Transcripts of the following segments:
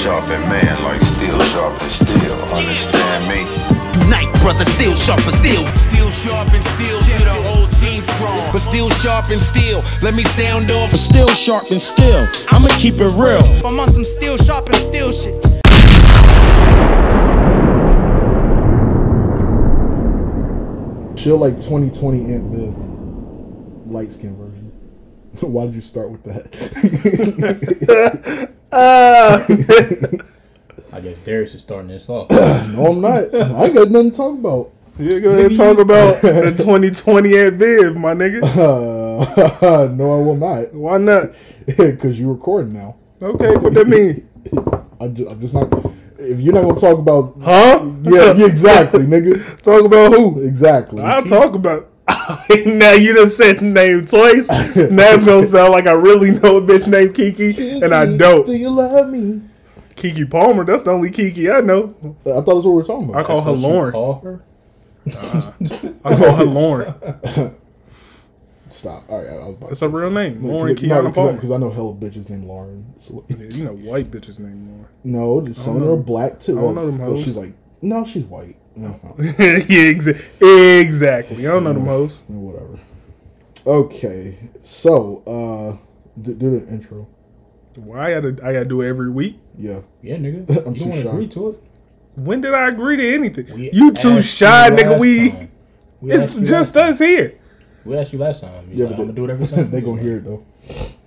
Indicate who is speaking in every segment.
Speaker 1: sharpen man like steel sharpen steel. Understand me?
Speaker 2: Unite, brother, still sharp and still.
Speaker 3: Still sharp and still, to the whole team strong.
Speaker 2: But still sharp and still. Let me sound off.
Speaker 4: But still sharp and still. I'ma keep it real.
Speaker 5: I'm on some still sharp and still shit.
Speaker 6: Feel like 2020 Aunt Viv, light skin version. Why did you start with that?
Speaker 7: I guess Darius is starting this off.
Speaker 6: No, I'm not. I ain't got nothing to talk about.
Speaker 8: Yeah, go ahead and talk about the 2020 Aunt Viv, my nigga.
Speaker 6: No, I will not.
Speaker 8: Why not?
Speaker 6: Because you're recording now.
Speaker 8: Okay, what that mean?
Speaker 6: I'm just not. If you're not gonna talk about,
Speaker 8: huh?
Speaker 6: Yeah, exactly, nigga.
Speaker 8: Talk about who?
Speaker 6: Exactly.
Speaker 8: I'll talk about. Now you done said the name twice. Now it's gonna sound like I really know a bitch named Kiki, and I don't.
Speaker 6: Do you love me?
Speaker 8: Kiki Palmer. That's the only Kiki I know.
Speaker 6: I thought that's what we were talking about.
Speaker 8: I call her Lauren.
Speaker 7: Call her?
Speaker 8: I call her Lauren.
Speaker 6: Stop. All right, I was about
Speaker 8: That's
Speaker 6: to
Speaker 8: a
Speaker 6: say
Speaker 8: real name.
Speaker 6: something.
Speaker 8: Lauren Kiana Palmer.
Speaker 6: Because I know hella bitches named Lauren. So.
Speaker 8: Yeah, you know white bitches named Lauren.
Speaker 6: No, some of them are black too.
Speaker 8: I don't know them hoes.
Speaker 6: She's like, no, she's white. No.
Speaker 8: Yeah, exactly. I don't know them hoes.
Speaker 6: Whatever. Okay, so do the intro.
Speaker 8: Why I gotta do it every week?
Speaker 6: Yeah.
Speaker 7: Yeah, nigga.
Speaker 6: I'm
Speaker 7: You
Speaker 6: too
Speaker 7: don't
Speaker 6: shy.
Speaker 7: agree to it?
Speaker 8: When did I agree to anything?
Speaker 7: We
Speaker 8: You too
Speaker 7: asked
Speaker 8: shy,
Speaker 7: you
Speaker 8: nigga.
Speaker 7: last
Speaker 8: We
Speaker 7: time.
Speaker 8: it's
Speaker 7: asked you
Speaker 8: just
Speaker 7: last
Speaker 8: us here.
Speaker 7: time. We asked you last time.
Speaker 6: Yeah,
Speaker 7: Like,
Speaker 6: but
Speaker 7: I'm gonna do it every time.
Speaker 6: They gonna hear it though.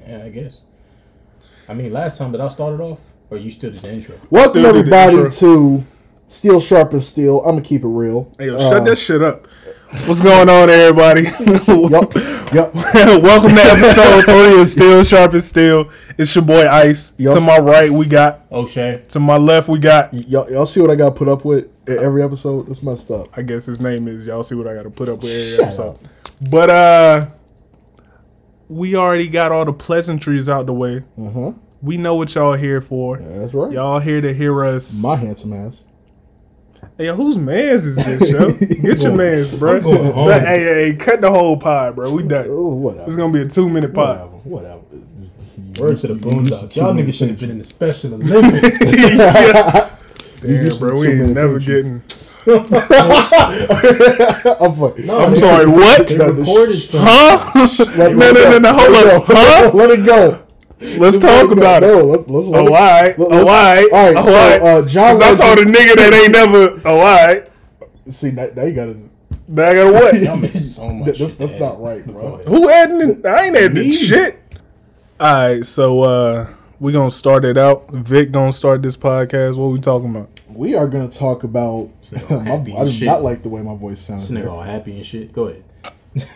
Speaker 7: Yeah, I guess. I mean, last time did I start it off, or you still did the intro?
Speaker 6: Welcome
Speaker 8: Still did the
Speaker 6: everybody
Speaker 8: intro.
Speaker 6: to Steel Sharp and Steel. I'm gonna keep it real.
Speaker 8: Hey, yo, shut that shit up. What's going on, everybody?
Speaker 6: Yup.
Speaker 8: Welcome to episode 3 of Still Sharp and Steel. It's your boy Ice.
Speaker 6: Yo,
Speaker 8: To my right, we got.
Speaker 7: O'Shea.
Speaker 8: To my left, we got.
Speaker 6: Y'all see what I got put up with at every episode? It's messed up.
Speaker 8: I guess his name is. Y'all see what I got to put up with every
Speaker 6: Shut
Speaker 8: episode.
Speaker 6: up.
Speaker 8: But we already got all the pleasantries out the way.
Speaker 6: Uh-huh.
Speaker 8: We know what y'all here for.
Speaker 6: Yeah, that's right.
Speaker 8: Y'all here to hear us.
Speaker 6: My handsome ass.
Speaker 8: Hey, yo, whose mans is this, yo? Get your mans, bro.
Speaker 7: I'm going home.
Speaker 8: Hey, cut the whole pod, bro. We done.
Speaker 6: Oh, whatever.
Speaker 8: It's gonna be a 2-minute pod.
Speaker 6: Whatever.
Speaker 7: Word to the
Speaker 6: You
Speaker 7: boondocks.
Speaker 6: used
Speaker 7: Y'all
Speaker 6: to
Speaker 7: niggas should have
Speaker 6: two
Speaker 7: been in the Special Olympics.
Speaker 8: Yeah.
Speaker 6: You
Speaker 8: Damn,
Speaker 6: used to
Speaker 8: bro.
Speaker 6: 2
Speaker 8: We ain't
Speaker 6: minutes,
Speaker 8: never
Speaker 6: ain't you?
Speaker 8: getting.
Speaker 6: I'm fucking.
Speaker 8: I'm sorry. What?
Speaker 7: They recorded some.
Speaker 8: Huh? No. Hold up. Huh?
Speaker 6: Let it go.
Speaker 8: Let's talk about it.
Speaker 6: No, let's
Speaker 8: Oh,
Speaker 6: let it-
Speaker 8: alright.
Speaker 6: let's-
Speaker 8: Oh, alright.
Speaker 6: All right.
Speaker 8: Oh,
Speaker 6: So,
Speaker 8: alright.
Speaker 6: John
Speaker 8: Cause I thought a
Speaker 6: Legend.
Speaker 8: nigga that ain't never. Oh, alright.
Speaker 6: See, now you gotta.
Speaker 8: Now I got what?
Speaker 7: Y'all making so much shit
Speaker 6: That's
Speaker 7: to
Speaker 6: not
Speaker 7: edit.
Speaker 6: right,
Speaker 7: Go
Speaker 6: bro.
Speaker 7: ahead.
Speaker 8: Who adding it? I ain't adding
Speaker 7: Me.
Speaker 8: shit. Alright, so we gonna start it out. Vic gonna start this podcast. What we talking about?
Speaker 6: We are gonna talk about.
Speaker 7: all
Speaker 6: I
Speaker 7: happy
Speaker 6: do
Speaker 7: and shit.
Speaker 6: not like the way my voice sounds.
Speaker 7: This nigga all happy and shit. Go ahead.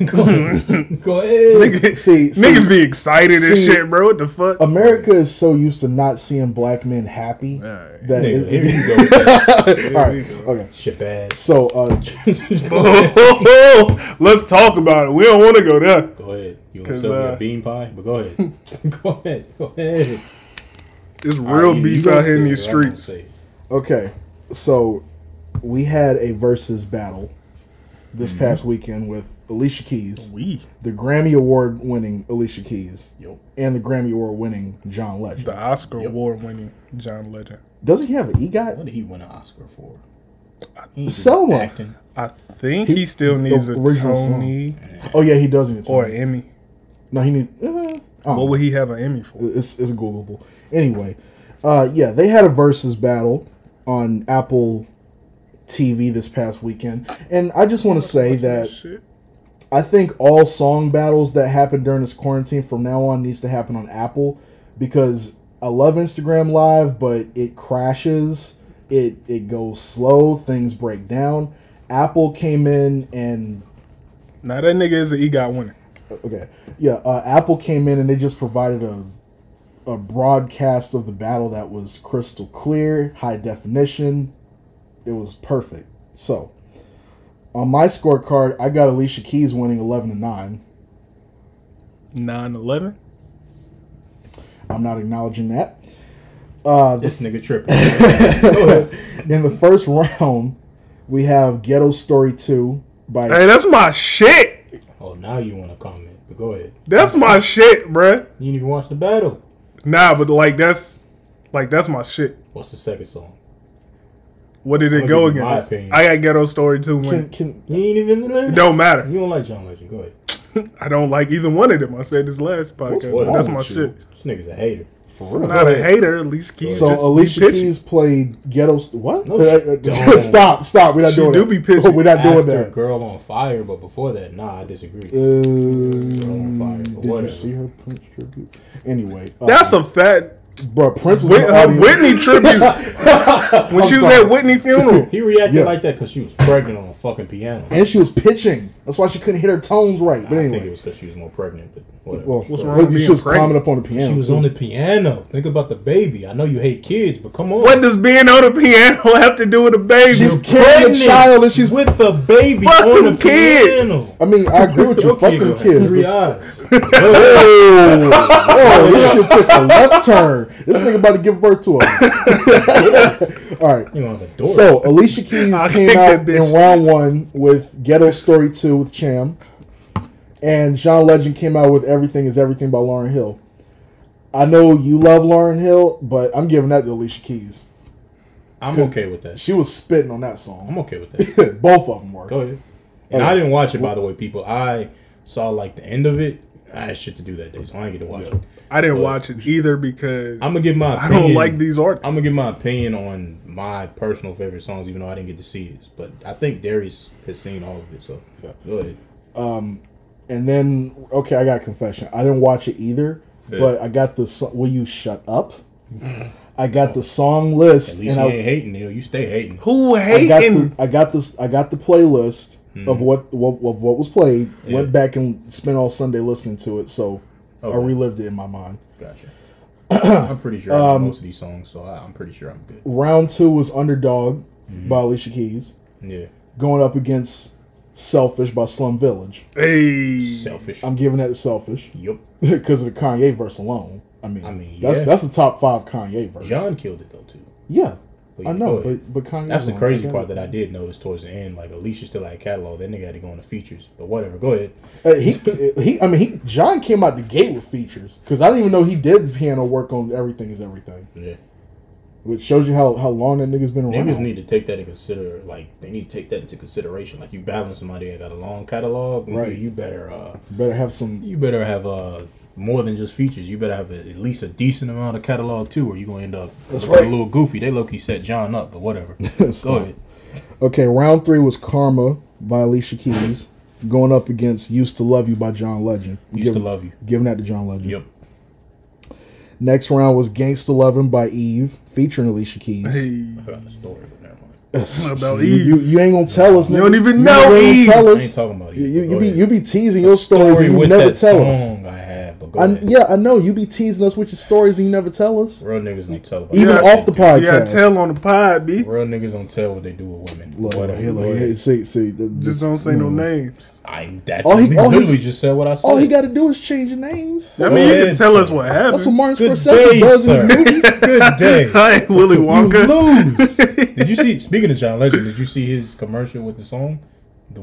Speaker 7: Go ahead. Go ahead.
Speaker 8: Niggas be excited and
Speaker 6: see,
Speaker 8: shit, bro. What the fuck?
Speaker 6: America is so used to not seeing black men happy
Speaker 8: Alright.
Speaker 6: that.
Speaker 7: Nigga, here you go. with that.
Speaker 6: All right. Okay.
Speaker 7: Shit ass.
Speaker 6: So,
Speaker 8: Let's talk about it. We don't want to go there.
Speaker 7: Go ahead. You want to
Speaker 8: 'Cause,
Speaker 7: sell me a bean pie? But go ahead. Go ahead. Go ahead.
Speaker 8: It's
Speaker 7: All
Speaker 8: real
Speaker 7: right, you
Speaker 8: beef
Speaker 7: gonna
Speaker 8: out here in
Speaker 7: say
Speaker 8: these
Speaker 7: it, I'm gonna
Speaker 8: streets.
Speaker 7: say it.
Speaker 6: okay. So, we had a versus battle this past weekend with Alicia Keys, the Grammy Award winning Alicia Keys,
Speaker 7: Yup.
Speaker 6: and the Grammy Award winning John Legend.
Speaker 8: The Oscar award winning John Legend.
Speaker 6: Doesn't he have an EGOT?
Speaker 7: What did he win an Oscar for? He was
Speaker 6: Selma.
Speaker 7: acting.
Speaker 8: I think he still needs a
Speaker 6: original
Speaker 8: Tony
Speaker 6: Oh yeah, he does need a
Speaker 8: or
Speaker 6: Tony.
Speaker 8: an Emmy.
Speaker 6: No, he needs.
Speaker 8: What would he have an Emmy for?
Speaker 6: It's Googleable. Anyway, yeah, they had a versus battle on Apple TV this past weekend, and I just want to say that
Speaker 8: Shit.
Speaker 6: I think all song battles that happen during this quarantine from now on needs to happen on Apple, because I love Instagram Live, but it crashes, it goes slow, things break down. Apple came in and
Speaker 8: Now that nigga is an EGOT winner.
Speaker 6: okay, yeah, Apple came in and they just provided a broadcast of the battle that was crystal clear, high definition. It was perfect. So, on my scorecard, I got Alicia Keys winning 11-9.
Speaker 8: 9/11.
Speaker 6: I'm not acknowledging that.
Speaker 7: This nigga tripping. Go ahead.
Speaker 6: In the first round, we have Ghetto Story 2 by
Speaker 8: Hey, that's my shit.
Speaker 7: Oh, now you want to comment. But go ahead.
Speaker 8: That's my shit, bruh.
Speaker 7: You didn't even watch the battle.
Speaker 8: Nah, but like that's my shit.
Speaker 7: What's the second song?
Speaker 8: What did it
Speaker 7: I'm
Speaker 8: go
Speaker 7: gonna give you my
Speaker 8: against?
Speaker 7: opinion.
Speaker 8: I got Ghetto Story too. Man.
Speaker 7: You ain't even in there?
Speaker 8: It don't matter.
Speaker 7: You don't like John Legend. Go ahead.
Speaker 8: I don't like either one of them. I said this last podcast.
Speaker 6: wrong
Speaker 8: That's
Speaker 6: with
Speaker 8: my
Speaker 6: you?
Speaker 8: shit.
Speaker 7: This nigga's a hater.
Speaker 6: For real.
Speaker 8: I'm not a hater. Alicia Keys.
Speaker 6: So
Speaker 8: just
Speaker 6: Alicia
Speaker 8: be pitchy.
Speaker 6: Keys played Ghetto. What?
Speaker 7: No, she don't.
Speaker 6: Stop. We're not
Speaker 8: She
Speaker 6: doing
Speaker 8: do
Speaker 6: that.
Speaker 8: be pitchy.
Speaker 6: We're not doing
Speaker 7: After
Speaker 6: that.
Speaker 7: Girl on Fire, but before that, nah, I disagree. Girl on Fire. But
Speaker 6: Did you
Speaker 7: whatever.
Speaker 6: see her Prince tribute? Anyway,
Speaker 8: That's a fat
Speaker 6: bro. Prince was in the
Speaker 8: her
Speaker 6: audience.
Speaker 8: Whitney tribute when she was
Speaker 6: sorry.
Speaker 8: at Whitney funeral.
Speaker 7: He reacted
Speaker 6: Yeah.
Speaker 7: like that because she was pregnant on a fucking piano.
Speaker 6: And she was pitching. That's why she couldn't hit her tones right. But
Speaker 7: I think it
Speaker 6: anyway,
Speaker 7: was because she was more pregnant, but whatever.
Speaker 6: well,
Speaker 8: What's wrong with
Speaker 6: she
Speaker 8: being
Speaker 6: was
Speaker 8: pregnant?
Speaker 6: climbing up on the piano.
Speaker 7: She was
Speaker 6: too.
Speaker 7: on the piano. Think about the baby. I know you hate kids, but come on.
Speaker 8: What does being on the piano have to do with a baby?
Speaker 6: She's carrying a child and she's.
Speaker 7: with the baby
Speaker 8: Fuck
Speaker 7: on the
Speaker 8: them kids.
Speaker 7: piano.
Speaker 6: I mean, I agree with you.
Speaker 7: Your
Speaker 6: Fuck
Speaker 7: kid
Speaker 6: them
Speaker 7: gonna have
Speaker 6: kids.
Speaker 7: 3
Speaker 6: but
Speaker 7: eyes.
Speaker 6: Whoa, this shit took a left turn. This nigga about to give birth to her. All right.
Speaker 7: You gonna have a daughter.
Speaker 6: So Alicia Keys
Speaker 8: I'll
Speaker 6: came
Speaker 8: kick
Speaker 6: out
Speaker 8: that bitch.
Speaker 6: in round 1 with Ghetto Story 2 with Cham, and John Legend came out with Everything Is Everything by Lauryn Hill. I know you love Lauryn Hill, but I'm giving that to Alicia Keys.
Speaker 7: I'm okay with that.
Speaker 6: She was spitting on that song.
Speaker 7: I'm okay with that.
Speaker 6: Both of them were.
Speaker 7: Go ahead. And I didn't watch it, by the way, people. I saw like the end of it. I had shit to do that day, so I didn't get to watch it.
Speaker 8: I didn't
Speaker 7: But
Speaker 8: watch it either because
Speaker 7: I'm gonna give my
Speaker 8: I
Speaker 7: opinion.
Speaker 8: don't like these artists.
Speaker 7: I'm gonna give my opinion on my personal favorite songs, even though I didn't get to see it. But I think Darius has seen all of it, so go ahead.
Speaker 6: And then, okay, I got a confession. I didn't watch it either,
Speaker 7: Yeah.
Speaker 6: but I got the song. Will you shut up? I got the song list,
Speaker 7: At least
Speaker 6: and
Speaker 7: you ain't hating, Neil. You stay hating.
Speaker 8: Who
Speaker 6: I got
Speaker 8: hating?
Speaker 6: the I got the playlist of what was played.
Speaker 7: Yeah.
Speaker 6: Went back and spent all Sunday listening to it, so I
Speaker 7: Okay.
Speaker 6: relived it in my mind.
Speaker 7: Gotcha. I'm pretty sure I know most of these songs, so I'm pretty sure I'm good.
Speaker 6: Round 2 was Underdog by Alicia Keys,
Speaker 7: Yeah.
Speaker 6: going up against Selfish by Slum Village.
Speaker 8: Hey,
Speaker 7: Selfish.
Speaker 6: I'm giving that to Selfish
Speaker 7: Yup.
Speaker 6: because of the Kanye verse alone. I mean,
Speaker 7: yeah.
Speaker 6: that's the top 5 Kanye verse.
Speaker 7: John killed it though too.
Speaker 6: Yeah,
Speaker 7: But
Speaker 6: I
Speaker 7: yeah,
Speaker 6: know,
Speaker 7: go ahead.
Speaker 6: but Kanye.
Speaker 7: That's the
Speaker 6: alone,
Speaker 7: crazy
Speaker 6: I
Speaker 7: part
Speaker 6: got
Speaker 7: that I did notice towards the end. Like Alicia still had a catalog. That nigga had to go into features. But whatever. Go ahead.
Speaker 6: John came out the gate with features because I didn't even know he did piano work on Everything Is Everything,
Speaker 7: Yeah.
Speaker 6: which shows you how long that nigga's been around.
Speaker 7: Niggas need to take that into consider. Like they need to take that into consideration. Like you balance somebody that got a long catalog. Nigga,
Speaker 6: Right.
Speaker 7: You better.
Speaker 6: Better have some.
Speaker 7: You better have more than just features. You better have at least a decent amount of catalog too, or you gonna end up looking
Speaker 6: right.
Speaker 7: a little goofy. They low key set John up, but whatever. Go ahead.
Speaker 6: Okay, round 3 was Karma by Alicia Keys, going up against Used to Love You by John Legend.
Speaker 7: Used to Love You.
Speaker 6: Giving that to John Legend.
Speaker 7: Yep.
Speaker 6: Next round was Gangsta Lovin' by Eve, featuring Alicia Keys.
Speaker 8: hey,
Speaker 7: I got a story, but never mind.
Speaker 8: about
Speaker 6: You,
Speaker 8: Eve.
Speaker 6: you ain't gonna tell us.
Speaker 8: You
Speaker 6: nigga.
Speaker 8: don't even
Speaker 6: You
Speaker 8: know
Speaker 6: ain't
Speaker 8: Eve.
Speaker 6: Tell
Speaker 7: I
Speaker 6: us.
Speaker 7: ain't talking about
Speaker 6: You,
Speaker 7: it.
Speaker 6: you be teasing
Speaker 7: The
Speaker 6: your stories and you
Speaker 7: with
Speaker 6: never
Speaker 7: that
Speaker 6: tell us.
Speaker 7: song I had, but go ahead.
Speaker 6: Yeah, I know you be teasing us with your stories and you never tell us.
Speaker 7: Real niggas don't tell about
Speaker 6: Even
Speaker 7: what
Speaker 6: off
Speaker 7: they
Speaker 6: the
Speaker 7: do.
Speaker 6: podcast.
Speaker 8: You gotta tell on the pod, B.
Speaker 7: Real niggas don't tell what they do with women.
Speaker 6: Look,
Speaker 7: Whatever.
Speaker 6: here,
Speaker 7: Go
Speaker 6: look,
Speaker 7: ahead.
Speaker 6: see,
Speaker 8: Just don't say no names.
Speaker 7: That's
Speaker 6: All he-
Speaker 7: he
Speaker 6: all
Speaker 7: literally
Speaker 6: he's-
Speaker 7: just said what I said.
Speaker 6: All he got to do is change your names.
Speaker 8: I mean, you can tell us what happened.
Speaker 6: That's what Martin
Speaker 7: Good
Speaker 6: Scorsese
Speaker 7: day,
Speaker 6: does in
Speaker 7: sir.
Speaker 6: his movies.
Speaker 7: Good day.
Speaker 8: I ain't Willy Wonka.
Speaker 7: You lose. Did you see? Speaking of John Legend, did you see his commercial with the song? The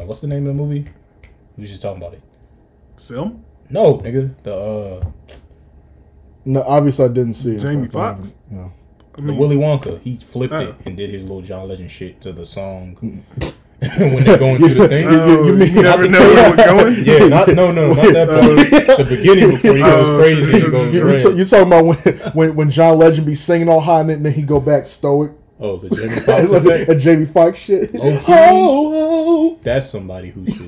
Speaker 7: what's the name of the movie? We was just talking about it.
Speaker 8: Selma?
Speaker 7: No, nigga. The
Speaker 6: No, obviously I didn't see it.
Speaker 8: Jamie
Speaker 6: If I
Speaker 8: Foxx?
Speaker 6: haven't, no.
Speaker 7: the Willy Wonka. He flipped
Speaker 8: Oh.
Speaker 7: it and did his little John Legend shit to the song when they're going through the thing.
Speaker 8: Oh, you never know where we're going?
Speaker 7: Yeah, not that part. The beginning before he goes crazy, he goes red.
Speaker 6: You talking about when John Legend be singing all high and then he go back stoic?
Speaker 7: Oh, the Jamie Foxx
Speaker 6: It's like
Speaker 7: effect.
Speaker 6: a Jamie Foxx shit.
Speaker 7: Low-key.
Speaker 6: Oh,
Speaker 7: That's somebody who should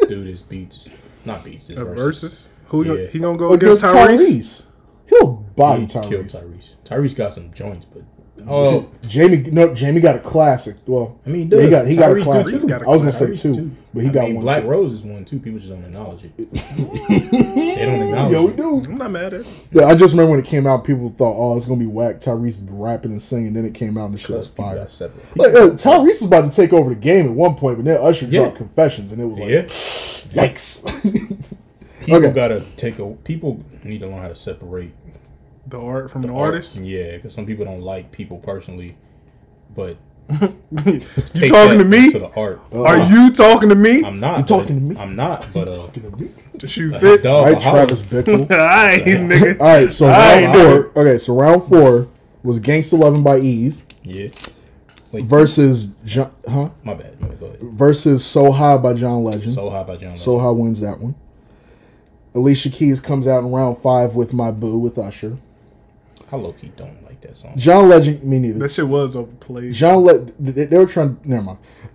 Speaker 7: do this Beatz. Not Beatz, this versus.
Speaker 8: Versus? Who
Speaker 7: Yeah.
Speaker 8: he gonna
Speaker 6: oh.
Speaker 8: go
Speaker 6: Against
Speaker 8: against Tyrese?
Speaker 6: Tyrese. He'll body
Speaker 7: He killed
Speaker 6: Tyrese.
Speaker 7: Tyrese. Tyrese got some joints, but
Speaker 6: Jamie got a classic. Well,
Speaker 7: I mean,
Speaker 6: he got a
Speaker 7: Tyrese
Speaker 6: classic.
Speaker 8: Tyrese got a
Speaker 6: I was gonna say
Speaker 7: Tyrese
Speaker 6: 2,
Speaker 7: too.
Speaker 6: but he
Speaker 7: I
Speaker 6: got
Speaker 7: mean,
Speaker 6: one.
Speaker 7: Black
Speaker 6: too.
Speaker 7: Rose is one too. People just don't acknowledge it. They don't acknowledge
Speaker 6: Yeah, we
Speaker 7: it.
Speaker 6: do.
Speaker 8: I'm not mad at it.
Speaker 6: Yeah, I just remember when it came out, people thought, "Oh, it's gonna be whack." Tyrese rapping and singing. Then it came out and the shit was
Speaker 7: People
Speaker 6: fire.
Speaker 7: got separate.
Speaker 6: Like, Tyrese was about to take over the game at one point, but then Usher dropped Confessions, and it was like,
Speaker 7: Yeah,
Speaker 6: yikes.
Speaker 7: people
Speaker 6: Okay.
Speaker 7: gotta people need to learn how to separate
Speaker 8: The art from the
Speaker 7: art.
Speaker 8: artist?
Speaker 7: Yeah, because some people don't like people personally, but
Speaker 8: You talking to me?
Speaker 7: To the art.
Speaker 8: Are you talking to me?
Speaker 7: I'm not.
Speaker 6: You talking to me?
Speaker 7: I'm not. But
Speaker 8: To shoot fits.
Speaker 6: All right, Travis Bickle.
Speaker 8: Alright, nigga.
Speaker 6: All right, so round 4. Okay, so round 4 was Gangsta Lovin' by Eve.
Speaker 7: Yeah. Wait,
Speaker 6: versus
Speaker 7: My bad. Go ahead.
Speaker 6: versus So High by John Legend.
Speaker 7: So High by John Legend.
Speaker 6: So High wins that one. Alicia Keys comes out in round 5 with My Boo with Usher.
Speaker 7: I low-key don't like that song.
Speaker 6: John Legend, me neither.
Speaker 8: That shit was overplayed.
Speaker 6: They were trying. Never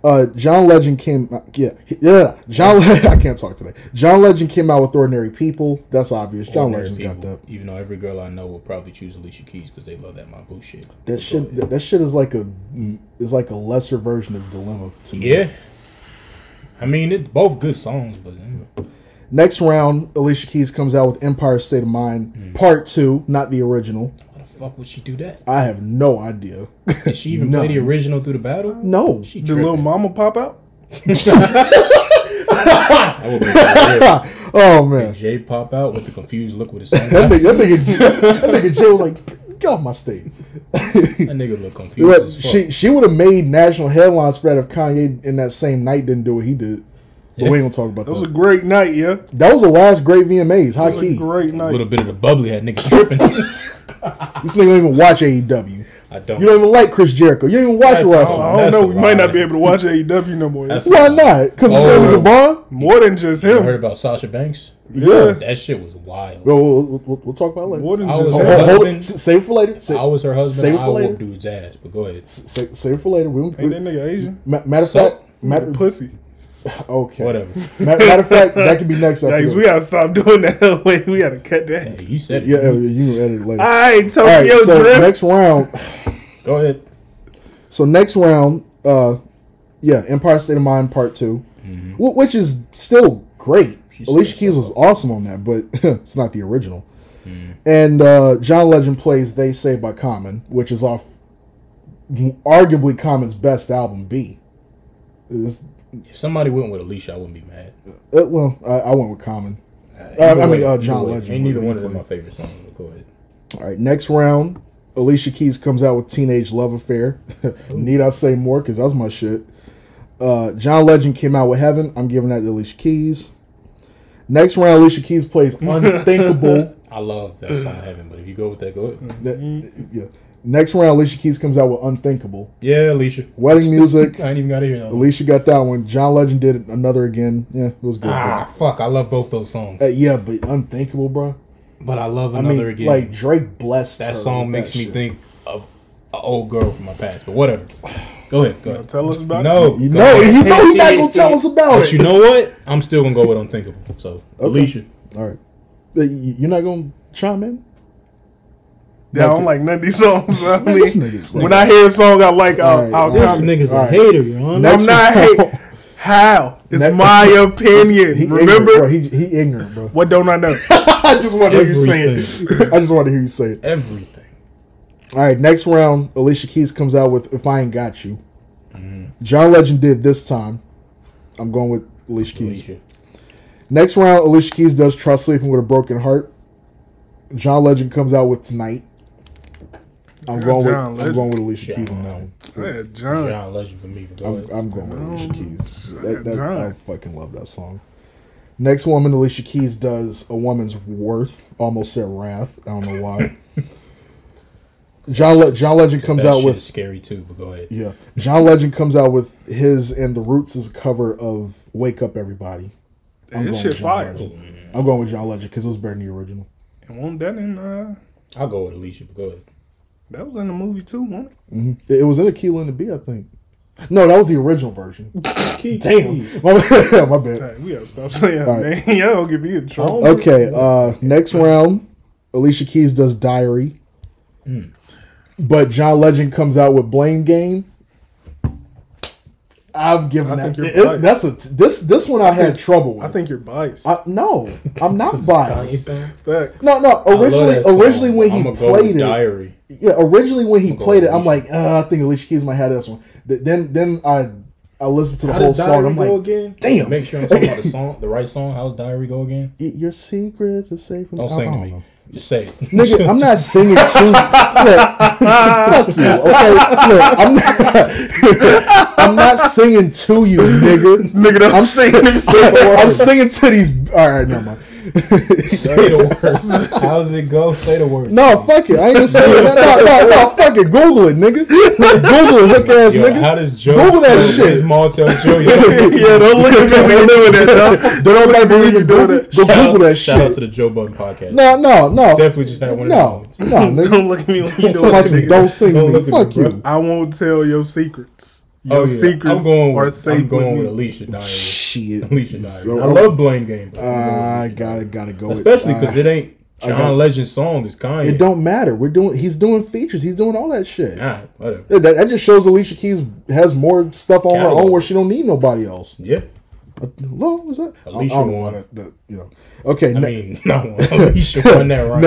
Speaker 6: mind. John Legend came. I can't talk today. John Legend came out with Ordinary People. That's obvious. John Legend's got that.
Speaker 7: Even though every girl I know will probably choose Alicia Keys because they love that My Boo shit.
Speaker 6: That shit is like a lesser version of Dilemma to me.
Speaker 7: Yeah. I mean, it's both good songs, but
Speaker 6: Next round, Alicia Keys comes out with Empire State of Mind Part 2, not the original.
Speaker 7: why the fuck would she do that?
Speaker 6: I have no idea.
Speaker 7: Did she even play the original through the battle?
Speaker 6: No.
Speaker 7: She
Speaker 8: Did Lil Mama pop out?
Speaker 7: That would be
Speaker 6: Oh man.
Speaker 7: Jay pop out with the confused look with his sunglasses.
Speaker 6: that nigga Jay was like, get off my stage.
Speaker 7: That nigga look confused as fuck.
Speaker 6: She would have made national headlines for that if Kanye in that same night didn't do what he did. But we ain't gonna talk about that.
Speaker 8: That was a great night, yeah.
Speaker 6: That was the last great VMAs, high
Speaker 8: That was
Speaker 6: key.
Speaker 8: a great
Speaker 7: A
Speaker 8: night.
Speaker 7: little bit of the bubbly had niggas tripping.
Speaker 6: This nigga don't even watch AEW.
Speaker 7: I don't.
Speaker 6: You don't even like Chris Jericho. You don't even watch wrestling.
Speaker 8: I don't
Speaker 7: That's
Speaker 8: know.
Speaker 7: a
Speaker 8: We might
Speaker 7: lie.
Speaker 8: not be able to watch AEW no more.
Speaker 7: That's
Speaker 6: Why
Speaker 7: a lie.
Speaker 6: not? Because it says Devon?
Speaker 8: More than just
Speaker 7: You
Speaker 8: him.
Speaker 7: heard about Sasha Banks?
Speaker 6: Yeah.
Speaker 7: That shit was wild.
Speaker 6: We'll talk about it later.
Speaker 8: More than
Speaker 7: I
Speaker 8: just
Speaker 7: was
Speaker 8: him.
Speaker 7: her
Speaker 6: Hold it.
Speaker 7: husband.
Speaker 6: Save it for later.
Speaker 7: I was her husband.
Speaker 6: Save it
Speaker 7: I
Speaker 6: for later.
Speaker 7: whooped dude's ass. But go ahead.
Speaker 6: Save it for later.
Speaker 8: Ain't that nigga Asian?
Speaker 6: Matter of
Speaker 7: So-
Speaker 6: fact,
Speaker 8: Pussy.
Speaker 6: okay.
Speaker 7: Whatever.
Speaker 6: Matter of fact, that can be next
Speaker 8: Guys,
Speaker 6: episode.
Speaker 8: we gotta stop doing that. Wait, we gotta cut that.
Speaker 7: Hey, you said it.
Speaker 6: Yeah, you can edit it later.
Speaker 8: Alright, Tokyo
Speaker 6: All right, so
Speaker 8: Drift.
Speaker 6: next round.
Speaker 7: Go ahead.
Speaker 6: So next round, Empire State of Mind Part 2, which is still great. Alicia Keys was awesome on that, but it's not the original. And John Legend plays They Say by Common, which is off arguably Common's best album, B.
Speaker 7: If somebody went with Alicia, I wouldn't be mad.
Speaker 6: I went with Common. John Legend.
Speaker 7: Ain't neither one of them my favorite songs, but go ahead.
Speaker 6: All right, next round, Alicia Keys comes out with Teenage Love Affair. Need I say more? Because that's my shit. John Legend came out with Heaven. I'm giving that to Alicia Keys. Next round, Alicia Keys plays Unthinkable.
Speaker 7: I love that song, Heaven, but if you go with that, go ahead.
Speaker 6: Yeah. Next round, Alicia Keys comes out with Unthinkable.
Speaker 7: Yeah, Alicia.
Speaker 6: Wedding Music.
Speaker 7: I ain't even got to hear that.
Speaker 6: Alicia got that one. John Legend did another again. Yeah, it was good.
Speaker 7: Fuck. I love both those songs.
Speaker 6: Yeah, but Unthinkable, bro.
Speaker 7: But I love
Speaker 6: I
Speaker 7: Another
Speaker 6: mean,
Speaker 7: Again.
Speaker 6: like Drake blessed
Speaker 7: That
Speaker 6: her
Speaker 7: song
Speaker 6: with
Speaker 7: makes
Speaker 6: that
Speaker 7: me
Speaker 6: shit.
Speaker 7: think of an old girl from my past. But whatever. Go ahead.
Speaker 8: Tell us about
Speaker 7: No.
Speaker 8: it.
Speaker 6: You
Speaker 7: go
Speaker 6: know,
Speaker 7: ahead.
Speaker 6: he's not gonna tell us about
Speaker 7: But
Speaker 6: it.
Speaker 7: you know what? I'm still going to go with Unthinkable. So, Alicia.
Speaker 6: All right, you're not gonna chime in.
Speaker 8: Yeah, I don't like none of these songs. I mean,
Speaker 6: This nigga's
Speaker 8: when I hear a song I like, I'll
Speaker 6: Alright,
Speaker 7: This
Speaker 8: comment.
Speaker 7: nigga's
Speaker 6: All
Speaker 7: a
Speaker 6: right.
Speaker 7: hater, you know?
Speaker 6: Next
Speaker 8: I'm not
Speaker 6: round-
Speaker 8: hate. How? It's
Speaker 6: Next-
Speaker 8: my opinion.
Speaker 6: He
Speaker 8: Remember?
Speaker 6: ignorant, bro. He ignorant, bro.
Speaker 8: What don't I know?
Speaker 6: I just want to hear you say
Speaker 7: Everything.
Speaker 6: it. I just want to hear you say it.
Speaker 7: Everything.
Speaker 6: All right, next round, Alicia Keys comes out with If I Ain't Got You. John Legend did this time. I'm going with Alicia Keys.
Speaker 7: Alicia.
Speaker 6: Next round, Alicia Keys does Try Sleeping with a Broken Heart. John Legend comes out with Tonight. I'm going with Alicia Keys on that one.
Speaker 8: Yeah, John.
Speaker 7: John Legend for me. But go ahead.
Speaker 6: I'm going with Alicia Keys.
Speaker 8: John.
Speaker 6: I fucking love that song. Next woman, Alicia Keys does A Woman's Worth. Almost said Wrath. I don't know why. John Legend comes
Speaker 7: That
Speaker 6: out
Speaker 7: shit
Speaker 6: with
Speaker 7: is scary too, but go ahead.
Speaker 6: Yeah. John Legend comes out with his and The Roots' is a cover of Wake Up Everybody.
Speaker 8: This
Speaker 6: going
Speaker 8: shit
Speaker 6: with John
Speaker 8: fire.
Speaker 6: Legend. I'm going with John Legend because it was better than the original.
Speaker 8: And won't that in
Speaker 7: I'll go with Alicia, but go ahead.
Speaker 8: that was in the movie too, wasn't it?
Speaker 6: It was in Aquila and the Bee, I think. No, that was the original version. Damn. My bad.
Speaker 8: Hey, we gotta stop saying that,
Speaker 6: All right.
Speaker 8: man. Y'all don't get me in trouble.
Speaker 6: Okay, next round, Alicia Keys does Diary. But John Legend comes out with Blame Game. I'm giving
Speaker 8: I think
Speaker 6: that.
Speaker 8: you're biased.
Speaker 6: This one I had trouble with.
Speaker 8: I think you're biased.
Speaker 6: No, I'm not biased.
Speaker 8: Fact.
Speaker 6: No. Originally when he played it,
Speaker 7: Diary.
Speaker 6: yeah. Originally when he played it, I'm
Speaker 7: Alicia.
Speaker 6: like, I think Alicia Keys might have this one. Then I listened to the
Speaker 7: How
Speaker 6: whole
Speaker 7: does
Speaker 6: song.
Speaker 7: Diary
Speaker 6: I'm
Speaker 7: go
Speaker 6: like,
Speaker 7: again?
Speaker 6: damn.
Speaker 7: Make sure I'm talking about the right song. How's Diary go again?
Speaker 6: Your secrets are safe.
Speaker 7: Don't sing to me. Just say it.
Speaker 6: Nigga, I'm not singing to you. Look, fuck you. Okay, look, I'm not singing to you, nigga.
Speaker 8: Nigga, I'm singing.
Speaker 6: I'm singing to these. All right, never mind.
Speaker 7: Say the words. How's it go? Say the words.
Speaker 6: No, fuck it. I ain't gonna say that. No, fuck it. Google it, nigga. Google it, hook ass nigga.
Speaker 7: How does Joe
Speaker 6: Google that shit?
Speaker 7: Martell Joe?
Speaker 8: Yeah, don't look at me doing that.
Speaker 6: Don't nobody believe in Google. Go Google that shit.
Speaker 7: Shout out to the Joe Budden podcast.
Speaker 6: No.
Speaker 7: Definitely just had one of those.
Speaker 6: No, nigga.
Speaker 8: Don't look at me when you
Speaker 6: Tell my some
Speaker 8: doing
Speaker 6: don't sing
Speaker 7: Don't
Speaker 6: to
Speaker 7: look
Speaker 6: me.
Speaker 7: at me,
Speaker 6: Fuck
Speaker 7: bro.
Speaker 6: you.
Speaker 8: I won't tell your secrets. Your secrets
Speaker 7: I'm going
Speaker 8: are
Speaker 7: with,
Speaker 8: safe
Speaker 7: I'm going
Speaker 8: with
Speaker 7: with
Speaker 8: me.
Speaker 7: Alicia Diary.
Speaker 6: Shit.
Speaker 7: Alicia Diary. I love Blame Game. But
Speaker 6: I gotta go.
Speaker 7: especially because it ain't John Legend's song. It's Kanye.
Speaker 6: It don't matter. He's doing features. He's doing all that shit.
Speaker 7: Nah, whatever.
Speaker 6: That just shows Alicia Keys has more stuff on her
Speaker 7: Catalog.
Speaker 6: own where she don't need nobody else.
Speaker 7: Yeah.
Speaker 6: No, was that
Speaker 7: Alicia
Speaker 6: I don't know
Speaker 7: won.
Speaker 6: that, you know. Okay,
Speaker 7: I mean, no, Alicia won that right.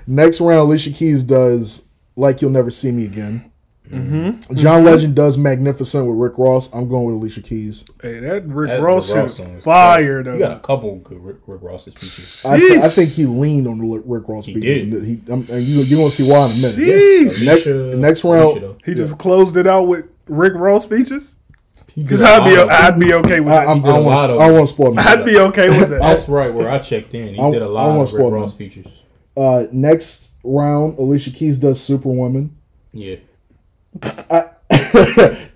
Speaker 6: next round, Alicia Keys does Like You'll Never See Me Again. Mm-hmm. John Legend does Magnificent with Rick Ross. I'm going with Alicia Keys.
Speaker 8: Hey, that Rick
Speaker 7: That
Speaker 8: Ross
Speaker 7: Rick
Speaker 8: shit
Speaker 7: Ross song
Speaker 8: is
Speaker 7: is
Speaker 8: fire,
Speaker 7: You
Speaker 8: though.
Speaker 7: got a couple good Rick Ross's features.
Speaker 6: I think he leaned on the Rick Ross
Speaker 7: He
Speaker 6: features.
Speaker 7: did.
Speaker 6: And you're going to see why in a minute.
Speaker 8: Sheesh.
Speaker 6: Next round,
Speaker 8: He just closed it out with Rick Ross features?
Speaker 7: He did
Speaker 8: Because
Speaker 7: a lot of-
Speaker 8: I'd be okay with that.
Speaker 6: I
Speaker 7: did a lot of-
Speaker 6: don't want to spoil me.
Speaker 8: I'd be okay with that.
Speaker 7: That's right where I checked in. He did a lot of Rick Ross features.
Speaker 6: Next round, Alicia Keys does Superwoman.
Speaker 7: Yeah.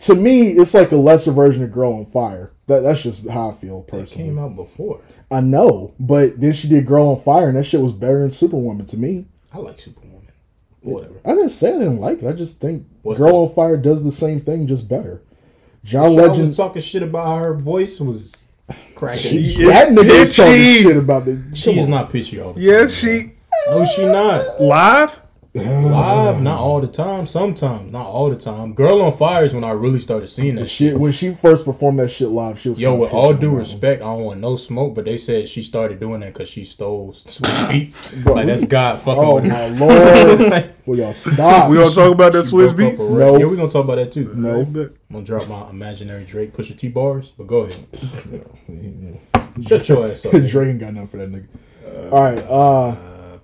Speaker 6: To me, it's like a lesser version of Girl on Fire. That's just how I feel
Speaker 7: That
Speaker 6: personally.
Speaker 7: came out before.
Speaker 6: I know, but then she did Girl on Fire, and that shit was better than Superwoman to me.
Speaker 7: I like Superwoman. Whatever.
Speaker 6: I didn't say I didn't like it. I just think
Speaker 7: What's
Speaker 6: Girl
Speaker 7: that?
Speaker 6: on Fire does the same thing, just better. John
Speaker 7: I
Speaker 6: Legend.
Speaker 7: was talking shit about how her voice was cracking.
Speaker 6: That nigga
Speaker 8: Is
Speaker 6: is talking
Speaker 8: she?
Speaker 6: shit about it.
Speaker 7: She is not pitchy all the time.
Speaker 8: Yes, she...
Speaker 7: No, she not.
Speaker 8: Live?
Speaker 7: Live, not all the time. Sometimes, not all the time. Girl on Fire is when I really started seeing that shit.
Speaker 6: When she first performed that shit live, she was
Speaker 7: Yo,
Speaker 6: kinda
Speaker 7: with all
Speaker 6: pitching
Speaker 7: due
Speaker 6: on that
Speaker 7: respect, I don't want no smoke, but they said she started doing that because she stole Swizz Beatz.
Speaker 6: Bro,
Speaker 7: Like, that's God fucking
Speaker 6: one. Oh
Speaker 7: with
Speaker 6: my
Speaker 7: her.
Speaker 6: lord! Well, y'all stop.
Speaker 8: We gonna talk about that
Speaker 7: She
Speaker 8: Swizz
Speaker 7: broke up
Speaker 8: Beats?
Speaker 7: a record.
Speaker 6: No.
Speaker 7: Yeah, we gonna talk about that too.
Speaker 6: No.
Speaker 8: But
Speaker 7: I'm gonna drop my imaginary Drake Pusha T bars, but go ahead. Shut your ass up.
Speaker 6: Drake ain't got nothing for that nigga. All right.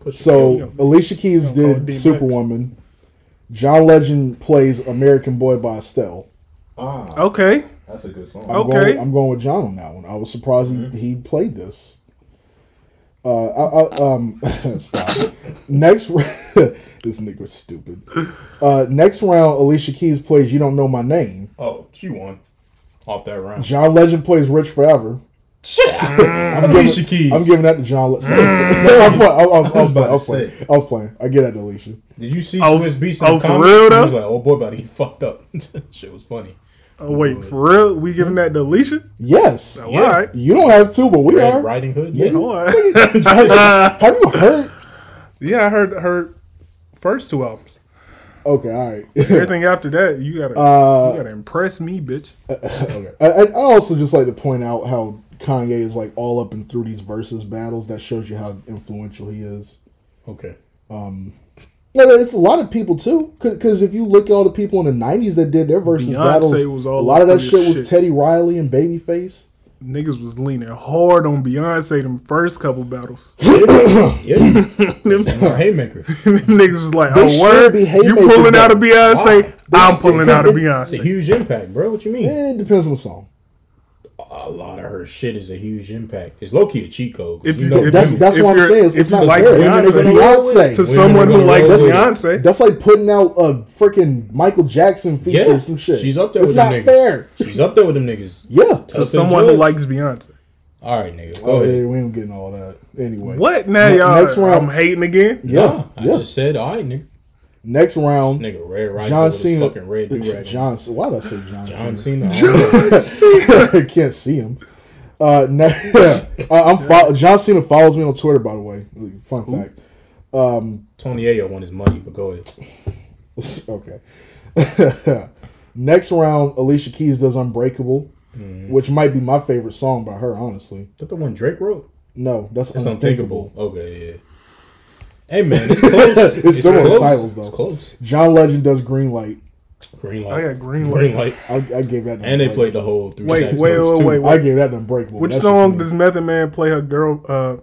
Speaker 7: Pusha
Speaker 6: So
Speaker 7: T.
Speaker 6: Alicia Keys
Speaker 8: Don't call it
Speaker 6: did
Speaker 8: D-Max.
Speaker 6: Superwoman. John Legend plays American Boy by Estelle.
Speaker 8: okay.
Speaker 7: That's a good song.
Speaker 8: Okay.
Speaker 6: I'm going with John on that one. I was surprised he played this. Stop. Next, this nigga's stupid. Next round, Alicia Keys plays "You Don't Know My Name."
Speaker 7: Oh, she won off that round.
Speaker 6: John Legend plays "Rich Forever."
Speaker 7: Alicia Keys.
Speaker 6: I'm giving that to John Legend. I was playing. I get that to Alicia.
Speaker 7: Did you see
Speaker 8: Oh,
Speaker 7: Swizz Beatz in
Speaker 8: oh,
Speaker 7: the
Speaker 8: for
Speaker 7: comments?
Speaker 8: real,
Speaker 7: He
Speaker 8: though?
Speaker 7: was like, "Oh boy, about to get fucked up." Shit was funny.
Speaker 8: Oh, wait, for real? We giving that to Alicia?
Speaker 6: Yes,
Speaker 8: All right.
Speaker 6: you don't have to, but we
Speaker 7: Red
Speaker 6: are.
Speaker 7: Riding Hood. Yeah.
Speaker 8: All right.
Speaker 6: Have you heard?
Speaker 8: Yeah, I heard her first two albums.
Speaker 6: Okay, all right.
Speaker 8: Everything after that, you gotta impress me, bitch.
Speaker 6: Okay. I also just like to point out how Kanye is like all up and through these versus battles. That shows you how influential he is.
Speaker 7: Okay.
Speaker 6: Yeah, it's a lot of people too. Because if you look at all the people in the '90s that did their versus
Speaker 8: Beyonce
Speaker 6: battles,
Speaker 8: was all
Speaker 6: a lot of
Speaker 8: up
Speaker 6: that
Speaker 8: through
Speaker 6: shit
Speaker 8: this
Speaker 6: was
Speaker 8: shit.
Speaker 6: Teddy Riley and Babyface.
Speaker 8: Niggas was leaning hard on Beyonce them first couple battles.
Speaker 7: Yeah. Haymaker.
Speaker 8: Niggas was like,
Speaker 6: They
Speaker 8: oh,
Speaker 6: should
Speaker 8: word?
Speaker 6: be
Speaker 8: You
Speaker 6: haymakers,
Speaker 8: pulling out of
Speaker 6: though.
Speaker 8: Beyonce?
Speaker 7: Why?
Speaker 8: I'm pulling out of
Speaker 7: It's a
Speaker 8: Beyonce.
Speaker 7: huge impact, bro. What you mean?
Speaker 6: It depends on the song.
Speaker 7: A lot of her shit is a huge impact. It's low key a cheat code. 'cause
Speaker 8: If
Speaker 7: you
Speaker 8: you-
Speaker 7: know
Speaker 8: if
Speaker 6: That's
Speaker 7: women-
Speaker 6: what I'm
Speaker 8: you're-
Speaker 6: saying.
Speaker 8: if
Speaker 6: It's
Speaker 8: you
Speaker 6: not
Speaker 8: like
Speaker 6: fair.
Speaker 8: Beyonce,
Speaker 6: It's Beyonce.
Speaker 8: To someone who
Speaker 7: gonna
Speaker 8: likes
Speaker 7: roll with it.
Speaker 8: Beyonce,
Speaker 6: That's like putting out a freaking Michael Jackson feature
Speaker 7: yeah,
Speaker 6: or some shit.
Speaker 7: she's up there
Speaker 6: It's
Speaker 7: with them
Speaker 6: not
Speaker 7: niggas.
Speaker 6: fair.
Speaker 7: She's up there with them niggas.
Speaker 6: Yeah.
Speaker 8: to
Speaker 7: Tell
Speaker 8: someone who
Speaker 7: judge.
Speaker 8: likes Beyonce.
Speaker 7: All right, nigga. Go
Speaker 6: Oh,
Speaker 7: ahead.
Speaker 6: yeah, we ain't getting all that. Anyway.
Speaker 8: What? Now
Speaker 6: Ne-
Speaker 8: y'all,
Speaker 6: next round-
Speaker 8: I'm hating again?
Speaker 6: Yeah.
Speaker 7: Nah, I
Speaker 6: yeah.
Speaker 7: just said, all right, nigga.
Speaker 6: Next
Speaker 7: This
Speaker 6: round,
Speaker 7: nigga red right
Speaker 6: John
Speaker 7: with his
Speaker 6: Cena.
Speaker 7: fucking red do-rag.
Speaker 6: John. Why did I say John?
Speaker 7: John
Speaker 6: Cena?
Speaker 7: Cena.
Speaker 6: I can't see him. John Cena follows me on Twitter, by the way. Fun fact.
Speaker 7: Tony Yayo won his money, but go ahead.
Speaker 6: Okay. Next round, Alicia Keys does "Unbreakable," which might be my favorite song by her. Honestly,
Speaker 7: That the one Drake wrote?
Speaker 6: no, that's
Speaker 7: It's
Speaker 6: Unthinkable.
Speaker 7: unthinkable. Okay, yeah. Hey, man, it's close.
Speaker 6: It's similar
Speaker 7: close.
Speaker 6: titles, though.
Speaker 7: It's close.
Speaker 6: John Legend does "Green Light."
Speaker 7: Green light.
Speaker 8: I got green light.
Speaker 7: Green light.
Speaker 6: I gave that. to
Speaker 7: And they
Speaker 6: Unbreakable.
Speaker 7: played the whole 3
Speaker 8: Wait,
Speaker 7: Stacks
Speaker 8: wait,
Speaker 7: verse,
Speaker 8: wait,
Speaker 7: too.
Speaker 8: wait,
Speaker 6: I gave that to Unbreakable.
Speaker 8: Which
Speaker 6: That's
Speaker 8: song
Speaker 6: just me.
Speaker 8: does Method Man play her girl?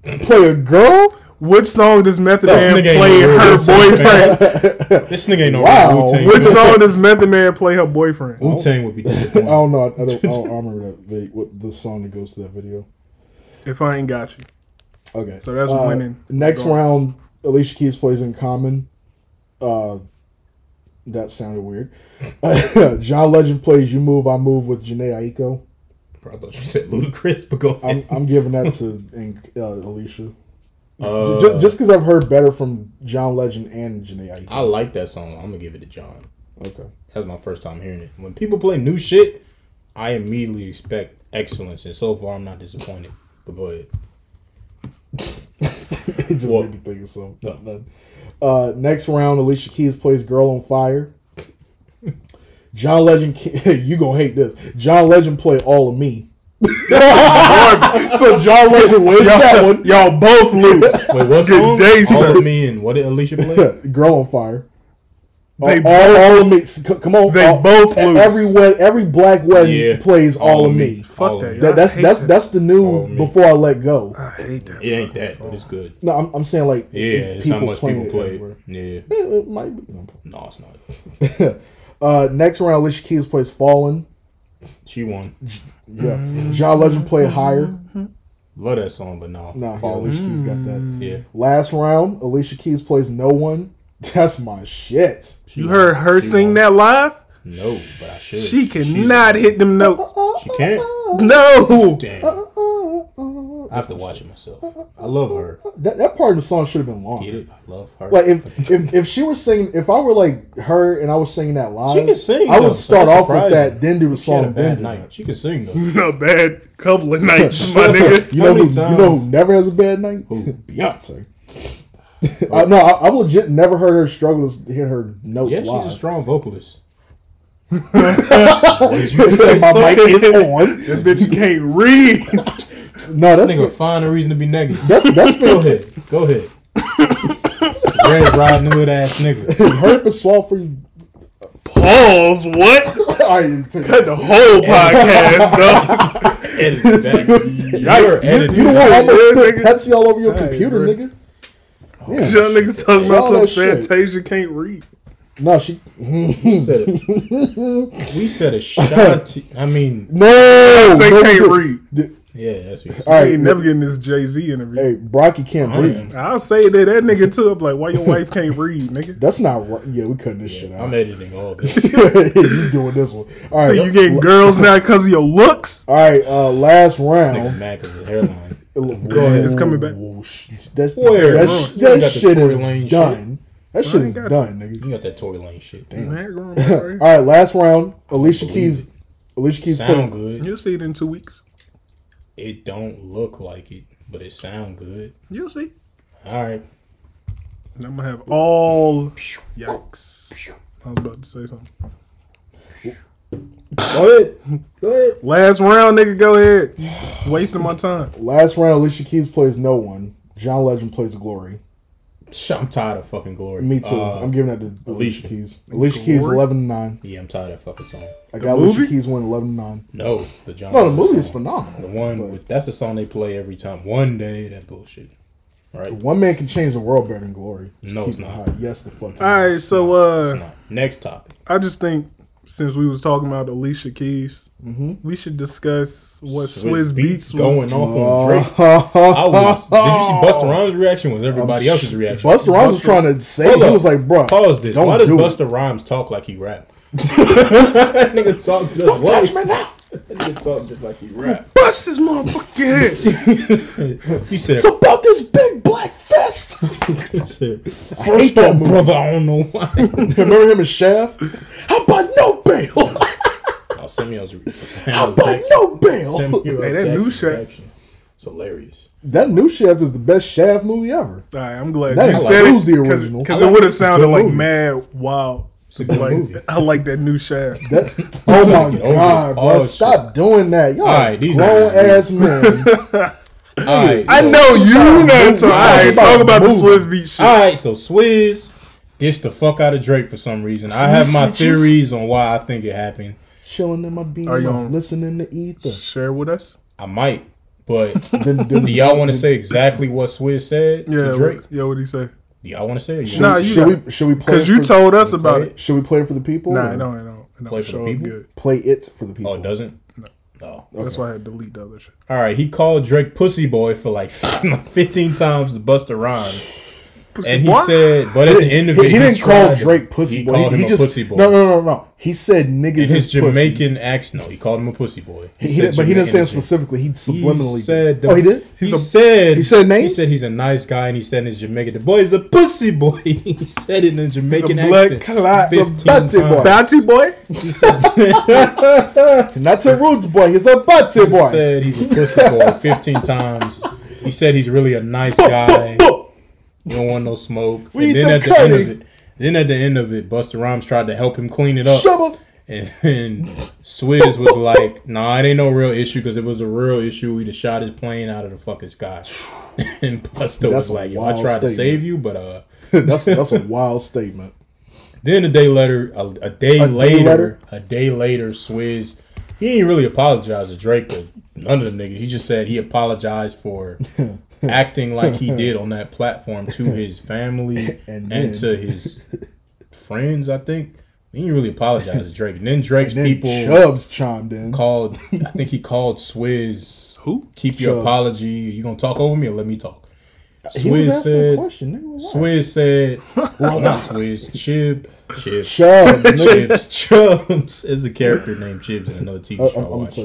Speaker 6: Play a girl?
Speaker 8: Which song does Method
Speaker 7: This
Speaker 8: Man
Speaker 7: nigga ain't
Speaker 8: play
Speaker 7: no real
Speaker 8: her
Speaker 7: Wu-Tang
Speaker 8: boyfriend?
Speaker 7: This nigga ain't no
Speaker 6: Wow.
Speaker 7: real Wu-Tang.
Speaker 8: Which song does Method Man play her boyfriend?
Speaker 7: Wu-Tang would be
Speaker 6: I
Speaker 7: disappointing.
Speaker 6: don't know. I don't remember that video, what the song that goes to that video.
Speaker 8: If I ain't got you.
Speaker 6: Okay.
Speaker 8: So that's winning.
Speaker 6: Next
Speaker 8: regardless.
Speaker 6: round, Alicia Keys plays In Common. That sounded weird. John Legend plays You Move, I Move with Jhené Aiko.
Speaker 7: Bro, I thought you said Ludacris, but go ahead.
Speaker 6: I'm giving that to Alicia. Just because I've heard better from John Legend and Jhené Aiko.
Speaker 7: I like that song. I'm gonna give it to John.
Speaker 6: Okay.
Speaker 7: That's my first time hearing it. When people play new shit, I immediately expect excellence, and so far I'm not disappointed. But go ahead.
Speaker 6: It just
Speaker 7: What?
Speaker 6: made me think of something.
Speaker 7: No.
Speaker 6: Nothing. Next round, Alicia Keys plays Girl on Fire. John Legend, you gonna hate this. John Legend play All of Me. So John Legend wins that one.
Speaker 8: Y'all both lose.
Speaker 7: Wait, what song?
Speaker 8: day,
Speaker 7: All
Speaker 8: sir.
Speaker 7: of Me and what did Alicia play?
Speaker 6: Girl on Fire.
Speaker 8: They
Speaker 6: all of me. Come on,
Speaker 8: They both lose.
Speaker 6: Every black wedding plays All of Me.
Speaker 8: Fuck that.
Speaker 6: That's the
Speaker 7: All
Speaker 6: new
Speaker 7: of Me.
Speaker 6: Before I Let Go.
Speaker 8: I hate that.
Speaker 7: It ain't that, but it's good.
Speaker 6: No, I'm saying like
Speaker 7: Yeah, it's not much people
Speaker 6: it
Speaker 7: play.
Speaker 6: everywhere.
Speaker 7: Yeah,
Speaker 6: It might be.
Speaker 7: no, it's not.
Speaker 6: Next round, Alicia Keys plays Fallen.
Speaker 7: She won.
Speaker 6: Yeah, John Legend play Higher.
Speaker 7: Love that song, but no.
Speaker 6: Nah, yeah,
Speaker 7: Fallen.
Speaker 6: Alicia Keys got that.
Speaker 7: Yeah.
Speaker 6: Last round, Alicia Keys plays No One. That's my shit.
Speaker 8: You heard her sing
Speaker 7: won.
Speaker 8: that live?
Speaker 7: No, but I should.
Speaker 8: She cannot hit them notes.
Speaker 7: She can't.
Speaker 8: No.
Speaker 7: Damn. I have to watch it myself. I love her.
Speaker 6: That part of the song should have been longer.
Speaker 7: Get it? I love her.
Speaker 6: Like if she were singing, if I were like her and I was singing that live,
Speaker 7: She can sing,
Speaker 6: I
Speaker 7: though,
Speaker 6: would
Speaker 7: so
Speaker 6: start
Speaker 7: that's
Speaker 6: off with
Speaker 7: surprising.
Speaker 6: that, then do the
Speaker 7: She had
Speaker 6: song,
Speaker 7: a
Speaker 6: then
Speaker 7: bad
Speaker 6: do
Speaker 7: night.
Speaker 6: that.
Speaker 7: She can sing though.
Speaker 8: A bad couple of nights, my nigga.
Speaker 6: You know
Speaker 7: How
Speaker 6: who?
Speaker 7: many
Speaker 6: You know
Speaker 7: times?
Speaker 6: who never has a bad night? Beyonce. No, I've legit never heard her struggle to hit her notes
Speaker 7: Yeah,
Speaker 6: live.
Speaker 7: she's a strong vocalist.
Speaker 6: My mic is on.
Speaker 8: That bitch can't read.
Speaker 6: No,
Speaker 7: This
Speaker 6: that's
Speaker 7: nigga find a reason to be negative.
Speaker 6: that's
Speaker 7: Go ahead. Go ahead. Red Riding Hood ass nigga.
Speaker 6: Herb and swallow for you.
Speaker 8: Pause. What?
Speaker 6: All right,
Speaker 8: Cut the whole podcast, though.
Speaker 7: Edit that. You're editing.
Speaker 6: you don't want to almost
Speaker 8: Yeah,
Speaker 6: spit
Speaker 8: nigga.
Speaker 6: Pepsi all over your
Speaker 8: Hey,
Speaker 6: computer,
Speaker 8: bro.
Speaker 6: nigga. Yeah.
Speaker 8: Y'all niggas talking about
Speaker 6: All
Speaker 8: some
Speaker 6: that shit.
Speaker 8: Fantasia can't read.
Speaker 6: No, she.
Speaker 7: We said it. We said a shot. I mean,
Speaker 6: No,
Speaker 8: Say
Speaker 6: no,
Speaker 8: can't
Speaker 6: no.
Speaker 8: read.
Speaker 7: yeah, that's what you said.
Speaker 6: All
Speaker 8: I
Speaker 6: right,
Speaker 8: ain't never getting this Jay-Z interview.
Speaker 6: Hey, Brocky can't breathe.
Speaker 8: I'll say that nigga too. I'm like, why your wife can't read, nigga?
Speaker 6: That's not right. Yeah, we cutting this shit out.
Speaker 7: I'm editing all this.
Speaker 6: You doing this one? All right,
Speaker 8: You getting girls now because of your looks?
Speaker 6: all right. Last
Speaker 7: Nigga
Speaker 6: round.
Speaker 7: mad because his hairline.
Speaker 6: Go
Speaker 8: ahead. It's coming back.
Speaker 6: That
Speaker 7: Where?
Speaker 6: that
Speaker 7: You got the
Speaker 6: shit
Speaker 7: Tory
Speaker 6: is
Speaker 7: Lane
Speaker 6: done. That shit
Speaker 8: I
Speaker 6: is
Speaker 8: ain't got
Speaker 6: done, nigga.
Speaker 7: You got that Tory Lane shit. Damn.
Speaker 6: All right, last round. Alicia Keys. Alicia Keys
Speaker 7: Sound
Speaker 6: plays.
Speaker 7: good.
Speaker 8: You'll see it in 2 weeks.
Speaker 7: It don't look like it, but it sound good.
Speaker 8: You'll see.
Speaker 7: All right.
Speaker 8: And I'm gonna have all. Yikes! I was about to say something.
Speaker 7: Go ahead. Go ahead.
Speaker 8: Last round, nigga. Go ahead. Wasting my time.
Speaker 6: Last round. Alicia Keys plays No One. John Legend plays Glory.
Speaker 7: I'm tired of fucking Glory.
Speaker 6: Me too. I'm giving that to Alicia
Speaker 7: Alicia.
Speaker 6: Keys. Alicia Keys
Speaker 8: Glory?
Speaker 6: 11-9.
Speaker 7: Yeah, I'm tired of that fucking song.
Speaker 6: I got
Speaker 8: movie?
Speaker 6: Alicia Keys winning 11-9.
Speaker 7: No, the John.
Speaker 6: No, the
Speaker 7: Legend
Speaker 6: movie is
Speaker 7: song.
Speaker 6: phenomenal.
Speaker 7: The one
Speaker 6: but
Speaker 7: with, that's the song they play every time. One day, that bullshit. Right?
Speaker 6: one man can change the world better than Glory.
Speaker 7: No,
Speaker 6: Keep
Speaker 7: it's
Speaker 6: it
Speaker 7: not.
Speaker 6: high. Yes, the fuck. it
Speaker 8: All right,
Speaker 6: is.
Speaker 8: so
Speaker 7: It's not. Next topic.
Speaker 8: I just think since we was talking about Alicia Keys, we should discuss what Swizz Beatz
Speaker 7: going
Speaker 8: was.
Speaker 7: off on Drake. I was. Did you see Busta Rhymes' reaction? Was everybody else's reaction?
Speaker 6: Busta Rhymes was trying to say,
Speaker 7: Hold
Speaker 6: he
Speaker 7: up.
Speaker 6: was like, bro,
Speaker 7: Pause this.
Speaker 6: don't
Speaker 7: Why does
Speaker 6: do it.
Speaker 7: Busta Rhymes talk like he rap? Nigga talk just
Speaker 6: Don't
Speaker 7: like
Speaker 6: touch me now.
Speaker 7: Nigga talk just like he rap.
Speaker 8: Bust his motherfucking head.
Speaker 7: He said,
Speaker 6: It's about this big black fist.
Speaker 7: he said
Speaker 6: hate
Speaker 7: first
Speaker 6: that
Speaker 7: off,
Speaker 6: movie.
Speaker 7: brother, I don't know why.
Speaker 6: Remember him and Shaft? How about no bail?
Speaker 7: Oh, Samuel's
Speaker 6: How about no bail?
Speaker 8: Hey, that new Shaft.
Speaker 7: reaction. It's hilarious.
Speaker 6: That new Shaft is the best Shaft movie ever.
Speaker 8: All right, I'm glad
Speaker 6: That
Speaker 8: you
Speaker 6: is
Speaker 8: said
Speaker 6: who's
Speaker 8: it
Speaker 6: the original.
Speaker 8: because
Speaker 7: I
Speaker 8: it
Speaker 7: like
Speaker 8: would
Speaker 7: it.
Speaker 8: have sounded
Speaker 7: It's a good
Speaker 8: like
Speaker 7: movie.
Speaker 8: mad wow.
Speaker 7: It's a good
Speaker 8: Like
Speaker 7: movie.
Speaker 8: I like that new Shaft.
Speaker 6: That, oh my
Speaker 7: Get over
Speaker 6: god,
Speaker 7: this
Speaker 6: bro!
Speaker 7: hard
Speaker 6: Stop doing that. Y'all
Speaker 7: Alright, these
Speaker 6: grown
Speaker 7: niggas-
Speaker 6: ass men.
Speaker 7: All right,
Speaker 8: I
Speaker 7: so-
Speaker 8: know you not talking. All right,
Speaker 6: about
Speaker 8: talk about the
Speaker 6: movie.
Speaker 8: Swizz Beatz shit.
Speaker 7: All right, so Swizz dissed the fuck out of Drake for some reason. I have my theories on why I think it happened.
Speaker 6: Chilling in my beam,
Speaker 8: Are you on-
Speaker 6: listening to ether.
Speaker 8: Share with us.
Speaker 7: I might, But do y'all want to say exactly what Swizz said to Drake?
Speaker 8: What'd he say?
Speaker 7: Do y'all want to say it?
Speaker 6: Should we play?
Speaker 8: Because you told us about it.
Speaker 6: Should we play it for the people?
Speaker 8: Nah, no.
Speaker 7: Play for the people?
Speaker 8: Good.
Speaker 6: Play it for the people.
Speaker 7: Oh, it doesn't?
Speaker 8: No.
Speaker 7: Okay.
Speaker 8: That's why I had to delete the other shit.
Speaker 7: All right, he called Drake pussy boy for like 15 times to Busta Rhymes. And he said, but at the end of it,
Speaker 6: he didn't call Drake pussy boy.
Speaker 7: He called him a pussy boy.
Speaker 6: No. He said niggas
Speaker 7: in his Jamaican
Speaker 6: pussy.
Speaker 7: accent. No, he called him a pussy boy.
Speaker 6: But he didn't say it specifically. He subliminally
Speaker 7: said.
Speaker 6: Oh, he did.
Speaker 7: He said names. He said he's a nice guy, and he said in his Jamaican, the boy is a pussy boy. He said it in a Jamaican accent.
Speaker 8: Batty boy.
Speaker 6: Not a rude boy. He's a batty boy.
Speaker 7: He said he's a pussy boy 15 times. He said he's really a nice guy. You don't want no smoke. And then at the end of it, Busta Rhymes tried to help him clean it up. And then Swizz was like, "Nah, it ain't no real issue, because if it was a real issue, we'd have shot his plane out of the fucking sky." And Busta was like, "Yo, I tried to save you, but
Speaker 6: that's a wild statement."
Speaker 7: Then a day later, Swizz, he ain't really apologized to Drake or none of the niggas. He just said he apologized for acting like he did on that platform to his family and to his friends, I think. He didn't really apologize to Drake. And then Drake's people
Speaker 6: Chubbs chimed in.
Speaker 7: I think he called Swizz.
Speaker 8: Who?
Speaker 7: Keep your apology. You gonna talk over me or let me talk?
Speaker 6: Swizz
Speaker 7: said, well, not Swizz, Chubbs is a character named Chibs in another TV show I watch.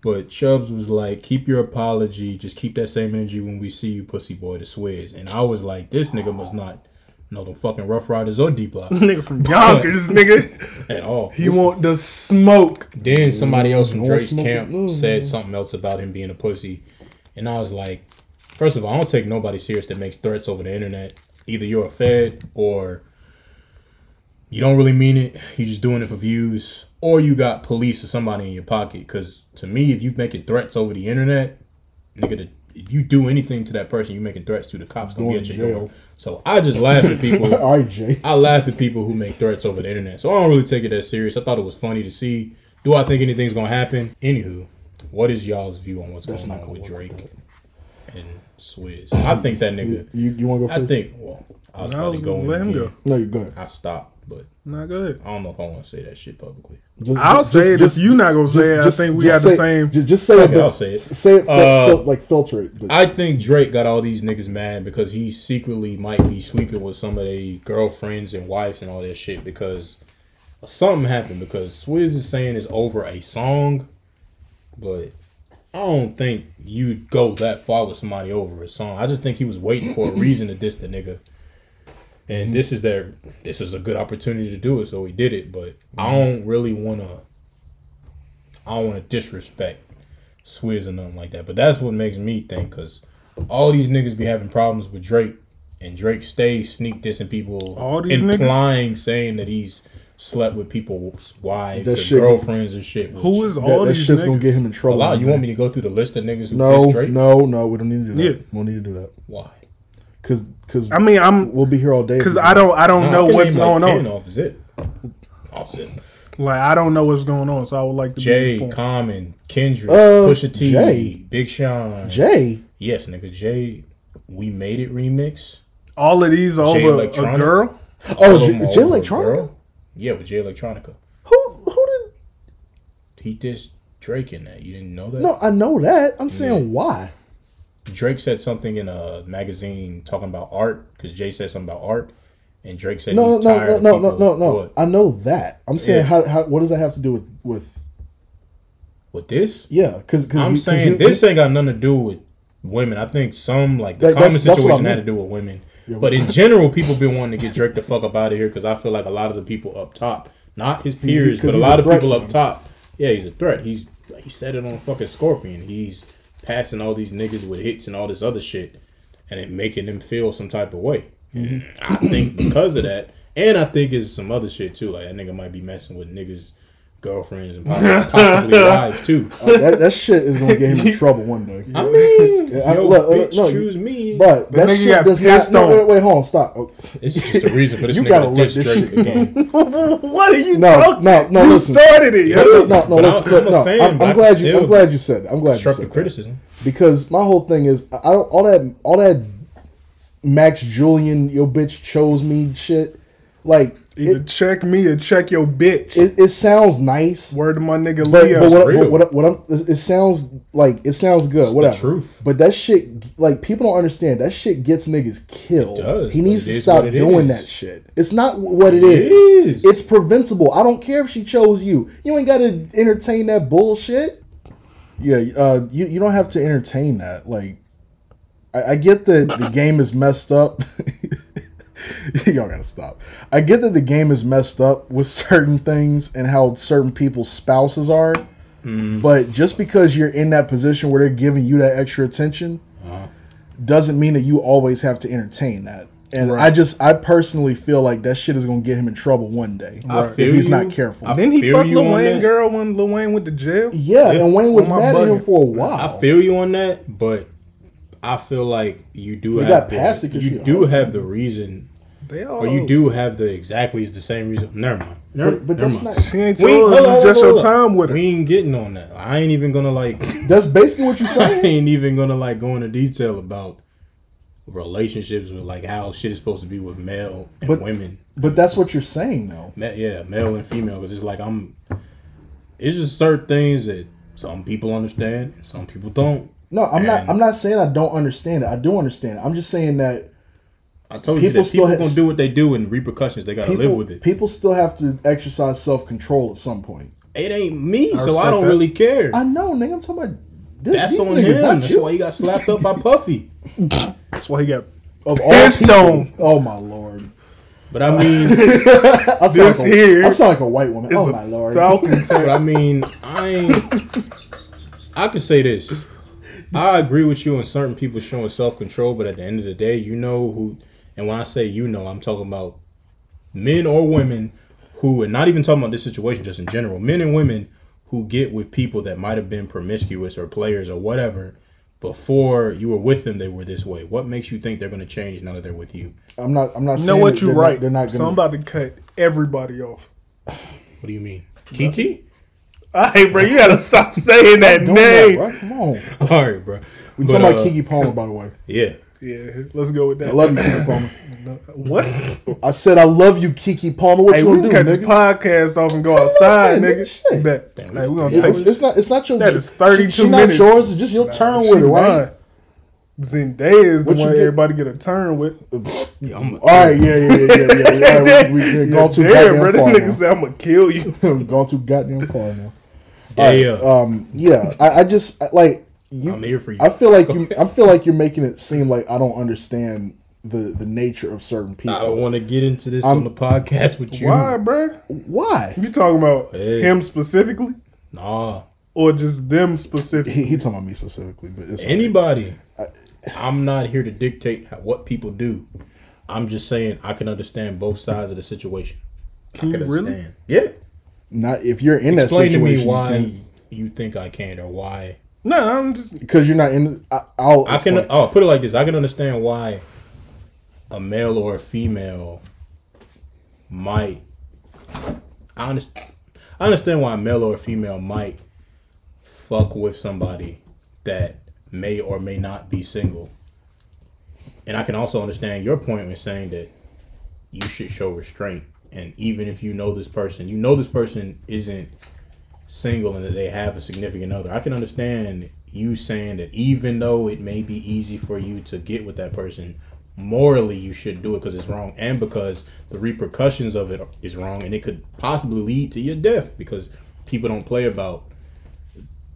Speaker 7: But Chubbs was like, keep your apology, just keep that same energy when we see you, pussy boy, to Swizz. And I was like, this nigga must not know the fucking Rough Riders or D Block.
Speaker 8: Nigga from Yonkers, nigga.
Speaker 7: At all.
Speaker 8: He want the smoke.
Speaker 7: Then somebody else from Drake's camp said something else about him being a pussy. And I was like, first of all, I don't take nobody serious that makes threats over the internet. Either you're a fed or you don't really mean it. You're just doing it for views. Or you got police or somebody in your pocket. Because to me, if you making threats over the internet, nigga, if you do anything to that person you're making threats to, the cops gonna get your door. So I just laugh at people. I laugh at people who make threats over the internet. So I don't really take it that serious. I thought it was funny to see. Do I think anything's gonna happen? Anywho, what is y'all's view on what's going on with Drake and Swizz? I think that nigga.
Speaker 6: You want to go first?
Speaker 7: I think. Well, I was about to go in.
Speaker 8: Let him go.
Speaker 6: No, you go ahead.
Speaker 7: I stopped, but
Speaker 8: not good.
Speaker 7: I don't know if I want to say that shit publicly.
Speaker 8: I'll say it. If you not gonna say it, I think we got the same.
Speaker 6: Just say it.
Speaker 7: I'll say it.
Speaker 6: Say it. Like filter it.
Speaker 7: I think Drake got all these niggas mad because he secretly might be sleeping with some of their girlfriends and wives and all that shit because something happened. Because Swizz is saying it's over a song, but I don't think you'd go that far with somebody over a song. I just think he was waiting for a reason to diss the nigga. And this is a good opportunity to do it, so he did it. But I don't really wanna disrespect Swizz or nothing like that. But that's what makes me think, because all these niggas be having problems with Drake, and Drake stays sneak dissing people,
Speaker 8: all these
Speaker 7: implying saying that he's slept with people's wives or girlfriends and shit.
Speaker 8: Who is all these
Speaker 6: shit's
Speaker 8: niggas?
Speaker 6: Gonna get him in trouble.
Speaker 7: A lot. You want me to go through the list of niggas who diss Drake?
Speaker 6: No, we don't need to do that. Yeah. We don't need to do that.
Speaker 7: Why?
Speaker 6: Because
Speaker 8: I mean,
Speaker 6: we'll be here all day.
Speaker 8: Because I don't know what's going on.
Speaker 7: Offset.
Speaker 8: Like, I don't know what's going on, so I would like to
Speaker 7: Jay, Common, Kendrick, Pusha T,
Speaker 6: Jay.
Speaker 7: Big Sean.
Speaker 6: Jay?
Speaker 7: Yes, nigga. Jay, We Made It remix.
Speaker 8: All of these are over a girl?
Speaker 6: Oh, Jay Electronica?
Speaker 7: Yeah, with Jay Electronica.
Speaker 6: Who did?
Speaker 7: He dissed Drake in that. You didn't know that?
Speaker 6: No, I know that. I'm saying why.
Speaker 7: Drake said something in a magazine talking about art, because Jay said something about art, and Drake said he's tired of people.
Speaker 6: No. I know that. I'm saying how what does that have to do with
Speaker 7: this?
Speaker 6: Yeah, because
Speaker 7: I'm saying this ain't got nothing to do with women. I think some the common situation had to do with women. Yeah, but in general, people been wanting to get Drake the fuck up out of here, because I feel like a lot of the people up top, not his peers, but a lot of people up top. Yeah, he's a threat. He said it on fucking Scorpion. He's passing all these niggas with hits and all this other shit, and it making them feel some type of way. Mm-hmm. I think because of that, and I think it's some other shit too. Like, that nigga might be messing with niggas' girlfriends and possibly wives too.
Speaker 6: That shit is gonna get him in trouble one day.
Speaker 7: I mean, bitch, choose me.
Speaker 6: But that shit does not. Wait, hold on, stop.
Speaker 7: It's just a reason for this nigga to diss Drake again.
Speaker 8: What are you talking?
Speaker 6: No,
Speaker 8: you
Speaker 6: listen.
Speaker 8: started it.
Speaker 6: No, listen. I'm glad you said that. I'm glad you said that.
Speaker 7: Criticism.
Speaker 6: Because my whole thing is, I don't all that Max Julian, your bitch chose me shit. Like,
Speaker 8: either check me or check your bitch.
Speaker 6: It sounds nice.
Speaker 8: Word to my nigga Leo.
Speaker 6: It sounds good.
Speaker 7: It's
Speaker 6: whatever.
Speaker 7: The truth.
Speaker 6: But that shit, like, people don't understand. That shit gets niggas killed.
Speaker 7: It does,
Speaker 6: he needs to stop doing that shit. It's not what it is. It's preventable. I don't care if she chose you. You ain't got to entertain that bullshit. Yeah, you don't have to entertain that. Like, I get that the game is messed up. Y'all gotta stop. I get that the game is messed up with certain things and how certain people's spouses are, but just because you're in that position where they're giving you that extra attention doesn't mean that you always have to entertain that. And I personally feel like that shit is gonna get him in trouble one day if he's not careful.
Speaker 8: Didn't he fuck Lil Wayne girl when Lil Wayne went to jail?
Speaker 6: Yeah, and Wayne was mad at him for a while.
Speaker 7: I feel you on that, but I feel like you do have the reason. Or you do have the exactly the same reason. Never mind.
Speaker 6: But that's not.
Speaker 8: She ain't yours. It's just your time with her.
Speaker 7: We ain't getting on that. I ain't even gonna like.
Speaker 6: That's basically what you're saying.
Speaker 7: I ain't even gonna like go into detail about relationships with like how shit is supposed to be with male and women.
Speaker 6: But that's what you're saying, though.
Speaker 7: Yeah, male and female. Because it's like it's just certain things that some people understand and some people don't.
Speaker 6: No, I'm not saying I don't understand it. I do understand it. I'm just saying that.
Speaker 7: I told you that people gonna do what they do and repercussions. They gotta live with it.
Speaker 6: People still have to exercise self-control at some point.
Speaker 7: It ain't me, so I don't really care.
Speaker 6: I know, nigga. I'm talking about
Speaker 7: that's on him. That's why he got slapped up by Puffy.
Speaker 8: That's why he got
Speaker 6: pissed on. Oh my lord!
Speaker 7: But I mean,
Speaker 6: I sound like a white woman. Oh my lord!
Speaker 7: But I mean, I can say this. I agree with you on certain people showing self-control, but at the end of the day, you know who. And when I say I'm talking about men or women who, and not even talking about this situation, just in general, men and women who get with people that might have been promiscuous or players or whatever before you were with them. They were this way. What makes you think they're going to change now that they're with you?
Speaker 6: I'm not.
Speaker 8: You know what? You're right. They're not. So I'm about to cut everybody off.
Speaker 7: What do you mean, Kiki?
Speaker 8: Hey, bro, you gotta stop saying that name.
Speaker 6: That, come on.
Speaker 7: All right, bro.
Speaker 6: We talking about Keke Palmer, by the way.
Speaker 7: Yeah,
Speaker 8: let's go with that.
Speaker 6: I love you, Keke Palmer.
Speaker 8: What?
Speaker 6: I said I love you, Keke Palmer. What you
Speaker 8: we
Speaker 6: gonna
Speaker 8: can
Speaker 6: do,
Speaker 8: cut this podcast off and go outside, nigga.
Speaker 6: Hey, we gonna take it's not your.
Speaker 8: That is 32
Speaker 6: she
Speaker 8: minutes.
Speaker 6: Not yours. It's just your turn with it, right?
Speaker 8: Zendaya is the one everybody get a turn with.
Speaker 6: All right, yeah. All right, we gone too goddamn far now.
Speaker 8: Nigga said I'm gonna kill you.
Speaker 6: Gone too goddamn far now.
Speaker 7: Yeah.
Speaker 6: I just like you.
Speaker 7: I'm here for you.
Speaker 6: I feel like you're making it seem like I don't understand the nature of certain people.
Speaker 7: I don't want to get into this on the podcast with you.
Speaker 8: Why, bro?
Speaker 6: Why?
Speaker 8: You talking about him specifically?
Speaker 7: Nah.
Speaker 8: Or just them specifically?
Speaker 6: He talking about me specifically, but it's
Speaker 7: anybody. I'm not here to dictate what people do. I'm just saying I can understand both sides of the situation.
Speaker 8: Can you really?
Speaker 7: Yeah.
Speaker 6: Not if you're in that situation.
Speaker 7: Explain to me why you think I can't, or why.
Speaker 8: No, I'm just
Speaker 6: because you're not in.
Speaker 7: I can. Oh, put it like this. I can understand why a male or a female might. I understand why a male or a female might fuck with somebody that may or may not be single. And I can also understand your point when saying that you should show restraint. And even if you know this person isn't single and that they have a significant other, I can understand you saying that even though it may be easy for you to get with that person, morally you should do it because it's wrong and because the repercussions of it is wrong and it could possibly lead to your death because people don't play about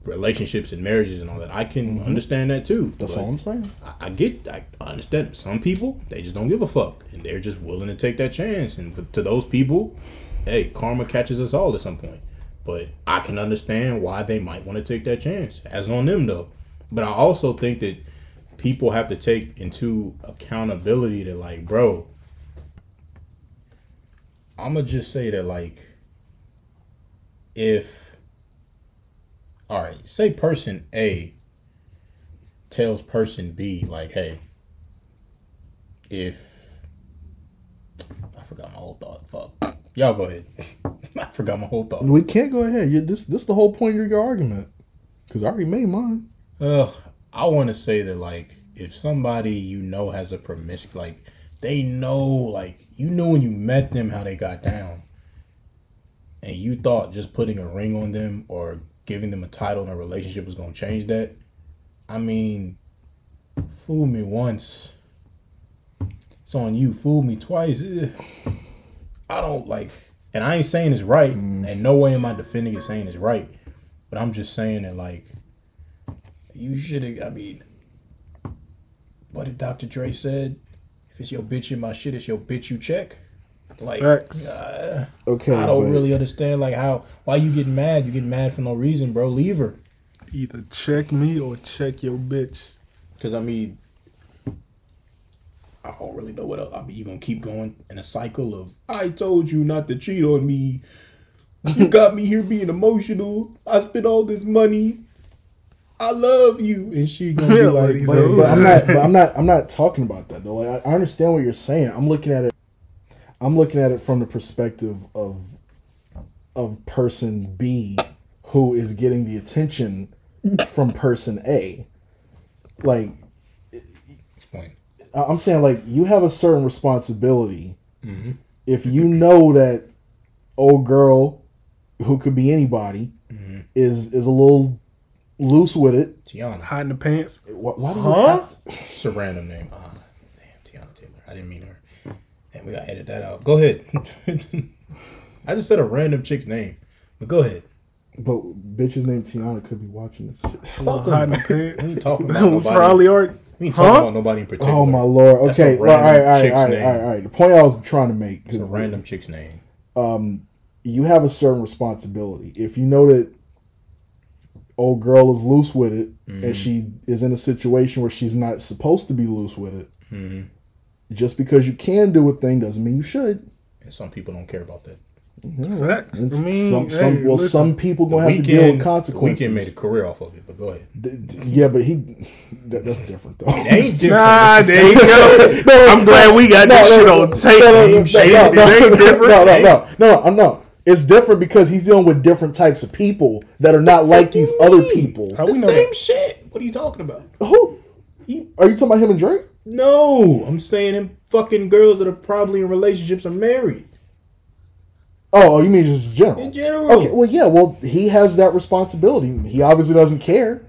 Speaker 7: relationships and marriages and all that. I can understand that too.
Speaker 6: That's all I'm saying.
Speaker 7: I understand. Some people, they just don't give a fuck and they're just willing to take that chance. And to those people, hey, karma catches us all at some point. But I can understand why they might want to take that chance. As on them though. But I also think that people have to take into accountability that like, bro, I'm gonna just say that like, all right, say person A tells person B, like, hey, if... I forgot my whole thought. Fuck. Y'all go ahead. I forgot my whole thought.
Speaker 6: We can't go ahead. This the whole point of your argument. Because I already made mine.
Speaker 7: I I want to say that, like, if somebody you know has a like, they know, like, you knew when you met them how they got down, and you thought just putting a ring on them or giving them a title in a relationship was going to change that. I mean, fool me once, it's on you. Fool me twice. I don't like, and I ain't saying it's right, and no way am I defending it saying it's right, but I'm just saying that, like, you should have, I mean, what did Dr. Dre said? If it's your bitch in my shit, it's your bitch you check. Like,
Speaker 6: okay,
Speaker 7: I don't really understand, like, why you getting mad? You getting mad for no reason, bro. Leave her.
Speaker 8: Either check me or check your bitch.
Speaker 7: Because, I mean, I don't really know what else. I mean, you going to keep going in a cycle of, I told you not to cheat on me. You got me here being emotional. I spent all this money. I love you, and she gonna be like,
Speaker 6: but I'm not talking about that though. Like, I understand what you're saying. I'm looking at it from the perspective of person B who is getting the attention from person A. Like, I'm saying, like, you have a certain responsibility. Mm-hmm. If you know that old girl, who could be anybody, is a little loose with it.
Speaker 7: Tiana.
Speaker 8: Hiding the pants.
Speaker 6: Why do you have to?
Speaker 7: It's a random name. Damn, Tiana Taylor. I didn't mean her. And we gotta edit that out. Go ahead. I just said a random chick's name. But go ahead.
Speaker 6: But bitch's named Tiana could be watching this shit.
Speaker 8: Hiding the pants.
Speaker 7: We ain't talking about nobody.
Speaker 8: Probably are.
Speaker 7: We ain't talking about nobody in particular.
Speaker 6: Oh my lord. Okay. All right. The point I was trying to make.
Speaker 7: It's a random chick's name.
Speaker 6: You have a certain responsibility. If you know that old girl is loose with it, and she is in a situation where she's not supposed to be loose with it, just because you can do a thing doesn't mean you should.
Speaker 7: And some people don't care about that.
Speaker 8: Facts.
Speaker 6: I mean, some people gonna have to deal with consequences.
Speaker 7: Weeknd made a career off of it, but go ahead.
Speaker 6: Yeah, but that's different though.
Speaker 7: It ain't different.
Speaker 8: Nah, there you go. I'm glad we got this shit on tape. It ain't different.
Speaker 6: No, I'm not. It's different because he's dealing with different types of people that are not like these other people.
Speaker 7: It's the same shit. What are you talking about?
Speaker 6: Who? Are you talking about him and Drake?
Speaker 7: No, I'm saying him fucking girls that are probably in relationships are married.
Speaker 6: Oh, you mean just general?
Speaker 7: In general.
Speaker 6: Okay, well, yeah, he has that responsibility. He obviously doesn't care.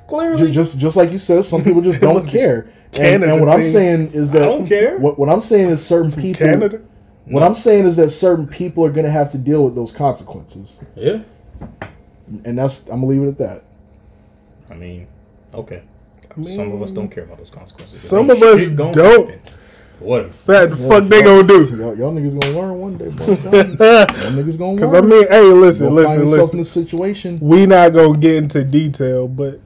Speaker 7: Clearly.
Speaker 6: Just like you said, some people just don't care. And what I'm saying is that...
Speaker 7: I don't care.
Speaker 6: What I'm saying is certain people...
Speaker 8: Canada?
Speaker 6: What I'm saying is that certain people are going to have to deal with those consequences.
Speaker 7: Yeah.
Speaker 6: And I'm going to leave it at that.
Speaker 7: I mean, okay. Some of us don't care about those consequences.
Speaker 8: Some of us don't.
Speaker 7: What
Speaker 8: the fuck they gonna do?
Speaker 6: Y'all niggas gonna learn one day, bro. Y'all niggas gonna learn.
Speaker 8: Because, I mean, hey, listen.
Speaker 6: In a situation.
Speaker 8: We not gonna get into detail, but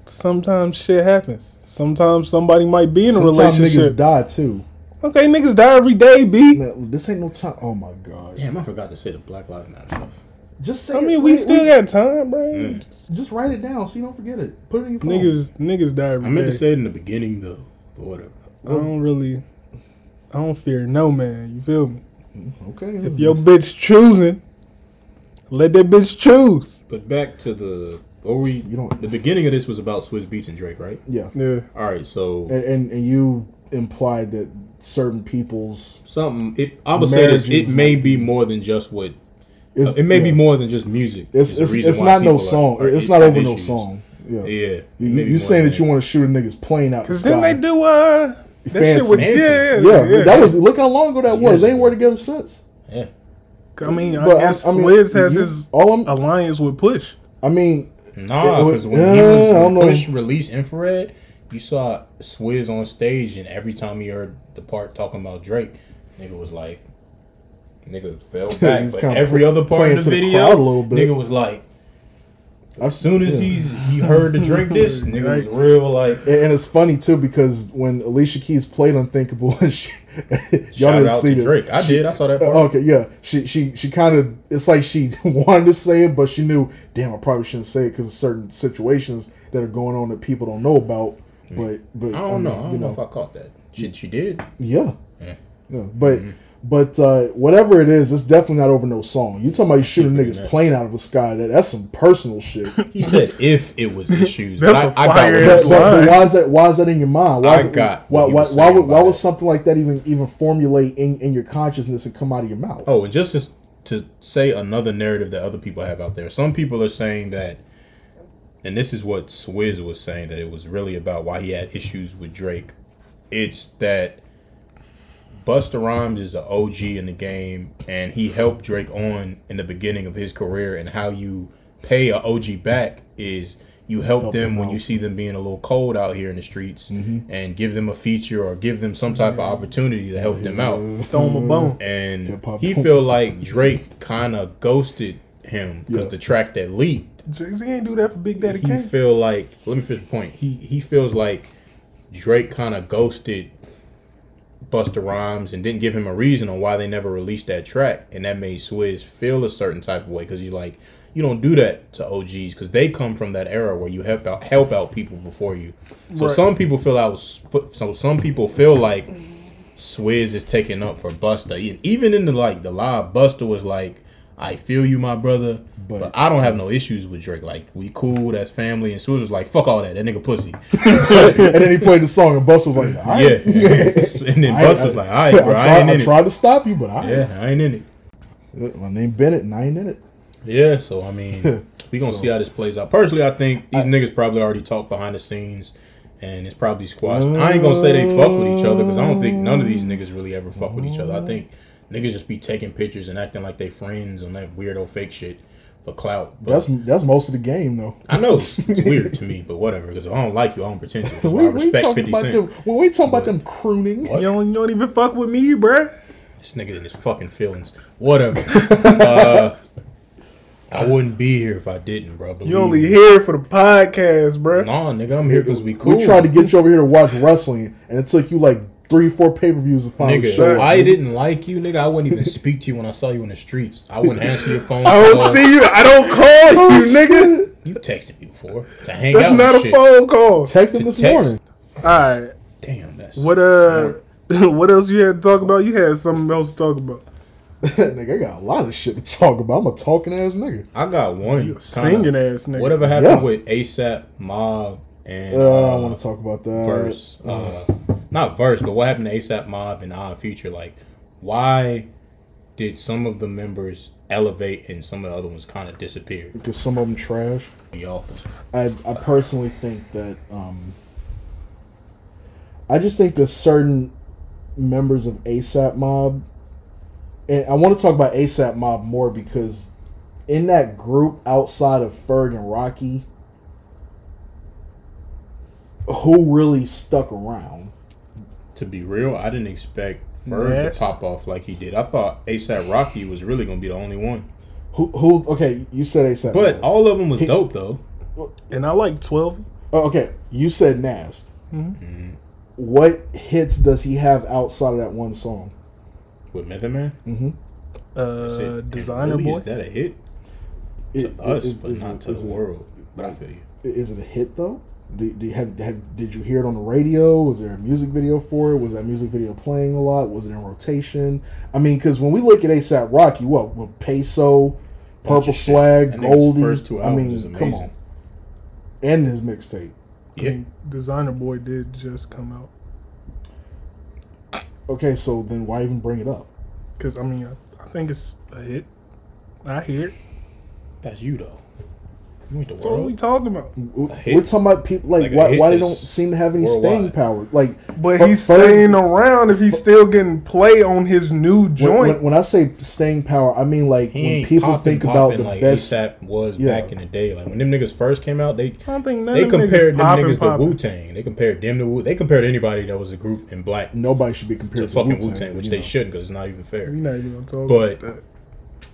Speaker 8: sometimes shit happens. Sometimes somebody might be in a relationship.
Speaker 6: Sometimes niggas die, too.
Speaker 8: Okay, niggas die every day, B.
Speaker 6: Man, this ain't no time. Oh, my God.
Speaker 7: Damn, I forgot to say the Black Lives Matter stuff.
Speaker 6: Just say
Speaker 8: I mean, we still got time, bro.
Speaker 6: Just write it down so you don't forget it. Put it in your phone.
Speaker 8: Niggas die every day.
Speaker 7: I meant to say it in the beginning, though. But whatever.
Speaker 8: I don't fear no man. You feel me?
Speaker 6: Okay.
Speaker 8: If your bitch choosing, let that bitch choose.
Speaker 7: But back to the the beginning of this was about Swizz, Beatz, and Drake, right?
Speaker 6: Yeah.
Speaker 7: All right. So
Speaker 6: and you implied that certain people's
Speaker 7: I would say this. It may be more than just what. It may be more than just music.
Speaker 6: It's not no song. It's not over no song. Yeah.
Speaker 7: Yeah.
Speaker 6: You saying that you want to shoot a nigga's plane out the sky?
Speaker 8: Because then they do that shit with
Speaker 6: yeah. That was, look how long ago that was. They ain't worked together since.
Speaker 7: Yeah.
Speaker 8: I mean, I guess Swizz has his alliance with Push.
Speaker 6: I mean,
Speaker 7: because when he was when Push released Infrared, you saw Swizz on stage, and every time he heard the part talking about Drake, nigga was like, nigga fell back. But every other part of the video, nigga was like, as soon as he heard the Drake diss, nigga was real like.
Speaker 6: And it's funny too because when Alicia Keys played Unthinkable, y'all didn't see this.
Speaker 7: Drake. I saw that part.
Speaker 6: Okay, yeah. She kind of, it's like she wanted to say it, but she knew, damn, I probably shouldn't say it because of certain situations that are going on that people don't know about. But
Speaker 7: I don't know. I don't know if I caught that. She did.
Speaker 6: Yeah. But But whatever it is, it's definitely not over no song. You talking about you shooting niggas plane out of the sky? That's some personal shit.
Speaker 7: He said if it was issues.
Speaker 8: That's a fire ass
Speaker 6: but why is that in your mind? Why
Speaker 7: why
Speaker 6: would something like that even formulate in your consciousness and come out of your mouth?
Speaker 7: Oh, and just to say another narrative that other people have out there. Some people are saying that, and this is what Swizz was saying, that it was really about why he had issues with Drake. It's that Busta Rhymes is an OG in the game, and he helped Drake on in the beginning of his career. And how you pay an OG back is you help them when you see them being a little cold out here in the streets, and give them a feature or give them some type of opportunity to help them out.
Speaker 8: Throw him a bone.
Speaker 7: And he feel like Drake kind of ghosted him because the track that leaked.
Speaker 8: Jay-Z ain't do that for Big Daddy Kane.
Speaker 7: He feel like, let me finish the point. He feels like Drake kind of ghosted Busta Rhymes and didn't give him a reason on why they never released that track, and that made Swizz feel a certain type of way because he's like, you don't do that to OGs because they come from that era where you help out people before you. So some people feel some people feel like Swizz is taking up for Busta. Even in the live, Busta was like, I feel you, my brother, but I don't have no issues with Drake. Like, we cool, that's family. And Swizz was like, fuck all that nigga pussy.
Speaker 6: And then he played the song, and Busta was like, all right.
Speaker 7: Yeah. And then Busta was like, all right, bro, I ain't in it.
Speaker 6: I tried to stop you, but I
Speaker 7: ain't in
Speaker 6: it. My name Bennett, and I ain't in it.
Speaker 7: Yeah, so, I mean, we gonna see how this plays out. Personally, I think these niggas probably already talked behind the scenes, and it's probably squashed. I ain't gonna say they fuck with each other, because I don't think none of these niggas really ever fuck with each other. I think niggas just be taking pictures and acting like they friends on that weirdo fake shit for clout. But
Speaker 6: that's most of the game, though.
Speaker 7: I know it's weird to me, but whatever. Because if I don't like you, I don't pretend to. That's why I respect 50 Cent.
Speaker 6: When we talking about them crooning,
Speaker 8: you don't even fuck with me, bruh.
Speaker 7: This nigga in his fucking feelings. Whatever. I wouldn't be here if I didn't, bro.
Speaker 8: You only here for the podcast, bruh.
Speaker 7: Nah, nigga, I'm here because we cool.
Speaker 6: We tried to get you over here to watch wrestling, and it took you like 3-4 pay-per-views to find
Speaker 7: nigga,
Speaker 6: a show.
Speaker 7: I didn't like you, nigga. I wouldn't even speak to you when I saw you in the streets. I wouldn't answer your phone.
Speaker 8: I don't see you. I don't call you, nigga.
Speaker 7: You texted me before to hang
Speaker 8: that's
Speaker 7: out.
Speaker 8: That's not a
Speaker 7: shit.
Speaker 8: phone call.
Speaker 6: Text him this morning.
Speaker 8: All right.
Speaker 7: Damn, that's
Speaker 8: what. What else you had to talk about? You had something else to talk about.
Speaker 6: Nigga, I got a lot of shit to talk about. I'm a talking ass nigga.
Speaker 7: I got one.
Speaker 8: You a singing ass nigga.
Speaker 7: Whatever happened with ASAP Mob and
Speaker 6: I want to talk about that
Speaker 7: verse. Not verse, but what happened to ASAP Mob and Odd Future? Like, why did some of the members elevate and some of the other ones kind of disappear?
Speaker 6: Because some of them trash.
Speaker 7: The
Speaker 6: I personally think that I just think that certain members of ASAP Mob, and I want to talk about ASAP Mob more because in that group outside of Ferg and Rocky, who really stuck around?
Speaker 7: To be real, I didn't expect Ferg to pop off like he did. I thought ASAP Rocky was really going to be the only one.
Speaker 6: Who? Okay, you said ASAP.
Speaker 7: But
Speaker 6: Nas.
Speaker 7: all of them was dope, though.
Speaker 8: And I like 12.
Speaker 6: Oh, okay, you said Nas. Mm-hmm. What hits does he have outside of that one song?
Speaker 7: With Method Man?
Speaker 6: Mm-hmm.
Speaker 8: Designer
Speaker 7: really,
Speaker 8: Boy?
Speaker 7: Is that a hit? To us, but not to the world. But I feel you.
Speaker 6: Is it a hit, though? Did you hear it on the radio? Was there a music video for it? Was that music video playing a lot? Was it in rotation? I mean, because when we look at ASAP Rocky, with Peso, Purple Swag, Goldie,
Speaker 7: first 2 albums
Speaker 6: come on, and his mixtape.
Speaker 7: Yeah,
Speaker 8: Designer Boy did just come out.
Speaker 6: Okay, so then why even bring it up?
Speaker 8: Because I mean, I think it's a hit. I hear it.
Speaker 7: That's you though. You ain't the
Speaker 8: So
Speaker 7: world.
Speaker 8: what we talking about?
Speaker 6: We're talking about people like why they don't seem to have any staying power. Like,
Speaker 8: but he's staying around if he's still getting play on his new joint.
Speaker 6: When I say staying power, I mean like when people think about the
Speaker 7: like
Speaker 6: best.
Speaker 7: ASAP was back in the day. Like when them niggas first came out, they compared them
Speaker 8: niggas
Speaker 7: niggas to Wu-Tang. They compared them to Wu. They compared anybody that was a group in black.
Speaker 6: Nobody should be compared
Speaker 7: to fucking Wu-Tang, which they shouldn't because it's not even fair.
Speaker 8: We're not even gonna talk about that.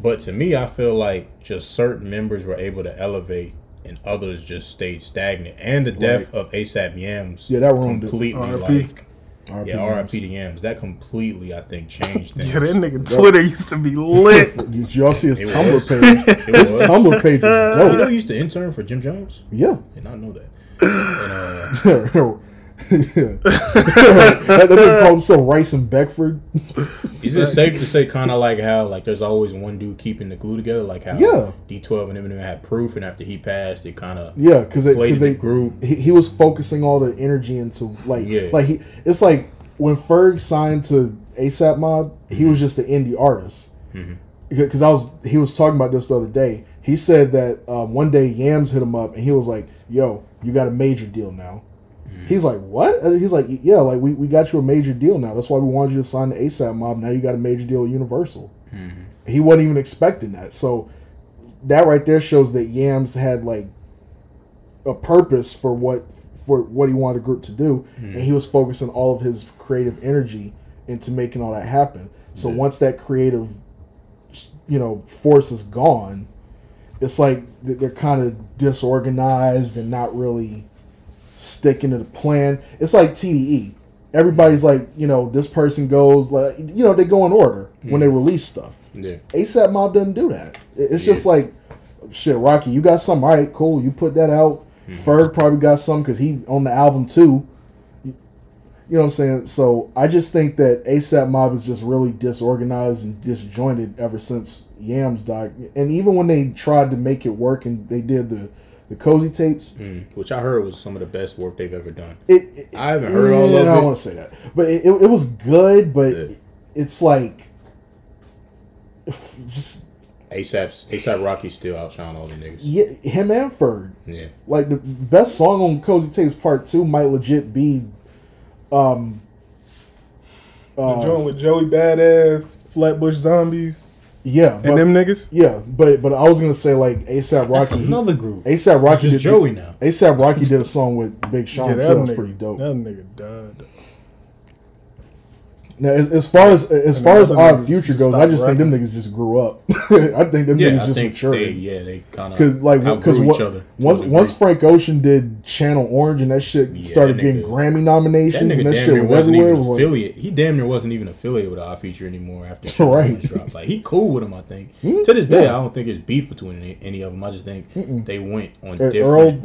Speaker 7: But to me, I feel like just certain members were able to elevate and others just stayed stagnant. And the death of ASAP Yams
Speaker 6: that ruined
Speaker 7: completely
Speaker 6: it.
Speaker 7: R.I.P. to Yams. That completely, I think, changed things.
Speaker 8: Yeah, that nigga Twitter used to be lit.
Speaker 6: Did y'all see his Tumblr page? His Tumblr page is dope.
Speaker 7: You know he used to intern for Jim Jones?
Speaker 6: Yeah.
Speaker 7: Did not know that.
Speaker 6: That nigga called himself Rice and Beckford.
Speaker 7: Is it safe to say kind of like how like there's always one dude keeping the glue together, like how D12 and Eminem had proof, and after he passed, it kind of
Speaker 6: because
Speaker 7: the group.
Speaker 6: He was focusing all the energy into it's like when Ferg signed to ASAP Mob, he was just an indie artist. Because he was talking about this the other day. He said that one day Yams hit him up and he was like, "Yo, you got a major deal now." He's like, "What?" And he's like, "Yeah, like we got you a major deal now. That's why we wanted you to sign the ASAP Mob. Now you got a major deal with Universal." He wasn't even expecting that. So that right there shows that Yams had like a purpose for what he wanted the group to do, and he was focusing all of his creative energy into making all that happen. So once that creative, force is gone, it's like they're kind of disorganized and not really sticking to the plan. It's like TDE. Everybody's like, this person goes like, they go in order when they release stuff.
Speaker 7: Yeah.
Speaker 6: ASAP Mob doesn't do that. It's just like, shit, Rocky, you got something? All right, cool. You put that out. Ferg probably got something because he on the album too. You know what I'm saying? So I just think that ASAP Mob is just really disorganized and disjointed ever since Yams died. And even when they tried to make it work and they did the Cozy tapes,
Speaker 7: which I heard was some of the best work they've ever done.
Speaker 6: I
Speaker 7: haven't heard all of it.
Speaker 6: I don't want to say that, but it was good. But it's like just
Speaker 7: ASAP Rocky still outshine all the niggas.
Speaker 6: Yeah, him and Ferg.
Speaker 7: Yeah,
Speaker 6: like the best song on Cozy Tapes Part 2 might legit be
Speaker 8: the joint with Joey Badass, Flatbush Zombies.
Speaker 6: Yeah,
Speaker 8: and them niggas.
Speaker 6: Yeah, but I was gonna say like ASAP Rocky.
Speaker 7: That's another group.
Speaker 6: ASAP Rocky
Speaker 7: just Joey now.
Speaker 6: ASAP Rocky did a song with Big Sean too. That was pretty dope.
Speaker 8: That nigga died.
Speaker 6: Now, as far as Odd Future goes, I just think them niggas just grew up. I think them niggas just matured.
Speaker 7: They kind of outgrew each other.
Speaker 6: Once Frank Ocean did Channel Orange and that shit started getting Grammy nominations and that shit was everywhere.
Speaker 7: He damn near wasn't even affiliated with Odd Future anymore after Channel Orange dropped. Like he cool with him, I think. To this day, I don't think it's beef between any of them. I just think they went on different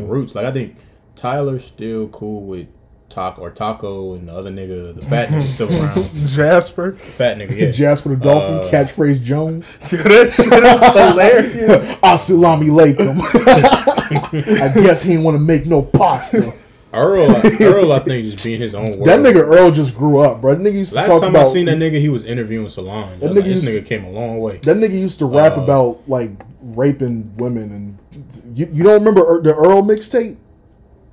Speaker 7: routes. Like I think Tyler's still cool with Taco and the other nigga, the fat nigga still around.
Speaker 8: Jasper.
Speaker 7: Fat nigga, yeah.
Speaker 6: Jasper the Dolphin, catchphrase Jones.
Speaker 8: That shit is hilarious.
Speaker 6: Assalamu alaikum. I guess he ain't want to make no pasta.
Speaker 7: Earl, I think, just being his own world.
Speaker 6: That nigga Earl just grew up, bro. That nigga used to
Speaker 7: Last
Speaker 6: talk
Speaker 7: time
Speaker 6: about,
Speaker 7: I seen that nigga, he was interviewing Solange. This nigga came a long way.
Speaker 6: That nigga used to rap about, like, raping women. And you don't remember the Earl mixtape?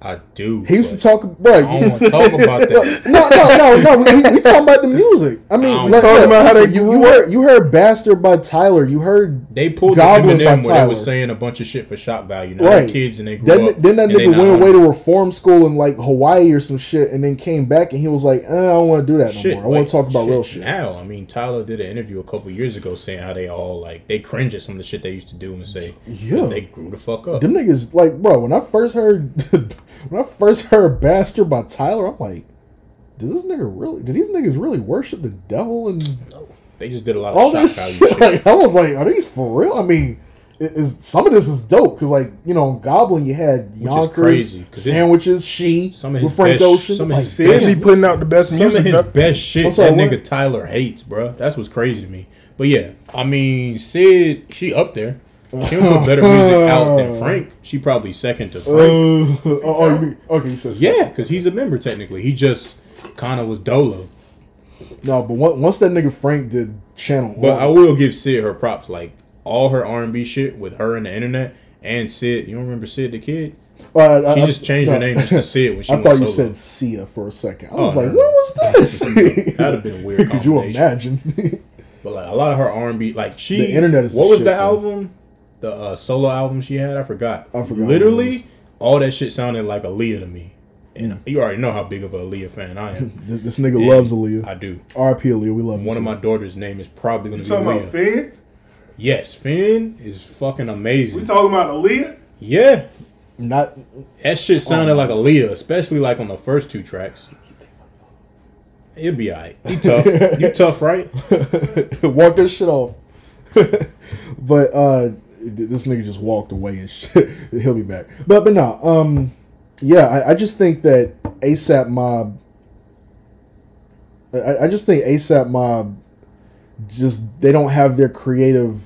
Speaker 7: I do.
Speaker 6: He used to talk, bro.
Speaker 7: I don't want to talk about that.
Speaker 6: No. We talking about the music. I mean,
Speaker 8: we talking about how they
Speaker 6: you heard "Bastard" by Tyler. You heard
Speaker 7: they pulled
Speaker 6: Goblin
Speaker 7: the
Speaker 6: by
Speaker 7: Eminem where
Speaker 6: Tyler.
Speaker 7: They was saying a bunch of shit for shock value. Now they're kids and they grew up.
Speaker 6: Then that nigga went away to reform school in like Hawaii or some shit, and then came back and he was like, I don't want to do that no more. I want to talk about real shit.
Speaker 7: Now, I mean, Tyler did an interview a couple years ago saying how they all like they cringe at some of the shit they used to do and say they grew the fuck up.
Speaker 6: Them niggas like, bro. When I first heard "Bastard" by Tyler, I'm like, did these niggas really worship the devil? And
Speaker 7: they just did a lot of
Speaker 6: all
Speaker 7: shock
Speaker 6: this
Speaker 7: value
Speaker 6: shit. Like, I was like, are these for real? I mean, some of this is dope because, like, on Goblin you had Yonkers, Sandwiches, with Frank Ocean.
Speaker 7: Some of his
Speaker 8: Sid be putting out the best music.
Speaker 7: Some of his best shit that nigga Tyler hates, bro. That's what's crazy to me. But yeah, I mean, Sid, she up there. She don't put better music out than Frank. She probably second to Frank.
Speaker 6: You mean, okay, you said
Speaker 7: yeah, because he's a member technically. He just kind of was dolo.
Speaker 6: No, but once that nigga Frank did Channel,
Speaker 7: but I will give Sid her props. Like all her R&B shit with her and the internet and Sid. You don't remember Sid the Kid? She just changed her name just to Sid when she.
Speaker 6: I thought you said Sia for a second. I was like, what was this?
Speaker 7: That'd have been a weird.
Speaker 6: Could you imagine?
Speaker 7: But like a lot of her R&B, like
Speaker 6: the internet is.
Speaker 7: What was the album? The solo album she had, I forgot. Literally, all that shit sounded like Aaliyah to me. And you already know how big of a Aaliyah fan I am.
Speaker 6: This nigga loves Aaliyah.
Speaker 7: I do.
Speaker 6: R.I.P. Aaliyah, we love him.
Speaker 7: One of my daughter's name is probably going to be Aaliyah.
Speaker 8: You talking about Finn?
Speaker 7: Yes, Finn is fucking amazing.
Speaker 8: We talking about Aaliyah?
Speaker 7: Yeah.
Speaker 6: That
Speaker 7: shit sounded like Aaliyah, especially like on the first two tracks. You'll be alright. You tough. You tough, right?
Speaker 6: Walk this shit off. But this nigga just walked away and shit. He'll be back. But no, Yeah, I just think that ASAP Mob. I just think ASAP Mob they don't have their creative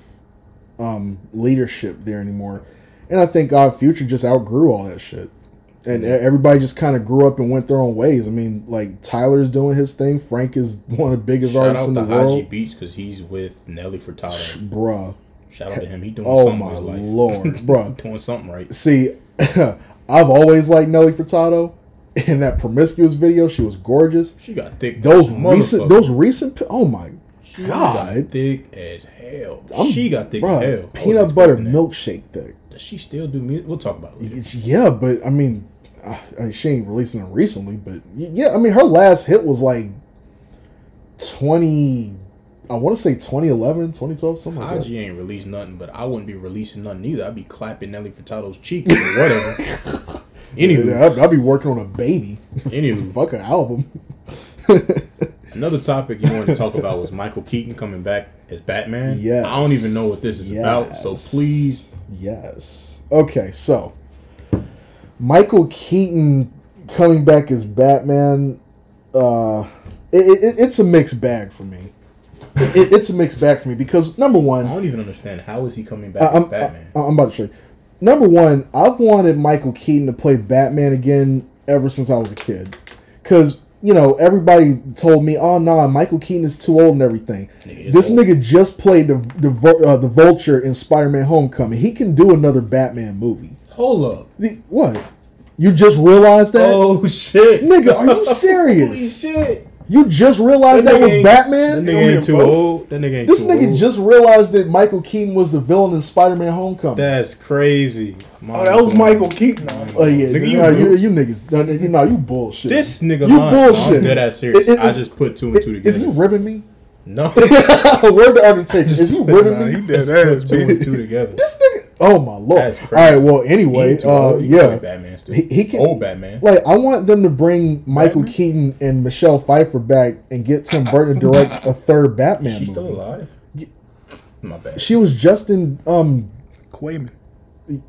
Speaker 6: leadership there anymore, and I think Odd Future just outgrew all that shit, and everybody just kind of grew up and went their own ways. I mean, like Tyler's doing his thing. Frank is one of the biggest artists in the world.
Speaker 7: IG Beatz because he's with Nelly Furtado.
Speaker 6: Bruh.
Speaker 7: Shout out to him. He doing something in his life.
Speaker 6: Oh my lord, bruh.
Speaker 7: Doing something right.
Speaker 6: See, I've always liked Nelly Furtado. In that Promiscuous video, she was gorgeous.
Speaker 7: She got thick.
Speaker 6: Those recent. Oh my
Speaker 7: she
Speaker 6: god,
Speaker 7: got thick as hell. She got thick as hell.
Speaker 6: Peanut butter milkshake thick.
Speaker 7: Does she still do music? We'll talk about it later.
Speaker 6: Yeah, but I mean, she ain't releasing it recently. But yeah, I mean, her last hit was like 20. I want to say 2011, 2012, something like that.
Speaker 7: IG ain't released nothing, but I wouldn't be releasing nothing either. I'd be clapping Nelly Furtado's cheek or whatever. Anywho,
Speaker 6: yeah, I'd be working on a baby.
Speaker 7: Anywho,
Speaker 6: fuck an album.
Speaker 7: Another topic you wanted to talk about was Michael Keaton coming back as Batman.
Speaker 6: Yes.
Speaker 7: I don't even know what this is about, so please.
Speaker 6: Yes. Okay, so Michael Keaton coming back as Batman. It's a mixed bag for me. It's a mixed bag for me because number one,
Speaker 7: I don't even understand how is he coming back as Batman.
Speaker 6: I'm about to show you. Number one, I've wanted Michael Keaton to play Batman again ever since I was a kid. Because, you know, everybody told me, oh, nah, Michael Keaton is too old and everything. This nigga just played the Vulture in Spider-Man Homecoming. He can do another Batman movie.
Speaker 7: Hold up.
Speaker 6: What? You just realized that?
Speaker 7: Oh, shit.
Speaker 6: Nigga, are you serious?
Speaker 7: Holy shit.
Speaker 6: You just realized that was Batman?
Speaker 7: That nigga ain't too old.
Speaker 6: This nigga just realized that Michael Keaton was the villain in Spider-Man Homecoming.
Speaker 7: That's crazy.
Speaker 8: That was Michael Keaton.
Speaker 6: Oh yeah, nigga, you niggas, you bullshit.
Speaker 7: This nigga,
Speaker 6: you bullshit.
Speaker 7: I'm dead ass serious. I just put two and two together.
Speaker 6: Is he ribbing me?
Speaker 7: No.
Speaker 6: Where the Undertaker? Is he ribbing me?
Speaker 8: He dead ass.
Speaker 7: Put two and two together.
Speaker 6: This nigga. Oh my lord.
Speaker 7: That's crazy.
Speaker 6: All right. Well, anyway, yeah.
Speaker 7: Batman still.
Speaker 6: He can.
Speaker 7: Old Batman.
Speaker 6: Like, I want them to bring Michael Keaton and Michelle Pfeiffer back and get Tim Burton to direct a third Batman movie.
Speaker 7: She's still alive. My bad.
Speaker 6: She was just in
Speaker 8: Quayman.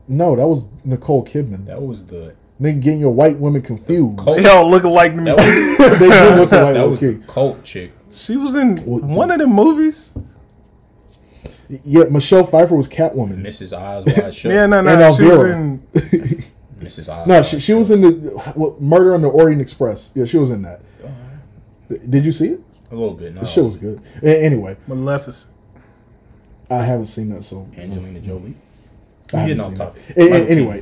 Speaker 6: No, that was Nicole Kidman.
Speaker 7: That was the
Speaker 6: nigga getting your white women confused.
Speaker 8: They all looking like me.
Speaker 6: They do look like
Speaker 7: that was the cult chick.
Speaker 8: She was in one of the movies.
Speaker 6: Yeah, Michelle Pfeiffer was Catwoman.
Speaker 7: Mrs. Eyes Wide Shut.
Speaker 8: Yeah, no,
Speaker 6: And
Speaker 8: she was in
Speaker 7: Mrs. Eyes.
Speaker 6: No, she was in the Murder on the Orient Express. Yeah, she was in that. Did you see it?
Speaker 7: A little bit.
Speaker 6: The shit was good. Anyway,
Speaker 8: Maleficent.
Speaker 6: I haven't seen that. So
Speaker 7: Angelina Jolie.
Speaker 6: Getting off topic. Anyway,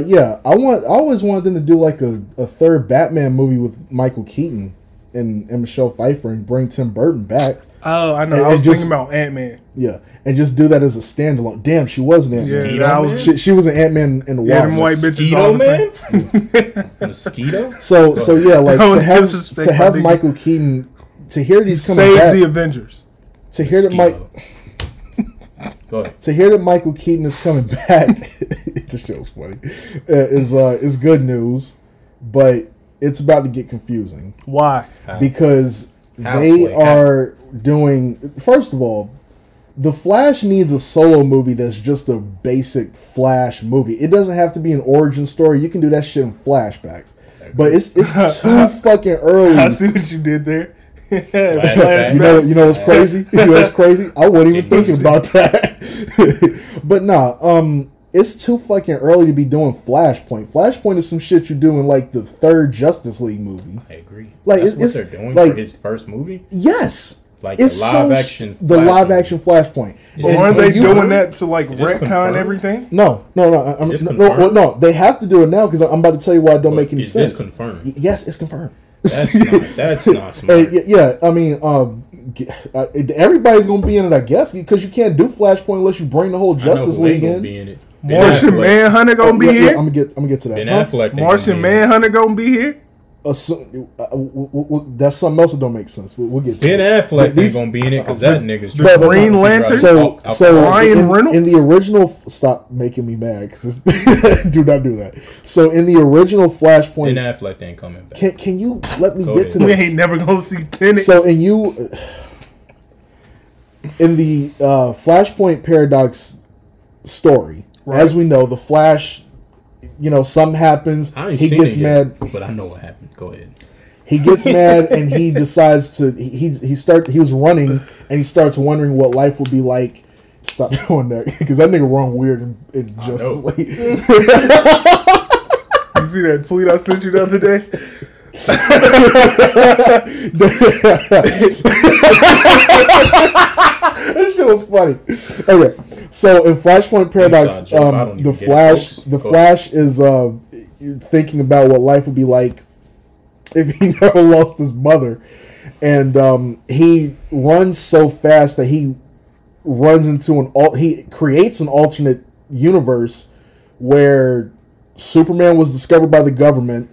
Speaker 6: yeah, I always wanted them to do like a third Batman movie with Michael Keaton and Michelle Pfeiffer and bring Tim Burton back.
Speaker 8: Oh, I know. I was thinking about Ant-Man.
Speaker 6: Yeah, and just do that as a standalone. Damn, she was an Ant-Man.
Speaker 8: Yeah,
Speaker 6: she was an Ant-Man in the Wasp.
Speaker 8: Yeah, them white bitches all the
Speaker 7: same. Mosquito?
Speaker 6: So yeah, like to have Michael Keaton, to hear these coming
Speaker 8: save
Speaker 6: back.
Speaker 8: the Avengers.
Speaker 6: To hear that
Speaker 7: Go ahead.
Speaker 6: To hear that Michael Keaton is coming back, this shit was funny, is good news, but it's about to get confusing.
Speaker 8: Why?
Speaker 6: Because they are doing, first of all, The Flash needs a solo movie that's just a basic Flash movie. It doesn't have to be an origin story. You can do that shit in flashbacks. But it's too fucking early.
Speaker 8: I see what you did there.
Speaker 6: You know what's crazy? You know what's crazy? I wasn't even thinking about that. But nah, it's too fucking early to be doing Flashpoint. Flashpoint is some shit you do in like the third Justice League movie.
Speaker 7: I agree.
Speaker 6: Like
Speaker 7: that's what they're doing for his first movie.
Speaker 6: Yes.
Speaker 7: Like it's live action
Speaker 6: Flashpoint.
Speaker 8: Aren't they doing that to like retcon everything?
Speaker 6: No. No. They have to do it now because I'm about to tell you why it don't make any sense.
Speaker 7: Is this confirmed?
Speaker 6: Yes, it's confirmed.
Speaker 7: That's not smart.
Speaker 6: Yeah, I mean, everybody's gonna be in it, I guess, because you can't do Flashpoint unless you bring the whole Justice League in.
Speaker 8: Martian Manhunter gonna be here.
Speaker 6: I'm gonna get to that.
Speaker 7: Ben Affleck.
Speaker 8: Martian Manhunter gonna be here.
Speaker 6: That's something else that don't make sense. We'll get to
Speaker 7: Ben Affleck ain't gonna be in it because that nigga's
Speaker 8: the Green Lantern.
Speaker 6: So
Speaker 8: Ryan Reynolds
Speaker 6: in the original. Stop making me mad. Do not do that. So in the original Flashpoint,
Speaker 7: Ben Affleck ain't coming back.
Speaker 6: Can you let me get to this?
Speaker 8: We ain't never gonna see Tenet.
Speaker 6: So in the Flashpoint paradox story, as we know, the Flash something happens. He gets mad,
Speaker 7: but I know what happened. Go ahead.
Speaker 6: He gets mad and he decides to. He was running and he starts wondering what life would be like. Stop doing that because that nigga wrong weird in Justice League.
Speaker 8: You see that tweet I sent you the other day?
Speaker 6: That shit was funny. Okay, so in Flashpoint Paradox, the Flash is thinking about what life would be like if he never lost his mother, and he runs so fast that he runs into he creates an alternate universe where Superman was discovered by the government.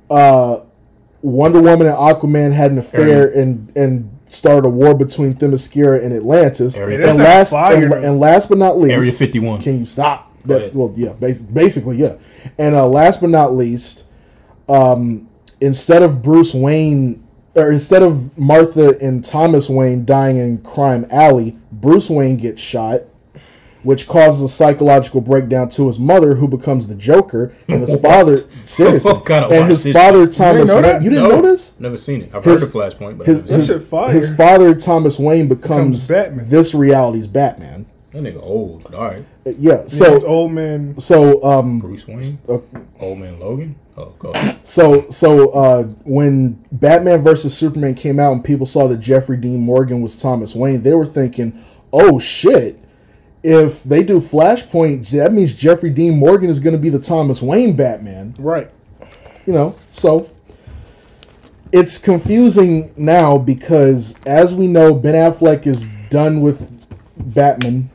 Speaker 6: Wonder Woman and Aquaman had an affair and started a war between Themyscira and Atlantis. And last but not least,
Speaker 7: Area 51.
Speaker 6: Can you stop? Basically, yeah. And last but not least, instead of Martha and Thomas Wayne dying in Crime Alley, Bruce Wayne gets shot, which causes a psychological breakdown to his mother, who becomes the Joker, and his father. Seriously, and his father Thomas. You didn't know this?
Speaker 7: Never seen it. I've heard of Flashpoint, but
Speaker 6: his father Thomas Wayne becomes this reality's Batman.
Speaker 7: That nigga old, but all right.
Speaker 6: Yeah, so
Speaker 8: old man.
Speaker 6: So
Speaker 7: Bruce Wayne, old man Logan. Oh, go ahead.
Speaker 6: So when Batman versus Superman came out and people saw that Jeffrey Dean Morgan was Thomas Wayne, they were thinking, "Oh shit! If they do Flashpoint, that means Jeffrey Dean Morgan is going to be the Thomas Wayne Batman."
Speaker 8: Right.
Speaker 6: So it's confusing now because, as we know, Ben Affleck is done with Batman.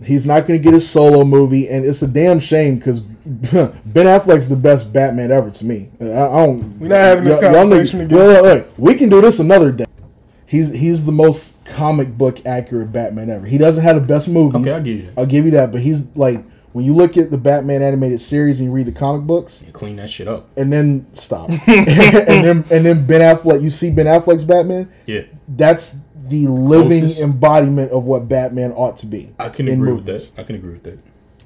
Speaker 6: He's not going to get his solo movie, and it's a damn shame because Ben Affleck's the best Batman ever to me. We're
Speaker 8: not having this conversation again.
Speaker 6: Wait, we can do this another day. He's the most comic book accurate Batman ever. He doesn't have the best movies.
Speaker 7: Okay, I'll give you that.
Speaker 6: I'll give you that, but he's like, when you look at the Batman animated series and you read the comic books,
Speaker 7: you clean that shit up,
Speaker 6: and then stop, and then Ben Affleck, you see Ben Affleck's Batman.
Speaker 7: Yeah,
Speaker 6: that's the living embodiment of what Batman ought to be.
Speaker 7: I can agree with that.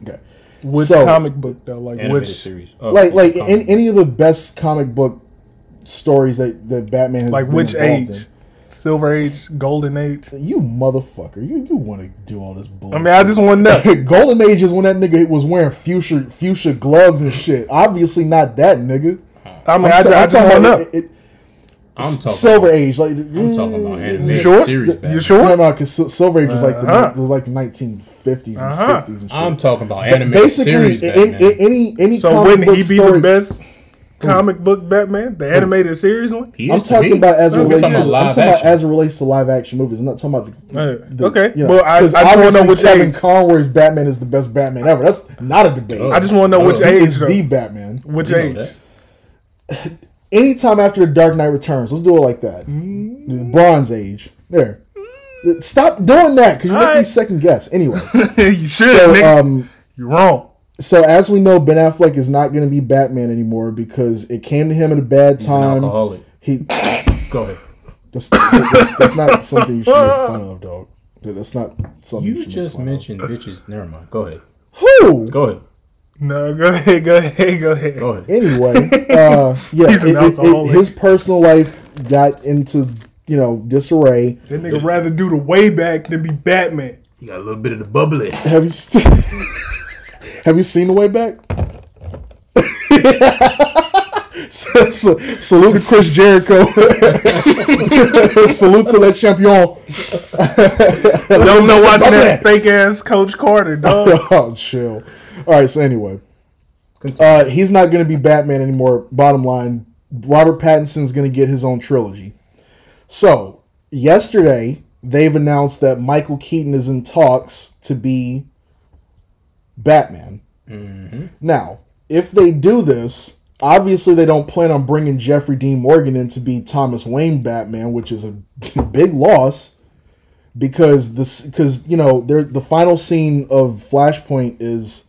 Speaker 6: Okay.
Speaker 8: Which comic book though? Like
Speaker 7: animated
Speaker 8: which
Speaker 7: series?
Speaker 6: Any of the best comic book stories that Batman has.
Speaker 8: Like
Speaker 6: been
Speaker 8: which
Speaker 6: involved
Speaker 8: age?
Speaker 6: In.
Speaker 8: Silver Age, Golden Age.
Speaker 6: You motherfucker! You want to do all this bullshit?
Speaker 8: I mean, I just want to know.
Speaker 6: Golden Age is when that nigga was wearing fuchsia gloves and shit. Obviously not that nigga.
Speaker 8: I mean, I just want to know.
Speaker 7: I'm talking
Speaker 6: Silver Age, like
Speaker 7: I'm talking about animated series. Batman.
Speaker 8: You sure?
Speaker 6: No, because Silver Age was like the 1950s and 60s and shit.
Speaker 7: I'm talking about animated series.
Speaker 6: Any
Speaker 8: so
Speaker 6: comic
Speaker 8: wouldn't he be
Speaker 6: story,
Speaker 8: the best comic book Batman, the animated series one?
Speaker 6: I'm talking about as it relates to live action movies. I'm not talking about
Speaker 8: okay.
Speaker 6: Well, I just want to know which Kevin Conroy's Batman is the best Batman ever. That's not a debate.
Speaker 8: I just want to know which age.
Speaker 6: The Batman.
Speaker 8: Which age?
Speaker 6: Anytime after The Dark Knight Returns. Let's do it like that. Bronze Age. There. Stop doing that because you're making me second guess. Anyway.
Speaker 8: You should, nigga. You're wrong.
Speaker 6: So as we know, Ben Affleck is not going to be Batman anymore because it came to him at a bad time.
Speaker 7: He's an alcoholic. Go ahead.
Speaker 6: That's not something you should make fun of, dog. That's not something
Speaker 7: you just mentioned bitches. Never mind. Go ahead.
Speaker 6: Who?
Speaker 7: Go ahead.
Speaker 8: No, go ahead.
Speaker 6: Anyway, his personal life got into, disarray.
Speaker 8: That nigga rather do the way back than be Batman.
Speaker 7: You got a little bit of the bubbly.
Speaker 6: Have you seen The Way Back? Salute to Chris Jericho. Salute to Le Champion.
Speaker 8: Don't know watching that fake ass Coach Carter, dog.
Speaker 6: Oh, chill. All right, so anyway, he's not going to be Batman anymore. Bottom line, Robert Pattinson's going to get his own trilogy. So, yesterday, they've announced that Michael Keaton is in talks to be Batman. Mm-hmm. Now, if they do this, obviously they don't plan on bringing Jeffrey Dean Morgan in to be Thomas Wayne Batman, which is a big loss. Because the final scene of Flashpoint is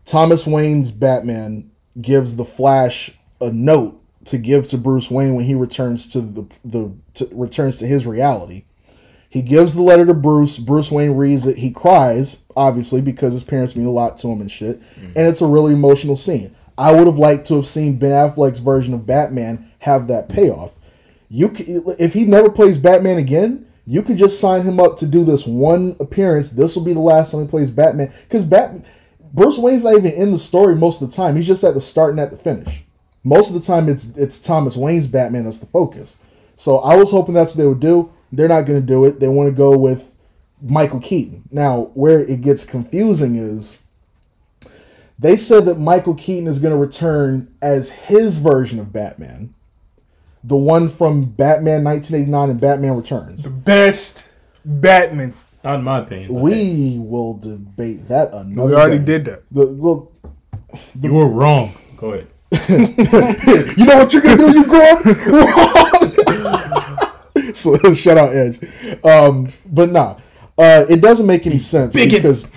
Speaker 6: Thomas Wayne's Batman gives the Flash a note to give to Bruce Wayne when he returns to returns to his reality. He gives the letter to Bruce. Bruce Wayne reads it. He cries, obviously, because his parents mean a lot to him and shit. And it's a really emotional scene. I would have liked to have seen Ben Affleck's version of Batman have that payoff. If he never plays Batman again, you could just sign him up to do this one appearance. This will be the last time he plays Batman. Because Bruce Wayne's not even in the story most of the time. He's just at the start and at the finish. Most of the time, it's Thomas Wayne's Batman that's the focus. So I was hoping that's what they would do. They're not going to do it. They want to go with Michael Keaton. Now, where it gets confusing is they said that Michael Keaton is going to return as his version of Batman. The one from Batman 1989 and Batman Returns.
Speaker 8: The best Batman.
Speaker 7: Not in my opinion.
Speaker 6: We will debate that another
Speaker 8: We already
Speaker 6: day.
Speaker 8: did that.
Speaker 7: You were wrong. Go ahead.
Speaker 6: You know what you're going to do, you girl? Wrong. So shout out Edge. But nah, it doesn't make any sense.
Speaker 7: Bigots.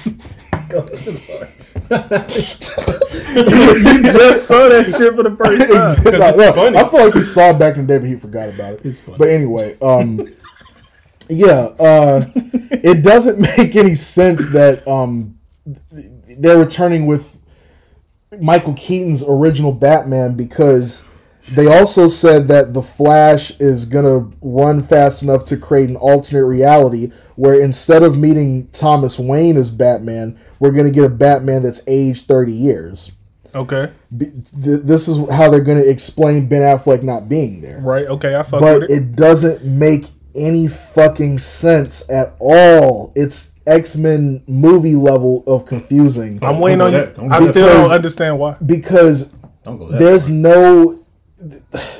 Speaker 6: Because
Speaker 7: I'm sorry.
Speaker 8: You just saw that shit for the first time.
Speaker 6: Funny. I feel like he saw it back in the day, but he forgot about it.
Speaker 7: It's funny.
Speaker 6: But anyway, it doesn't make any sense that they're returning with Michael Keaton's original Batman, because they also said that the Flash is gonna run fast enough to create an alternate reality where instead of meeting Thomas Wayne as Batman, we're gonna get a Batman that's aged 30 years.
Speaker 8: Okay.
Speaker 6: This is how they're gonna explain Ben Affleck not being there.
Speaker 8: Right. Okay. I fuck
Speaker 6: But
Speaker 8: with it.
Speaker 6: it doesn't make any fucking sense at all. It's X-Men movie level of confusing.
Speaker 8: I'm waiting on you. I
Speaker 6: that.
Speaker 8: still don't understand why.
Speaker 6: Because
Speaker 7: Don't go that
Speaker 6: there's
Speaker 7: far.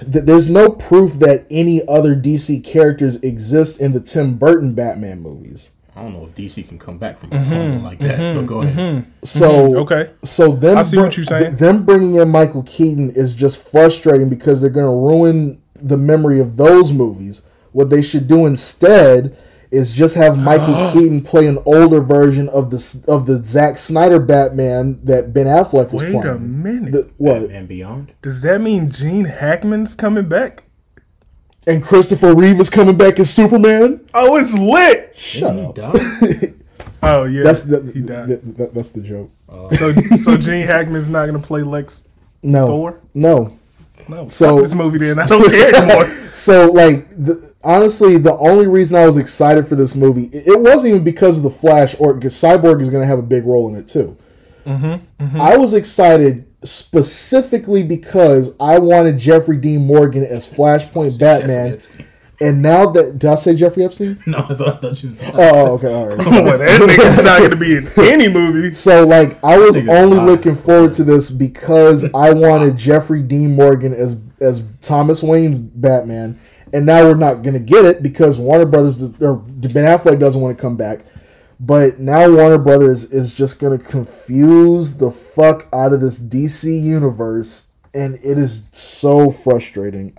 Speaker 6: there's no proof that any other DC characters exist in the Tim Burton Batman movies.
Speaker 7: I don't know if DC can come back from a fumble like that, but go ahead.
Speaker 6: So
Speaker 8: Okay.
Speaker 6: So them
Speaker 8: I see what you're saying.
Speaker 6: Them bringing in Michael Keaton is just frustrating because they're going to ruin the memory of those movies. What they should do instead is just have Michael Keaton play an older version of the Zack Snyder Batman that Ben Affleck was playing.
Speaker 8: Wait a minute.
Speaker 6: What?
Speaker 7: Batman Beyond.
Speaker 8: Does that mean Gene Hackman's coming back?
Speaker 6: And Christopher Reeve is coming back as Superman?
Speaker 8: Oh, it's lit.
Speaker 6: Shut
Speaker 7: Didn't he
Speaker 6: up.
Speaker 7: die?
Speaker 8: Oh yeah,
Speaker 6: That's
Speaker 8: he died.
Speaker 6: that's the joke.
Speaker 8: So Gene Hackman's not gonna play Lex
Speaker 6: No.
Speaker 8: Thor?
Speaker 6: No.
Speaker 8: No.
Speaker 6: So-
Speaker 8: Fuck this movie then. I don't care anymore.
Speaker 6: So, like, honestly, the only reason I was excited for this movie, it wasn't even because of the Flash, or because Cyborg is going to have a big role in it too. I was excited specifically because I wanted Jeffrey Dean Morgan as Flashpoint Batman, and now that, did I say Jeffrey Epstein?
Speaker 7: No, that's what I thought you said.
Speaker 6: Oh, okay, all right.
Speaker 8: Well, that nigga's not gonna be in any movie.
Speaker 6: So, like, I was
Speaker 7: Nigga's
Speaker 6: only
Speaker 7: lying.
Speaker 6: looking forward to this because I wanted Jeffrey Dean Morgan as Thomas Wayne's Batman, and now we're not going to get it because Warner Brothers, or Ben Affleck doesn't want to come back. But now Warner Brothers is just going to confuse the fuck out of this DC universe, and it is so frustrating.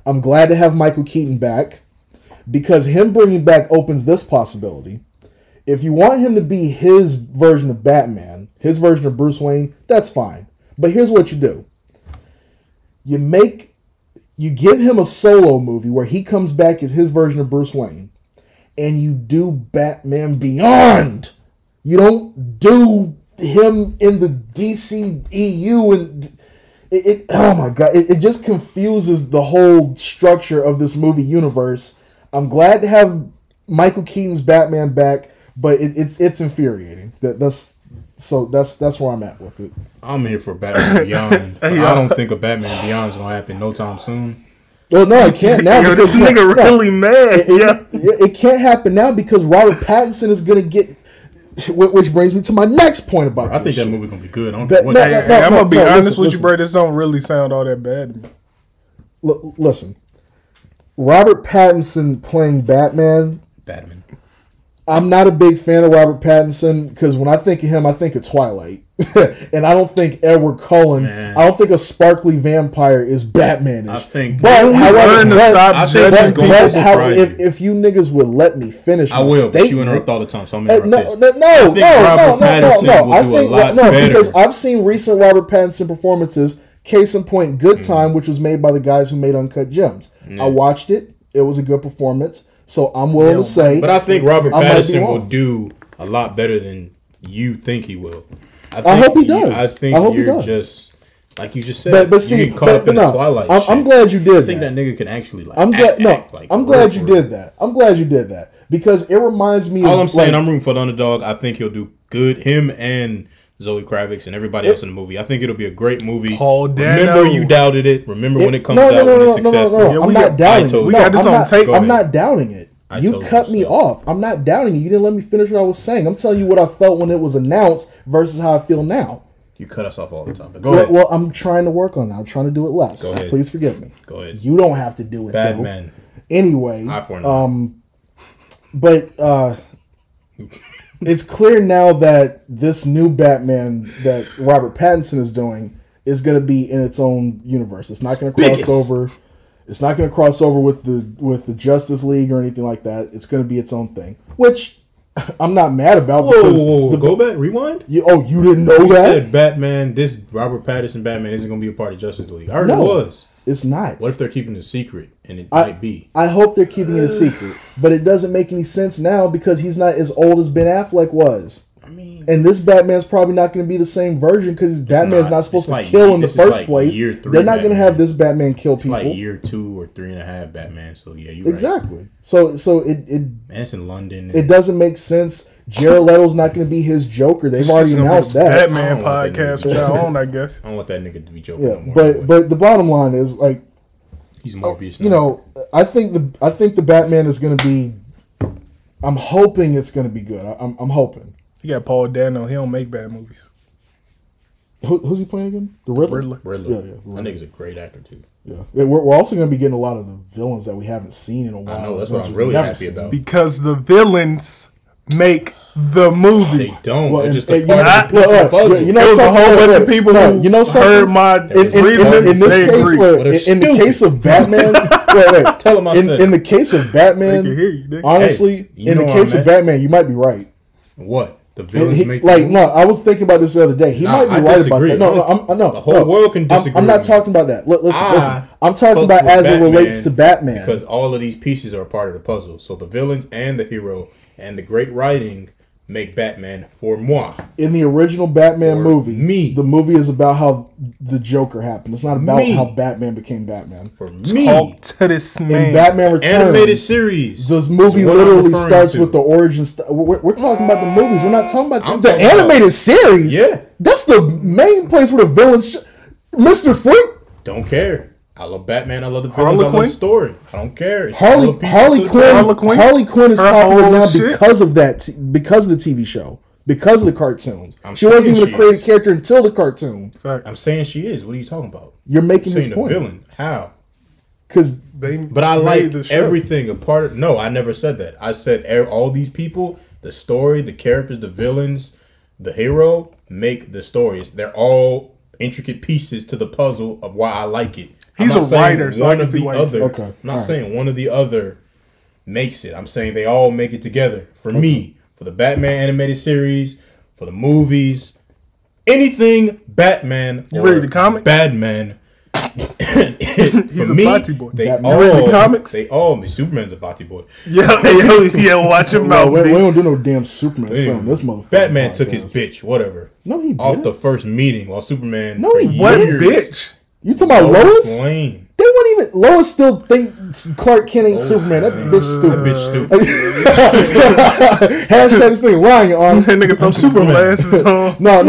Speaker 6: I'm glad to have Michael Keaton back, because him bringing back opens this possibility. If you want him to be his version of Batman, his version of Bruce Wayne, that's fine. But here's what you do. You give him a solo movie where he comes back as his version of Bruce Wayne, and you do Batman Beyond. You don't do him in the DCEU, and oh my god, it just confuses the whole structure of this movie universe. I'm glad to have Michael Keaton's Batman back, but it's infuriating. That's where I'm at with it.
Speaker 7: I'm here for Batman Beyond. But I don't think a Batman Beyond is gonna happen no time soon.
Speaker 6: Well, no, it can't now.
Speaker 8: Yo, this nigga really mad.
Speaker 6: It can't happen now because Robert Pattinson is gonna get. Which brings me to my next point about.
Speaker 7: I think
Speaker 6: this
Speaker 7: that
Speaker 6: shit.
Speaker 7: movie's gonna be good. I don't
Speaker 6: That-
Speaker 7: know what
Speaker 6: no,
Speaker 7: that-
Speaker 6: no,
Speaker 8: I'm gonna be honest
Speaker 6: listen,
Speaker 8: with you,
Speaker 6: listen.
Speaker 8: bro. This don't really sound all that bad to me.
Speaker 6: Listen, Robert Pattinson playing Batman. I'm not a big fan of Robert Pattinson because when I think of him, I think of Twilight, and I don't think Edward Cullen.
Speaker 7: Man.
Speaker 6: I don't think a sparkly vampire is Batman-ish.
Speaker 7: I think.
Speaker 6: But
Speaker 8: learn
Speaker 6: however,
Speaker 8: to stop
Speaker 7: I think he's going to surprise you.
Speaker 6: if you niggas would let me finish,
Speaker 7: I
Speaker 6: my
Speaker 7: will, but you
Speaker 6: statement,
Speaker 7: interrupt all the time, so I'm
Speaker 6: no,
Speaker 7: interrupting.
Speaker 6: no,
Speaker 7: Robert Pattinson will
Speaker 6: I
Speaker 7: do a
Speaker 6: think
Speaker 7: lot
Speaker 6: no,
Speaker 7: better.
Speaker 6: because I've seen recent Robert Pattinson performances. Case in point, Good Time, which was made by the guys who made Uncut Gems. I watched it. It was a good performance. So I'm willing to say.
Speaker 7: But I think Robert
Speaker 6: I might be
Speaker 7: Pattinson will
Speaker 6: wrong.
Speaker 7: do a lot better than you think he will.
Speaker 6: I hope he does.
Speaker 7: I think
Speaker 6: hope he
Speaker 7: you're
Speaker 6: does.
Speaker 7: just like you just said.
Speaker 6: But see,
Speaker 7: you get caught up in the Twilight.
Speaker 6: I'm glad you did.
Speaker 7: I think that nigga can actually like.
Speaker 6: I'm glad.
Speaker 7: act like
Speaker 6: I'm glad you did that. I'm glad you did that because it reminds me.
Speaker 7: All
Speaker 6: of,
Speaker 7: I'm saying,
Speaker 6: like,
Speaker 7: I'm rooting for the underdog. I think he'll do good. Him and Zoe Kravitz and everybody else in the movie. I think it'll be a great movie.
Speaker 8: Paul Dano.
Speaker 7: Remember you doubted it. Remember when it comes out when it's successful.
Speaker 8: Yeah,
Speaker 6: I'm not doubting it.
Speaker 8: We got this on tape.
Speaker 6: I'm not doubting it. You cut me off. I'm not doubting it. You didn't let me finish what I was saying. I'm telling you what I felt when it was announced versus how I feel now.
Speaker 7: You cut us off all the time. But go ahead.
Speaker 6: Well, I'm trying to work on that. I'm trying to do it less.
Speaker 7: Go ahead.
Speaker 6: Please forgive me.
Speaker 7: Go ahead.
Speaker 6: You don't have to do it.
Speaker 7: Batman.
Speaker 6: Anyway, but it's clear now that this new Batman that Robert Pattinson is doing is going to be in its own universe. It's not going to cross over. It's not going to cross over with the Justice League or anything like that. It's going to be its own thing, which I'm not mad about.
Speaker 7: Whoa, go back, rewind.
Speaker 6: You didn't know that?
Speaker 7: Said Batman. This Robert Pattinson Batman isn't going to be a part of Justice League. I heard it was.
Speaker 6: It's not.
Speaker 7: What if they're keeping it a secret and it might be?
Speaker 6: I hope they're keeping it a secret, but it doesn't make any sense now because he's not as old as Ben Affleck was. I mean, and this Batman's probably not going to be the same version because Batman's not supposed to kill in the first place. They're not going to have this Batman kill people.
Speaker 7: It's like year 2 or 3.5 Batman. So yeah, you're
Speaker 6: exactly.
Speaker 7: Right.
Speaker 6: So it
Speaker 7: and it's in London.
Speaker 6: It doesn't make sense. Jared Leto's not going to be his Joker. They've already announced that.
Speaker 8: Batman podcast with y'all on, I guess.
Speaker 7: I don't want that nigga to be Joker.
Speaker 6: Yeah, but the bottom line is like
Speaker 7: he's Morbius.
Speaker 6: You know, I think the Batman is going to be. I'm hoping it's going to be good. I'm hoping.
Speaker 8: You got Paul Dano. He don't make bad movies.
Speaker 6: Who's he playing again? The Riddler.
Speaker 7: Riddler. Yeah. That nigga's a great actor too.
Speaker 6: Yeah, we're also going to be getting a lot of the villains that we haven't seen in a while.
Speaker 7: I know, that's what I'm really happy about.
Speaker 8: Because the villains make the movie.
Speaker 7: They don't.
Speaker 6: Well,
Speaker 7: they're just
Speaker 6: you
Speaker 7: know,
Speaker 8: there's a whole bunch of people who heard my reasoning.
Speaker 6: In this case, in the case of Batman, wait,
Speaker 7: tell him I said.
Speaker 6: In the case of Batman, honestly, in the case of Batman, you might be right.
Speaker 7: What? The villains make
Speaker 6: no, I was thinking about this the other day. He might be right about that. No,
Speaker 7: the whole world can disagree.
Speaker 6: I'm not talking about that. Listen. I'm talking about as it relates to Batman.
Speaker 7: Because all of these pieces are a part of the puzzle. So the villains and the hero and the great writing make Batman for moi.
Speaker 6: In the original Batman movie, the movie is about how the Joker happened. It's not about how Batman became Batman.
Speaker 7: For me.
Speaker 8: Talk to this man.
Speaker 6: In Batman Returns,
Speaker 7: animated series.
Speaker 6: This movie literally starts with the origin. We're talking about the movies. We're not talking about the animated series.
Speaker 7: Yeah.
Speaker 6: That's the main place where the villain... Mr. Freak?
Speaker 7: Don't care. I love Batman. I love the villains. I love the story. I don't care. It's
Speaker 6: Harley Quinn is popular now because of that. Because of the TV show. Because of the cartoons. She wasn't even a created character until the cartoon.
Speaker 7: I'm saying she is. What are you talking about?
Speaker 6: You're making this point.
Speaker 7: The villain. How?
Speaker 6: But
Speaker 7: I like everything a part of. No, I never said that. I said all these people, the story, the characters, the villains, the hero make the stories. They're all intricate pieces to the puzzle of why I like it.
Speaker 8: He's a writer, so I can see why.
Speaker 6: Okay.
Speaker 7: I'm not saying one or the other makes it. I'm saying they all make it together. For me, for the Batman animated series, for the movies, anything Batman.
Speaker 8: You read the comic?
Speaker 7: Batman.
Speaker 8: He's a Bati boy.
Speaker 7: They
Speaker 8: all read the comics.
Speaker 7: They all. Superman's a Bati boy.
Speaker 8: Yeah. Watch him out.
Speaker 6: We don't do no damn Superman. Son, this motherfucker.
Speaker 7: Batman took his bitch. Whatever.
Speaker 6: No, he didn't.
Speaker 7: Off the first meeting while Superman.
Speaker 6: No, he
Speaker 8: wasn't. Bitch.
Speaker 6: You talking about Lois?
Speaker 7: Lane.
Speaker 6: They wouldn't even. Lois still think Clark Kent ain't Superman. That bitch stupid.
Speaker 7: That bitch stupid.
Speaker 6: Hashtag this thing lying on.
Speaker 8: That nigga throw Superman glasses on.
Speaker 6: No.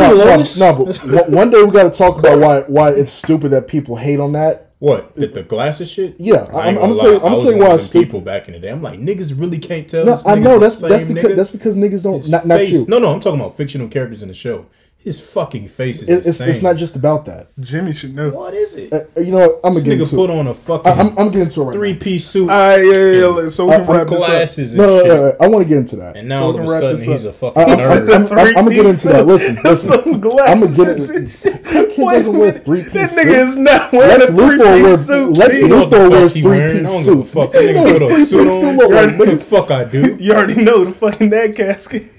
Speaker 6: But one day we got to talk about why it's stupid that people hate on that.
Speaker 7: What? The glasses shit?
Speaker 6: Yeah, I'm gonna tell you why it's stupid.
Speaker 7: People back in the day, I'm like, niggas really can't tell.
Speaker 6: No, I know that's because niggas don't. Not you.
Speaker 7: No, I'm talking about fictional characters in the show. His fucking face is insane.
Speaker 6: It's not just about that.
Speaker 8: Jimmy should know.
Speaker 7: What is it?
Speaker 6: You know what? I'm gonna get into it.
Speaker 7: This nigga put on a fucking.
Speaker 6: I'm getting into it right now.
Speaker 7: 3-piece suit.
Speaker 8: Yeah. So we can wrap this up.
Speaker 6: No. I want to get into that.
Speaker 7: And now all of a sudden he's a fucking nerd.
Speaker 6: I'm gonna get into that. Listen. I'm gonna get into. Kid doesn't wear 3-piece suits.
Speaker 8: That nigga is not wearing a 3-piece suit.
Speaker 6: Lex Luthor wears 3-piece suits.
Speaker 7: Fuck, that nigga put a suit on. What the fuck I do?
Speaker 8: You already know the fucking dad casket.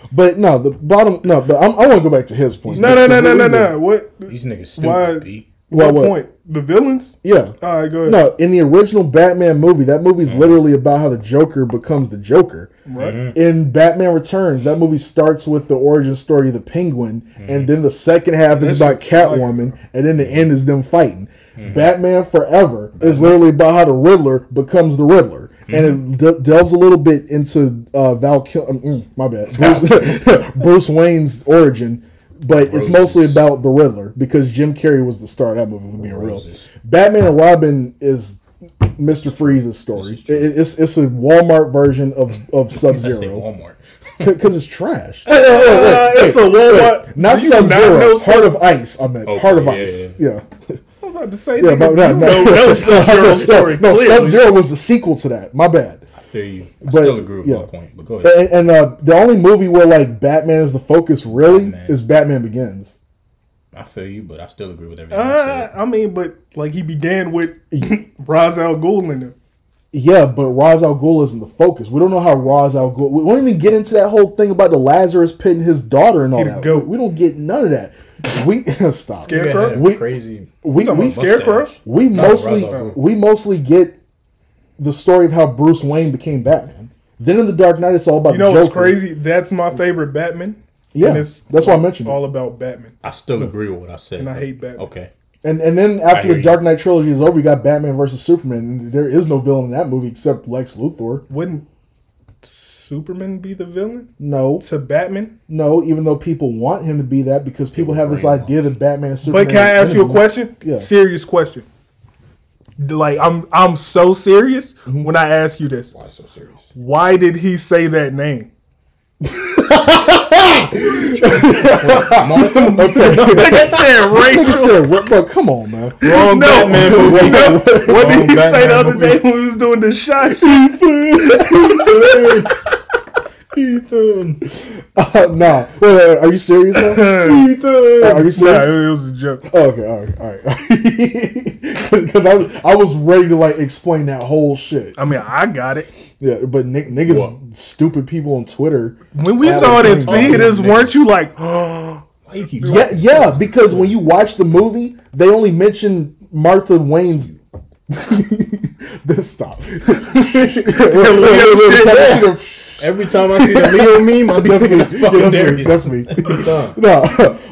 Speaker 6: But no, but I want to go back to his point.
Speaker 8: No. What?
Speaker 7: These niggas stupid.
Speaker 8: What point? The villains?
Speaker 6: Yeah.
Speaker 8: All right, go ahead.
Speaker 6: No, in the original Batman movie, that movie's literally about how the Joker becomes the Joker.
Speaker 8: Right.
Speaker 6: In Batman Returns, that movie starts with the origin story of the Penguin, and then the second half is about Catwoman, and then the end is them fighting. Batman Forever is literally about how the Riddler becomes the Riddler. And it delves a little bit into Bruce Wayne's origin. But it's mostly about the Riddler because Jim Carrey was the star of that movie, for being real. Batman and Robin is Mr. Freeze's story. It's a Walmart version of Sub-Zero.
Speaker 7: Walmart.
Speaker 6: Because it's trash.
Speaker 8: It's a Walmart.
Speaker 6: Not Sub-Zero. Heart of Ice, I meant. Heart of Ice. Yeah.
Speaker 8: I'm about to say,
Speaker 6: No,
Speaker 8: Sub-Zero story.
Speaker 6: No, Sub-Zero was the sequel to that. My bad.
Speaker 7: I feel you. I still agree with my point, but go ahead.
Speaker 6: And the only movie where like Batman is the focus really is Batman Begins.
Speaker 7: I feel you, but I still agree with everything you said.
Speaker 8: I mean, but like he began with Ra's al Ghul in it.
Speaker 6: Yeah, but Ra's al Ghul isn't the focus. We don't know how Ra's al Ghul. We won't even get into that whole thing about the Lazarus pit and his daughter and all that. We don't get none of that. We stop.
Speaker 8: Scarecrow.
Speaker 7: Crazy.
Speaker 6: We
Speaker 8: Scarecrow.
Speaker 6: We mostly get the story of how Bruce Wayne became Batman. Then in the Dark Knight, it's all about the Joker.
Speaker 8: What's crazy? That's my favorite Batman.
Speaker 6: Yeah, that's why I mentioned
Speaker 8: all about Batman.
Speaker 7: I still agree with what I said.
Speaker 8: And I hate Batman.
Speaker 7: Okay.
Speaker 6: And then after the Dark Knight trilogy is over, you got Batman versus Superman. And there is no villain in that movie except Lex Luthor.
Speaker 8: Wouldn't Superman be the villain?
Speaker 6: No.
Speaker 8: To Batman?
Speaker 6: No, even though people want him to be that because people have this idea that Batman and Superman.
Speaker 8: But can I ask you a question?
Speaker 6: Yeah.
Speaker 8: Serious question. Like I'm so serious when I ask you this.
Speaker 7: Why so serious?
Speaker 8: Why did he say that name?
Speaker 6: Rachel. Come on, man.
Speaker 8: Wrong Batman movie. What did he say the other day when we was doing the shot?
Speaker 6: Ethan. Nah. Wait, are you serious? Ethan. Are you serious?
Speaker 8: Nah, it was a joke.
Speaker 6: Oh, okay, all right. Because I was ready to like explain that whole shit.
Speaker 8: I mean, I got it.
Speaker 6: Yeah, but niggas, stupid people on Twitter.
Speaker 8: When we saw it in theaters, weren't you like,
Speaker 6: yeah, because when you watch the movie, they only mention Martha Wayne's. This stop.
Speaker 7: Every time I see the Leo meme, I'm thinking it's fucking
Speaker 6: That's me. No,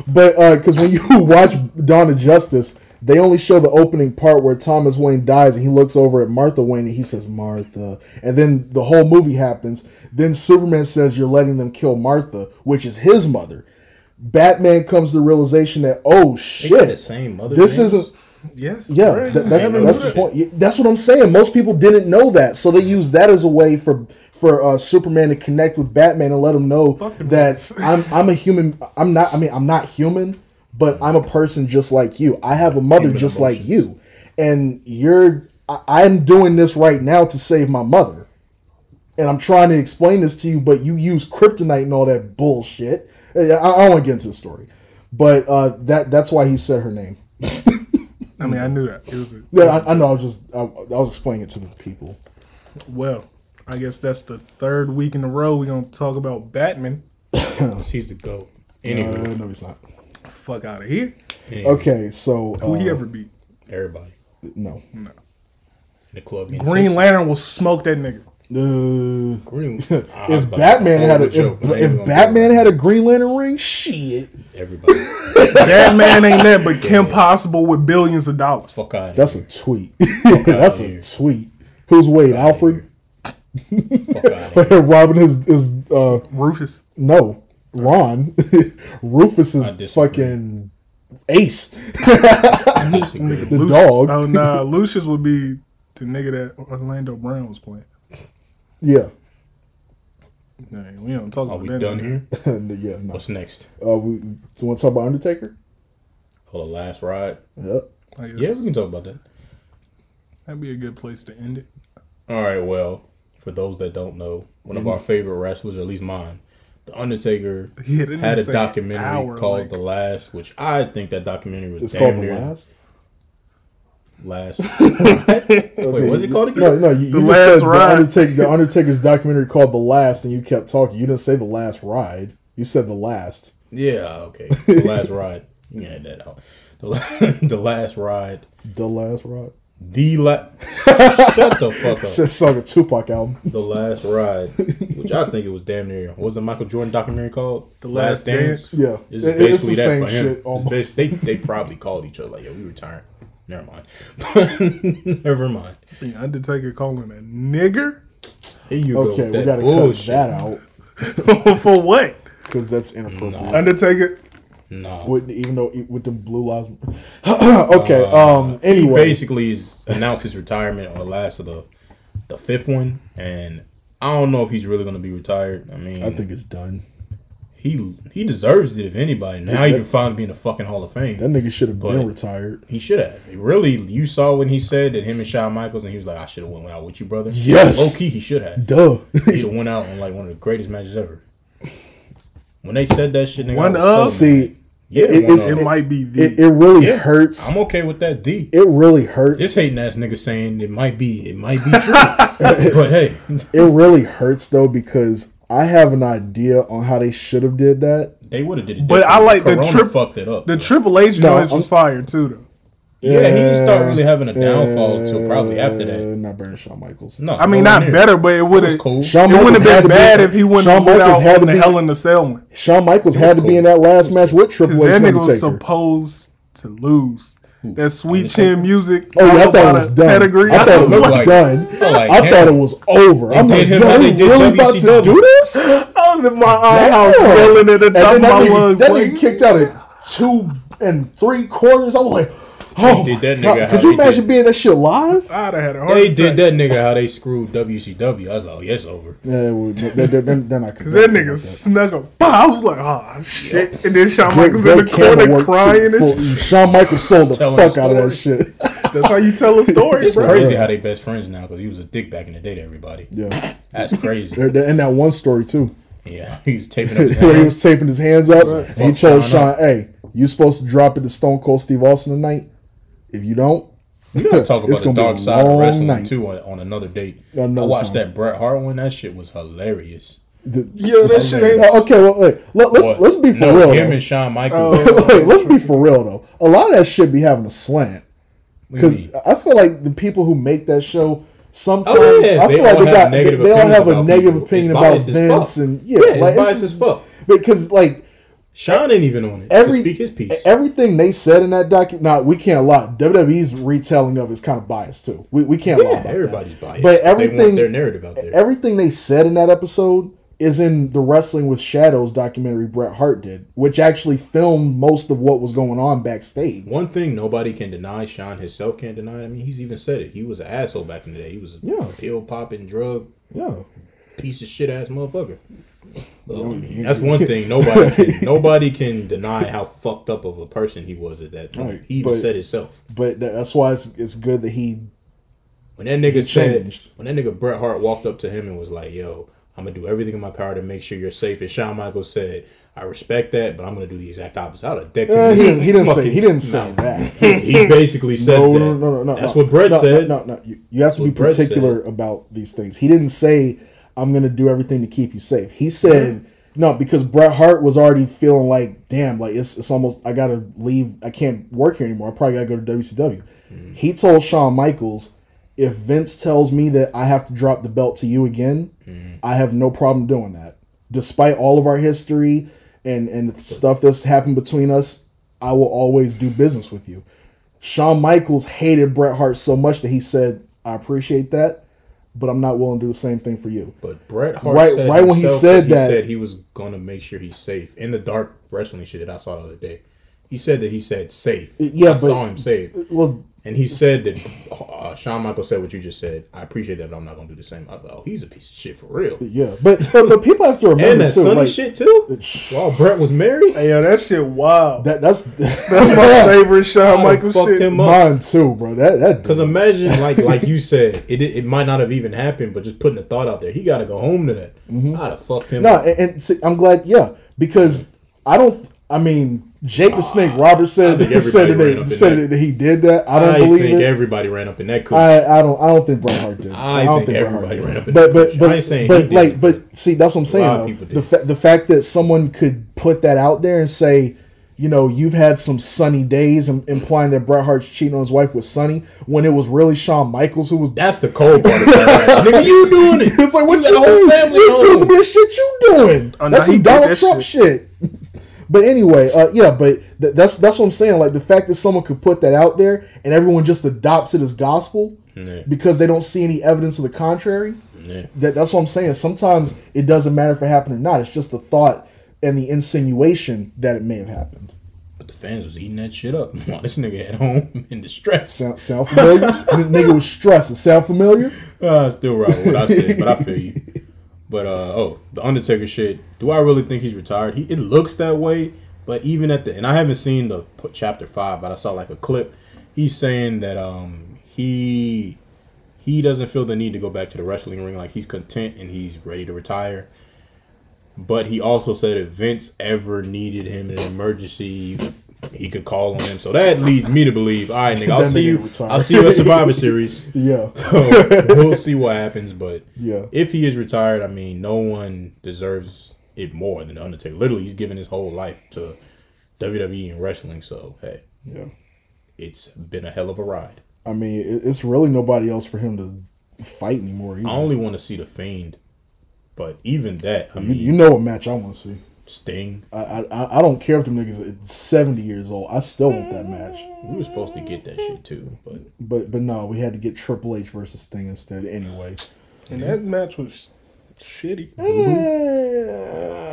Speaker 6: but because when you watch Dawn of Justice, they only show the opening part where Thomas Wayne dies and he looks over at Martha Wayne and he says, Martha. And then the whole movie happens. Then Superman says, you're letting them kill Martha, which is his mother. Batman comes to the realization that, oh shit,
Speaker 7: the same mother
Speaker 6: this
Speaker 7: names?
Speaker 6: isn't.
Speaker 8: Yes.
Speaker 6: Yeah, that's the point. That's what I'm saying. Most people didn't know that. So they use that as a way for Superman to connect with Batman and let him know that I'm a human. I'm not human, but I'm a person just like you. I have a mother just like you, and I'm doing this right now to save my mother, and I'm trying to explain this to you, but you use kryptonite and all that bullshit. I don't want to get into the story, but that's why he said her name.
Speaker 8: I mean, I knew that. It was
Speaker 6: I know. I was explaining it to the people.
Speaker 8: Well, I guess that's the third week in a row we're gonna talk about Batman.
Speaker 7: He's the GOAT. Anyway,
Speaker 6: no, he's not.
Speaker 8: Fuck out of here.
Speaker 6: Anyway. Okay, so
Speaker 8: who he ever beat?
Speaker 7: Everybody.
Speaker 6: No.
Speaker 7: The club.
Speaker 8: Green Lantern will smoke that nigga.
Speaker 6: If Batman had a Green Lantern ring, shit.
Speaker 7: Everybody.
Speaker 8: That man ain't that but Kim Possible with billions of dollars.
Speaker 7: Fuck out.
Speaker 6: That's a tweet. That's a tweet. Who's Wade? Alfred? Robin is
Speaker 8: Rufus.
Speaker 6: No, Ron. Rufus is fucking Ace. The dog.
Speaker 8: Oh nah, Lucius would be the nigga that Orlando Brown was playing.
Speaker 6: Yeah.
Speaker 8: Nah, we don't talk about that.
Speaker 7: Are we done here?
Speaker 6: Yeah. No.
Speaker 7: What's next?
Speaker 6: We want to talk about Undertaker?
Speaker 7: Oh, the last ride.
Speaker 6: Yep.
Speaker 7: Yeah, we can talk about that.
Speaker 8: That'd be a good place to end it.
Speaker 7: All right. Well, for those that don't know, one of our favorite wrestlers, or at least mine, The Undertaker, had a documentary called The Last, which I think that documentary was damn near.
Speaker 6: Last?
Speaker 7: Wait, what's it called again?
Speaker 6: No, you just said the Undertaker's documentary called The Last, and you kept talking. You didn't say The Last Ride. You said The Last.
Speaker 7: Yeah, okay. The Last Ride. You can add that out. The last ride.
Speaker 6: The last ride.
Speaker 7: Shut the fuck up.
Speaker 6: It's like a Tupac album.
Speaker 7: The Last Ride, which I think it was damn near. What was the Michael Jordan documentary called?
Speaker 8: The Last Dance.
Speaker 6: Yeah,
Speaker 7: It's basically
Speaker 6: it's the
Speaker 7: that
Speaker 6: same
Speaker 7: for him.
Speaker 6: shit. Almost.
Speaker 7: They probably called each other like, "Yo, we retiring." Never mind. Never mind.
Speaker 8: The Undertaker calling a nigger?
Speaker 7: Here you go.
Speaker 6: Okay,
Speaker 7: with
Speaker 6: we
Speaker 7: that
Speaker 6: gotta
Speaker 7: bullshit.
Speaker 6: cut that out
Speaker 8: For what?
Speaker 6: because that's inappropriate.
Speaker 7: Nah.
Speaker 8: Undertaker?
Speaker 7: No.
Speaker 6: Even though with them blue lives. Okay.
Speaker 7: He
Speaker 6: Anyway,
Speaker 7: basically announced his retirement on the last of the fifth one, and I don't know if he's really going to be retired. I mean,
Speaker 6: I think it's done.
Speaker 7: he deserves it if anybody. Now he can finally be in the fucking Hall of Fame.
Speaker 6: That nigga should have
Speaker 7: But
Speaker 6: been retired.
Speaker 7: He should have. Really, you saw when he said that him and Shawn Michaels, and he was like, "I should have went out with you, brother."
Speaker 6: Yes.
Speaker 7: Low key, he should have.
Speaker 6: Duh.
Speaker 7: He'd have went out on like one of the greatest matches ever. When they said that shit, nigga,
Speaker 8: One
Speaker 7: I was
Speaker 8: of?
Speaker 7: so mad.
Speaker 6: See,
Speaker 7: Yeah,
Speaker 8: It might be the.
Speaker 6: it really
Speaker 7: Yeah,
Speaker 6: hurts.
Speaker 7: I'm okay with that.
Speaker 6: It really hurts.
Speaker 7: This hating ass nigga saying it might be true, but hey,
Speaker 6: It really hurts though because I have an idea on how they should have did that.
Speaker 7: they would have did it.
Speaker 8: But I like the
Speaker 7: Corona fucked it up.
Speaker 8: The
Speaker 7: though.
Speaker 8: Triple H
Speaker 6: No,
Speaker 8: noise was fire too, though.
Speaker 7: Yeah, he didn't start really having a downfall until probably after that.
Speaker 6: Not better than Shawn Michaels.
Speaker 7: No,
Speaker 8: I mean,
Speaker 7: nowhere
Speaker 8: not
Speaker 7: near.
Speaker 8: better, but it would
Speaker 7: It was
Speaker 8: have.
Speaker 7: cool.
Speaker 6: Shawn
Speaker 8: It wouldn't
Speaker 6: Michaels had
Speaker 8: have
Speaker 6: to
Speaker 8: been bad
Speaker 6: be-
Speaker 8: if he wouldn't
Speaker 6: Shawn
Speaker 8: have put
Speaker 6: Michaels
Speaker 8: out
Speaker 6: had
Speaker 8: on
Speaker 6: to
Speaker 8: the
Speaker 6: be-
Speaker 8: Hell in the Cell one.
Speaker 6: Shawn Michaels had to be
Speaker 7: cool.
Speaker 6: in that last match with Triple
Speaker 8: Because
Speaker 6: H
Speaker 8: that
Speaker 6: and
Speaker 8: nigga was
Speaker 6: Undertaker.
Speaker 8: supposed to lose. That sweet
Speaker 7: Undertaker?
Speaker 8: chin music.
Speaker 6: Oh, yeah, I
Speaker 8: talk
Speaker 6: thought it
Speaker 8: about
Speaker 6: was
Speaker 8: a
Speaker 6: done.
Speaker 8: Pedigree.
Speaker 6: I thought it was
Speaker 7: looked like-
Speaker 6: done.
Speaker 7: like
Speaker 6: I
Speaker 7: him.
Speaker 6: thought it was over. I'm
Speaker 7: did
Speaker 6: like,
Speaker 7: him
Speaker 6: yo,
Speaker 7: how
Speaker 6: they
Speaker 7: they did
Speaker 6: really about to
Speaker 7: WCW.
Speaker 6: do this?
Speaker 8: I was in my house yelling at the
Speaker 6: And
Speaker 8: top
Speaker 6: then
Speaker 8: of my
Speaker 6: that
Speaker 8: lungs.
Speaker 6: nigga
Speaker 8: like,
Speaker 6: kicked out at 2 3/4. I was like, oh,
Speaker 7: They did that
Speaker 6: God,
Speaker 7: nigga
Speaker 6: could
Speaker 7: how
Speaker 6: you
Speaker 7: they
Speaker 6: imagine
Speaker 7: did-
Speaker 6: being that shit live?
Speaker 8: I'd have had a heart
Speaker 7: They
Speaker 8: attack.
Speaker 7: did that nigga how they screwed WCW. I was like, oh, yeah, it's over.
Speaker 6: Yeah, well, they're not.
Speaker 8: Cause that nigga snuck up. I was like, oh shit. And then Shawn Michaels
Speaker 6: Great
Speaker 8: in the
Speaker 6: camera
Speaker 8: corner
Speaker 6: work
Speaker 8: crying
Speaker 6: too.
Speaker 8: and shit.
Speaker 6: Shawn Michaels sold the
Speaker 7: Telling
Speaker 6: fuck
Speaker 7: the
Speaker 6: out of that
Speaker 7: story.
Speaker 6: shit.
Speaker 8: That's how you tell a story,
Speaker 7: It's
Speaker 8: bro.
Speaker 7: crazy how they best friends now because he was a dick back in the day to everybody.
Speaker 6: Yeah,
Speaker 7: That's crazy.
Speaker 6: they're in that one story too,
Speaker 7: Yeah, he was taping up his
Speaker 6: where he
Speaker 7: hand.
Speaker 6: was taping his hands up, and he
Speaker 7: Fuck
Speaker 6: told
Speaker 7: Shawn
Speaker 6: Shawn,
Speaker 7: up.
Speaker 6: "Hey, you supposed to drop it to Stone Cold Steve Austin tonight. If you don't,
Speaker 7: We gotta talk about
Speaker 6: it's
Speaker 7: the
Speaker 6: gonna be
Speaker 7: dark
Speaker 6: a
Speaker 7: side of
Speaker 6: long
Speaker 7: wrestling
Speaker 6: night."
Speaker 7: too on another date.
Speaker 6: Another
Speaker 7: I watched
Speaker 6: time.
Speaker 7: that Bret Hart one. That shit was hilarious.
Speaker 8: Yeah, that shit ain't.
Speaker 6: Okay, well, wait, let's be for real.
Speaker 7: Him
Speaker 6: Though.
Speaker 7: and Shawn Michaels.
Speaker 6: Wait, let's be for real though. A lot of that shit be having a slant
Speaker 7: What do you
Speaker 6: because
Speaker 7: mean?
Speaker 6: I feel like the people who make that show sometimes
Speaker 7: Oh, yeah,
Speaker 6: I
Speaker 7: they
Speaker 6: feel like
Speaker 7: all
Speaker 6: they
Speaker 7: have
Speaker 6: got
Speaker 7: negative
Speaker 6: they all have a
Speaker 7: opinions
Speaker 6: negative
Speaker 7: about people.
Speaker 6: opinion
Speaker 7: It's
Speaker 6: about
Speaker 7: biased as
Speaker 6: Vince
Speaker 7: fuck.
Speaker 6: and
Speaker 7: Yeah, it's biased as fuck.
Speaker 6: because like
Speaker 7: Sean ain't even on it to speak his piece.
Speaker 6: everything they said in that document. Now we can't lie. WWE's retelling of it is kind of biased too. We can't lie. About
Speaker 7: Everybody's
Speaker 6: that.
Speaker 7: biased.
Speaker 6: But
Speaker 7: They want
Speaker 6: everything
Speaker 7: their narrative out there.
Speaker 6: Everything they said in that episode is in the Wrestling with Shadows documentary Bret Hart did, which actually filmed most of what was going on backstage.
Speaker 7: One thing nobody can deny, Sean himself can't deny it. I mean, he's even said it. He was an asshole back in the day. He was a pill popping, drug
Speaker 6: Yeah.
Speaker 7: piece of shit ass motherfucker. But, I mean, that's one thing nobody can deny how fucked up of a person he was at that point.
Speaker 6: Right,
Speaker 7: He even
Speaker 6: but-
Speaker 7: said himself.
Speaker 6: But that's why it's good that he
Speaker 7: When that nigga
Speaker 6: changed.
Speaker 7: when that nigga Bret Hart walked up to him and was like, "Yo, I'm gonna do everything in my power to make sure you're safe," and Shawn Michaels said, "I respect that, but I'm gonna do the exact opposite." I'd have decked him.
Speaker 6: he didn't say that.
Speaker 7: He basically said that.
Speaker 6: No.
Speaker 7: That's what Bret said.
Speaker 6: No. You have to be
Speaker 7: what Bret
Speaker 6: particular about these things. He didn't say, "I'm going to do everything to keep you safe." He said, no, because Bret Hart was already feeling like, damn, like it's almost, I got to leave. I can't work here anymore. I probably got to go to WCW. He told Shawn Michaels, if Vince tells me that I have to drop the belt to you again, I have no problem doing that. Despite all of our history and the stuff that's happened between us, I will always do business with you. Shawn Michaels hated Bret Hart so much that he said, I appreciate that, but I'm not willing to do the same thing for you.
Speaker 7: But Bret Hart
Speaker 6: Right-
Speaker 7: said
Speaker 6: right when he
Speaker 7: himself
Speaker 6: said that-
Speaker 7: he said he was gonna make sure he's safe in the dark wrestling shit that I saw the other day. He said that he said safe.
Speaker 6: Yeah,
Speaker 7: I
Speaker 6: but-
Speaker 7: saw him safe.
Speaker 6: Well,
Speaker 7: And he said that Shawn Michaels said what you just said. I appreciate that, but I'm not gonna do the same. I was like, oh, he's a piece of shit for real.
Speaker 6: yeah, but people have to remember
Speaker 7: And that
Speaker 6: too,
Speaker 7: Sunny
Speaker 6: like,
Speaker 7: shit too. While Bret was married,
Speaker 8: Hey, yo, that shit wild.
Speaker 6: that's
Speaker 8: My favorite Shawn Michaels
Speaker 7: fucked
Speaker 8: shit.
Speaker 7: him up.
Speaker 6: mine too, bro. That
Speaker 7: Because imagine, like you said, it might not have even happened, but just putting the thought out there, he got to go home to that. I'd have fucked him
Speaker 6: no,
Speaker 7: up.
Speaker 6: and see, I'm glad, because I mean, Jake the Snake Roberts said
Speaker 7: I think everybody ran up in
Speaker 6: that he did that. I
Speaker 7: I
Speaker 6: don't believe
Speaker 7: think
Speaker 6: it.
Speaker 7: everybody ran up in that cooch.
Speaker 6: I don't think Bret Hart did.
Speaker 7: I
Speaker 6: don't
Speaker 7: think
Speaker 6: Bret Hart
Speaker 7: everybody
Speaker 6: did.
Speaker 7: ran up in
Speaker 6: but
Speaker 7: that coach. I ain't saying he did it,
Speaker 6: but see, that's what I'm
Speaker 7: lot of
Speaker 6: saying.
Speaker 7: people
Speaker 6: Though.
Speaker 7: did.
Speaker 6: The fact that someone could put that out there and say, you know, you've had some sunny days, implying that Bret Hart's cheating on his wife with Sunny when it was really Shawn Michaels who was.
Speaker 7: That's the cold part of that. Nigga, you doing it.
Speaker 6: It's like, what you mean? You accusing me of shit you doing. That's some Donald Trump shit. But anyway, but that's what I'm saying. Like, the fact that someone could put that out there and everyone just adopts it as gospel because they don't see any evidence of the contrary. That's what I'm saying. Sometimes it doesn't matter if it happened or not. It's just the thought and the insinuation that it may have happened.
Speaker 7: But the fans was eating that shit up while this nigga at home in distress.
Speaker 6: Sound familiar? The nigga was stressed. It sound familiar?
Speaker 7: Still right with what I said, but I feel you. But the Undertaker shit. Do I really think he's retired? It looks that way. But even at and I haven't seen the chapter 5, but I saw like a clip. He's saying that he doesn't feel the need to go back to the wrestling ring. Like, he's content and he's ready to retire. But he also said if Vince ever needed him in an emergency, he could call on him. So that leads me to believe, all right, nigga, I'll see you at Survivor Series.
Speaker 6: Yeah.
Speaker 7: So we'll see what happens. But
Speaker 6: yeah,
Speaker 7: if he is retired, I mean, no one deserves it more than The Undertaker. Literally, he's given his whole life to WWE and wrestling. So, hey,
Speaker 6: yeah,
Speaker 7: it's been a hell of a ride.
Speaker 6: I mean, it's really nobody else for him to fight anymore either.
Speaker 7: I only want to see The Fiend. But even that, I mean,
Speaker 6: you know what match I want to see?
Speaker 7: Sting.
Speaker 6: I don't care if them niggas are 70 years old. I still want that match.
Speaker 7: We were supposed to get that shit too,
Speaker 6: but no, we had to get Triple H versus Sting instead. Anyway,
Speaker 8: and that match was shitty.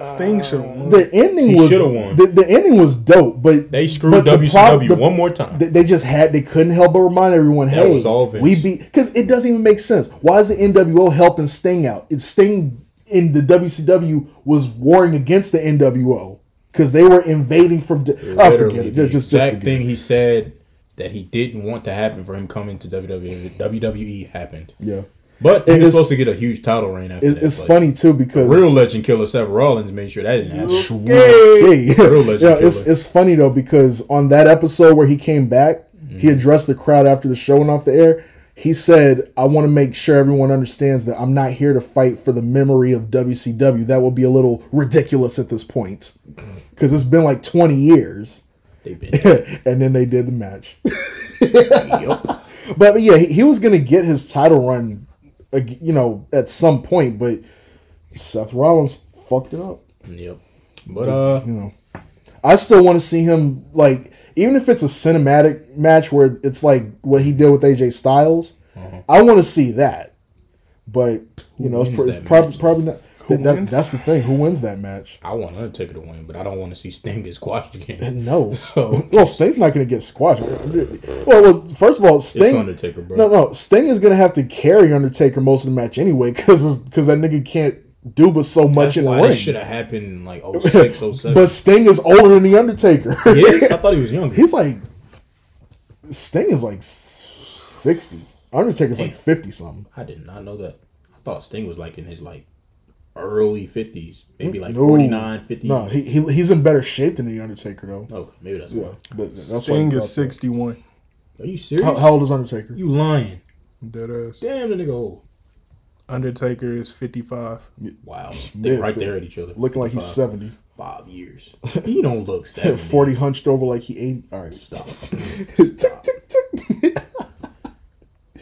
Speaker 8: Sting should have won.
Speaker 6: The ending was won. The ending was dope, but
Speaker 7: they screwed WCW one more time.
Speaker 6: They just they couldn't help but remind everyone,
Speaker 7: that
Speaker 6: hey,
Speaker 7: was all Vince.
Speaker 6: We beat, because it doesn't even make sense. Why is the NWO helping Sting out? It's Sting in the WCW was warring against the NWO because they were invading from. I forget it.
Speaker 7: The exact thing he said that he didn't want to happen for him coming to WWE happened.
Speaker 6: Yeah.
Speaker 7: But he was supposed to get a huge title reign after that.
Speaker 6: It's funny too because
Speaker 7: real legend killer Seth Rollins made sure that didn't happen.
Speaker 6: Real legend killer. It's funny though because on that episode where he came back, he addressed the crowd after the show went off the air. He said, I want to make sure everyone understands that I'm not here to fight for the memory of WCW. That would be a little ridiculous at this point. Because it's been like 20 years.
Speaker 7: They've been
Speaker 6: and then they did the match. Yep. But yeah, he was going to get his title run, you know, at some point. But Seth Rollins fucked it up.
Speaker 7: Yep. But,
Speaker 6: you know, I still want to see him, like, even if it's a cinematic match where it's like what he did with AJ Styles, I want to see that. But, you know, it's probably not. That's the thing. Who wins that match?
Speaker 7: I want Undertaker to win, but I don't want to see Sting get squashed again.
Speaker 6: No. Well, Sting's not going to get squashed. Well, first of all, Sting.
Speaker 7: It's Undertaker, bro.
Speaker 6: No. Sting is going to have to carry Undertaker most of the match anyway because that nigga can't do but so much in the ring.
Speaker 7: This should have happened in like 06, 07.
Speaker 6: But Sting is older than the Undertaker.
Speaker 7: Yes, I thought he was younger.
Speaker 6: He's like Sting is like 60. Undertaker's like 50 something.
Speaker 7: I did not know that. I thought Sting was like in his like early 50s, maybe like 49, 50.
Speaker 6: No, he's in better shape than the Undertaker though.
Speaker 7: Okay, maybe that's why.
Speaker 6: But that's
Speaker 8: Sting is 61.
Speaker 7: Are you serious?
Speaker 6: How old is Undertaker?
Speaker 7: You lying?
Speaker 8: Deadass.
Speaker 7: Damn, the nigga old.
Speaker 8: Undertaker is 55.
Speaker 7: Wow, they're right there at each other.
Speaker 6: Looking like he's 70.
Speaker 7: 5 years. He don't look 70.
Speaker 6: 40 hunched over like he 80. All right,
Speaker 7: stop.
Speaker 6: Tick, tick, tick.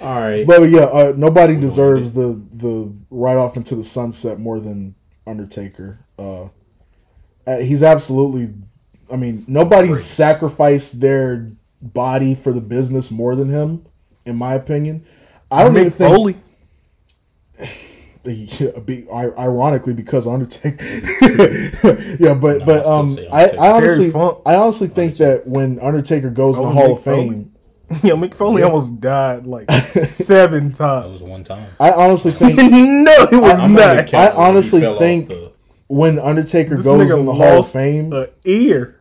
Speaker 7: All right,
Speaker 6: but yeah, nobody deserves the ride off into the sunset more than Undertaker. He's absolutely. I mean, nobody's sacrificed their body for the business more than him, in my opinion. I don't even think.
Speaker 8: Foley.
Speaker 6: Ironically, because Undertaker. Yeah, but I honestly think that when Undertaker goes in the Hall of Fame.
Speaker 8: Yeah, Mick Foley almost died like 7 times.
Speaker 7: That was one time.
Speaker 6: I honestly think
Speaker 8: no, it was not.
Speaker 6: I honestly think when Undertaker goes in the Hall of Fame,
Speaker 8: an ear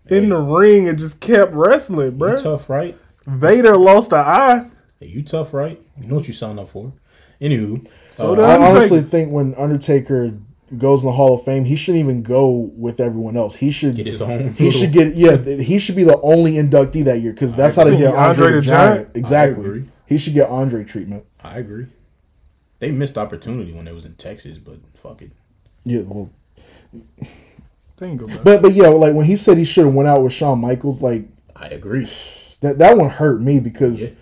Speaker 8: in the ring and just kept wrestling, bro.
Speaker 7: You tough, right?
Speaker 8: Vader lost an eye.
Speaker 7: Hey, you tough, right? You know what you signed up for. Anywho,
Speaker 6: I honestly think when Undertaker goes in the Hall of Fame, he shouldn't even go with everyone else. He should
Speaker 7: get his own.
Speaker 6: He should get he should be the only inductee that year because that's how they get Andre the Giant. Exactly. He should get Andre treatment.
Speaker 7: I agree. They missed opportunity when they was in Texas, but fuck it.
Speaker 6: Yeah, well,
Speaker 8: Think about it.
Speaker 6: But yeah, like when he said he should have went out with Shawn Michaels, like
Speaker 7: I agree.
Speaker 6: that one hurt me because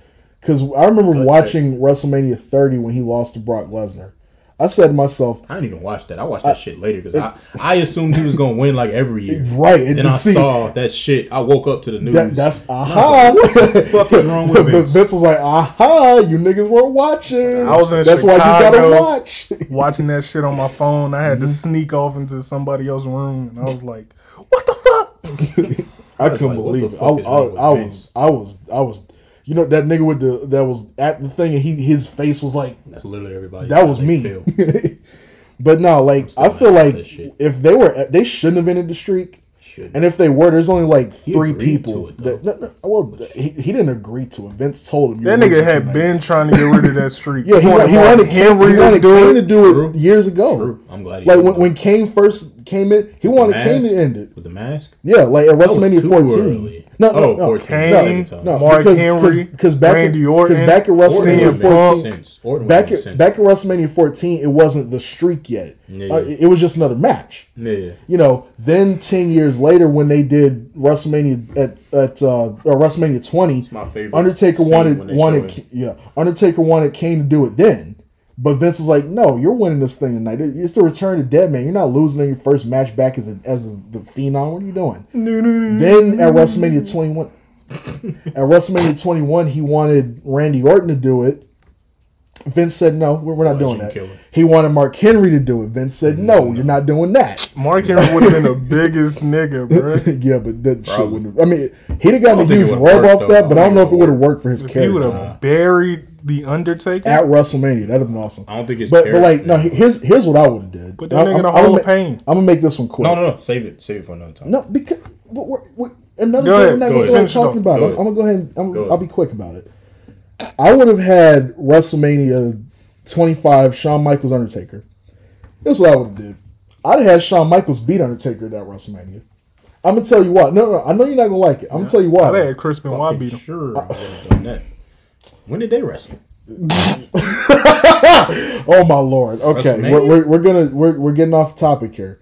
Speaker 6: I remember watching WrestleMania 30 when he lost to Brock Lesnar. I said to myself,
Speaker 7: I didn't even watch that. I watched that shit later because I assumed he was gonna win like every year.
Speaker 6: Right.
Speaker 7: And then I saw that shit. I woke up to the news.
Speaker 6: That's aha.
Speaker 7: What the fuck is wrong with Vince?
Speaker 6: Vince was like, aha, you niggas weren't watching.
Speaker 8: I was in
Speaker 6: That's
Speaker 8: Chicago,
Speaker 6: why you gotta watch.
Speaker 8: watching that shit on my phone. I had to sneak off into somebody else's room, and I was like, "What the fuck?"
Speaker 6: I couldn't believe it. I was. You know that nigga that was at the thing and his face was like,
Speaker 7: that's literally everybody.
Speaker 6: That was me. But no, like I feel like if they shouldn't have ended the streak. And if they were, there's only like 3 people. He didn't agree to it. Vince told him.
Speaker 8: That nigga had been trying to get rid of that streak.
Speaker 6: Yeah, he wanted Henry to do it years ago.
Speaker 7: True. I'm glad.
Speaker 6: When Kane first came in, he wanted Kane to end it
Speaker 7: with the mask.
Speaker 6: Yeah, like at WrestleMania 14. No,
Speaker 7: 14.
Speaker 8: Kane, Mark Henry,
Speaker 6: because back at WrestleMania 14, back at WrestleMania 14, it wasn't the streak yet.
Speaker 7: Yeah.
Speaker 6: It was just another match.
Speaker 7: Yeah.
Speaker 6: You know, then 10 years later when they did WrestleMania at WrestleMania 20,
Speaker 7: my favorite
Speaker 6: Undertaker wanted Kane to do it then. But Vince was like, "No, you're winning this thing tonight. It's the return of Dead Man. You're not losing in your first match back as the Phenom. What are you doing?" Then at WrestleMania 21, he wanted Randy Orton to do it. Vince said, "No, we're not doing that." He wanted Mark Henry to do it. Vince said, "No, you're not doing that."
Speaker 8: Mark Henry would have been the biggest nigga, bro.
Speaker 6: Yeah, but that shit wouldn't have. I mean, he'd have gotten a huge rub off that, but I don't know if it would have worked for his character. He would
Speaker 8: have buried the Undertaker
Speaker 6: at WrestleMania. That'd have been awesome.
Speaker 7: I don't think it's.
Speaker 6: But like, no. Here's what I would have did.
Speaker 8: Put that nigga in a Hall of Pain.
Speaker 6: I'm gonna make this one quick.
Speaker 7: No. Save it for another time.
Speaker 6: No, because we're another thing we're not gonna feel like talking about. I'm gonna go ahead. I'll be quick about it. I would have had WrestleMania 25, Shawn Michaels Undertaker. This is what I would have did. I'd have had Shawn Michaels beat Undertaker at that WrestleMania. I'm gonna tell you why. No, I know you're not gonna like it. I'm gonna tell you why.
Speaker 8: I'd have had Chris Benoit beat him.
Speaker 7: Sure, I would have done that. When did they wrestle?
Speaker 6: Oh my lord. Okay, we're getting off topic here.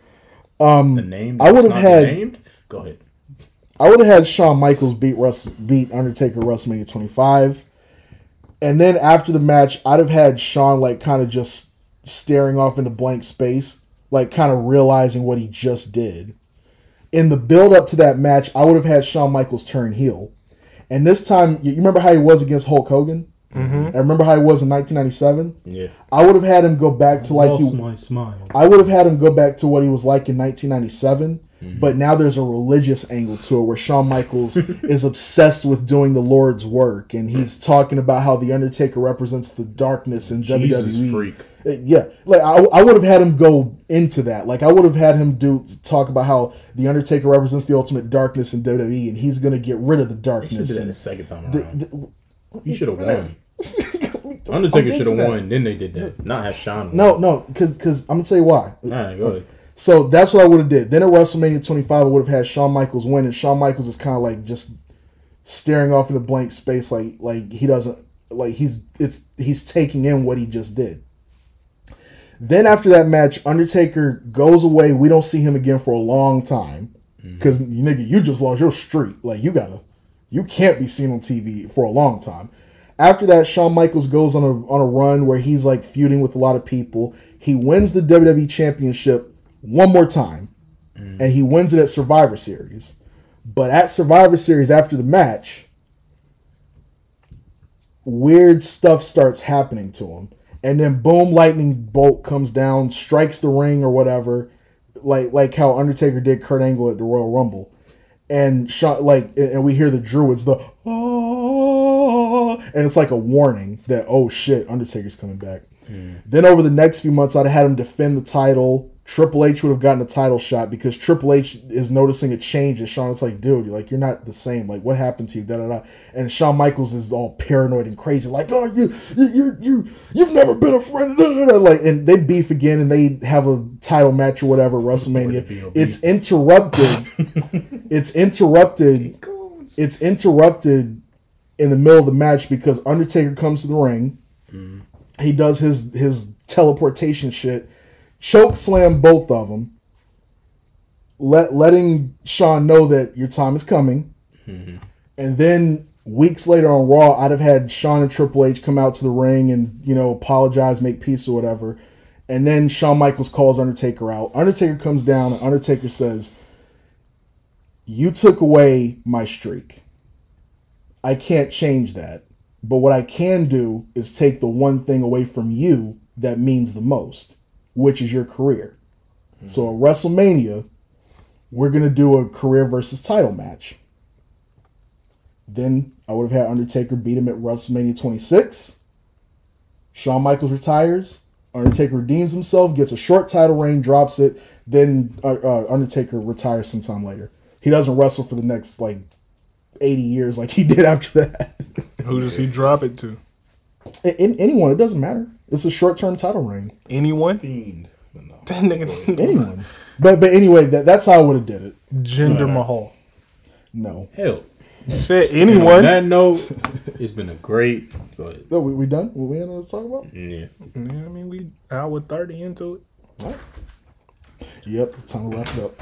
Speaker 7: The name.
Speaker 6: I would have had.
Speaker 7: Named? Go ahead.
Speaker 6: I would have had Shawn Michaels beat Undertaker WrestleMania 25. And then after the match, I'd have had Shawn like kind of just staring off into blank space, like kind of realizing what he just did. In the build up to that match, I would have had Shawn Michaels turn heel. And this time, you remember how he was against Hulk Hogan? Mm-hmm. And remember how he was in 1997?
Speaker 7: Yeah.
Speaker 6: I would have had him go back to like
Speaker 7: my smile.
Speaker 6: I would have had him go back to what he was like in 1997. Mm-hmm. But now there's a religious angle to it where Shawn Michaels is obsessed with doing the Lord's work, and he's talking about how the Undertaker represents the darkness in WWE.
Speaker 7: Freak.
Speaker 6: Yeah, like I would have had him go into that. Like I would have had him talk about how the Undertaker represents the ultimate darkness in WWE, and he's gonna get rid of the darkness.
Speaker 7: They should have did that the second time around. You should have won. Undertaker should have won. Then they did that. Not have Shawn win.
Speaker 6: No, because I'm gonna tell you why.
Speaker 7: All right, go ahead.
Speaker 6: So that's what I would have did. Then at WrestleMania 25, I would have had Shawn Michaels win, and Shawn Michaels is kind of like just staring off into blank space, like he doesn't like he's taking in what he just did. Then after that match, Undertaker goes away. We don't see him again for a long time because nigga, you just lost your streak. Like you can't be seen on TV for a long time. After that, Shawn Michaels goes on a run where he's like feuding with a lot of people. He wins the WWE Championship one more time, and he wins it at Survivor Series. But at Survivor Series, after the match, weird stuff starts happening to him. And then boom, lightning bolt comes down, strikes the ring or whatever, like how Undertaker did Kurt Angle at the Royal Rumble. And and we hear the Druids, and it's like a warning that, oh shit, Undertaker's coming back. Then over the next few months, I'd have had him defend the title. Triple H would have gotten a title shot because Triple H is noticing a change. And Shawn is like, dude, you're not the same. Like, what happened to you? Da da da. And Shawn Michaels is all paranoid and crazy, like, oh, you've never been a friend. Da, da, da. Like, and they beef again, and they have a title match or whatever. WrestleMania. It's interrupted. It's interrupted in the middle of the match because Undertaker comes to the ring. He does his teleportation shit. Choke slam both of them. letting Shawn know that your time is coming. Mm-hmm. And then weeks later on Raw, I'd have had Shawn and Triple H come out to the ring and, apologize, make peace or whatever. And then Shawn Michaels calls Undertaker out. Undertaker comes down and Undertaker says, "You took away my streak. I can't change that. But what I can do is take the one thing away from you that means the most, which is your career. Mm-hmm. So at WrestleMania, we're going to do a career versus title match." Then I would have had Undertaker beat him at WrestleMania 26. Shawn Michaels retires. Undertaker redeems himself, gets a short title reign, drops it. Then Undertaker retires sometime later. He doesn't wrestle for the next 80 years like he did after that.
Speaker 8: Who does he drop it to?
Speaker 6: Anyone. It doesn't matter. It's a short-term title reign.
Speaker 8: Anyone?
Speaker 7: Fiend. But no.
Speaker 6: Anyone. But anyway, that's how I would have did it.
Speaker 8: Jinder Mahal.
Speaker 6: No.
Speaker 7: Hell.
Speaker 8: You said anyone.
Speaker 7: On that note, it's been a great. Go ahead.
Speaker 6: No, we done? We had to talk about?
Speaker 7: Yeah.
Speaker 8: I mean, we hour 30 into it.
Speaker 6: What? Yep, time to wrap it up.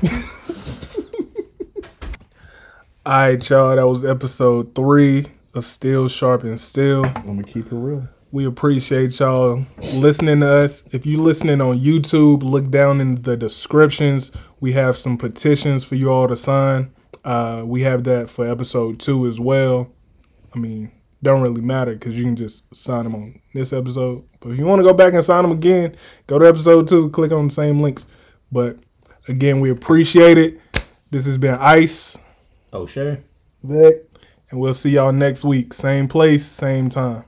Speaker 8: All right, y'all. That was episode 3 of Still Sharp and Still.
Speaker 6: I'm going to keep it real.
Speaker 8: We appreciate y'all listening to us. If you listening on YouTube, look down in the descriptions. We have some petitions for you all to sign. We have that for episode 2 as well. I mean, don't really matter because you can just sign them on this episode. But if you want to go back and sign them again, go to episode 2, click on the same links. But again, we appreciate it. This has been Ice.
Speaker 7: O'Shea.
Speaker 6: Vic.
Speaker 8: And we'll see y'all next week. Same place, same time.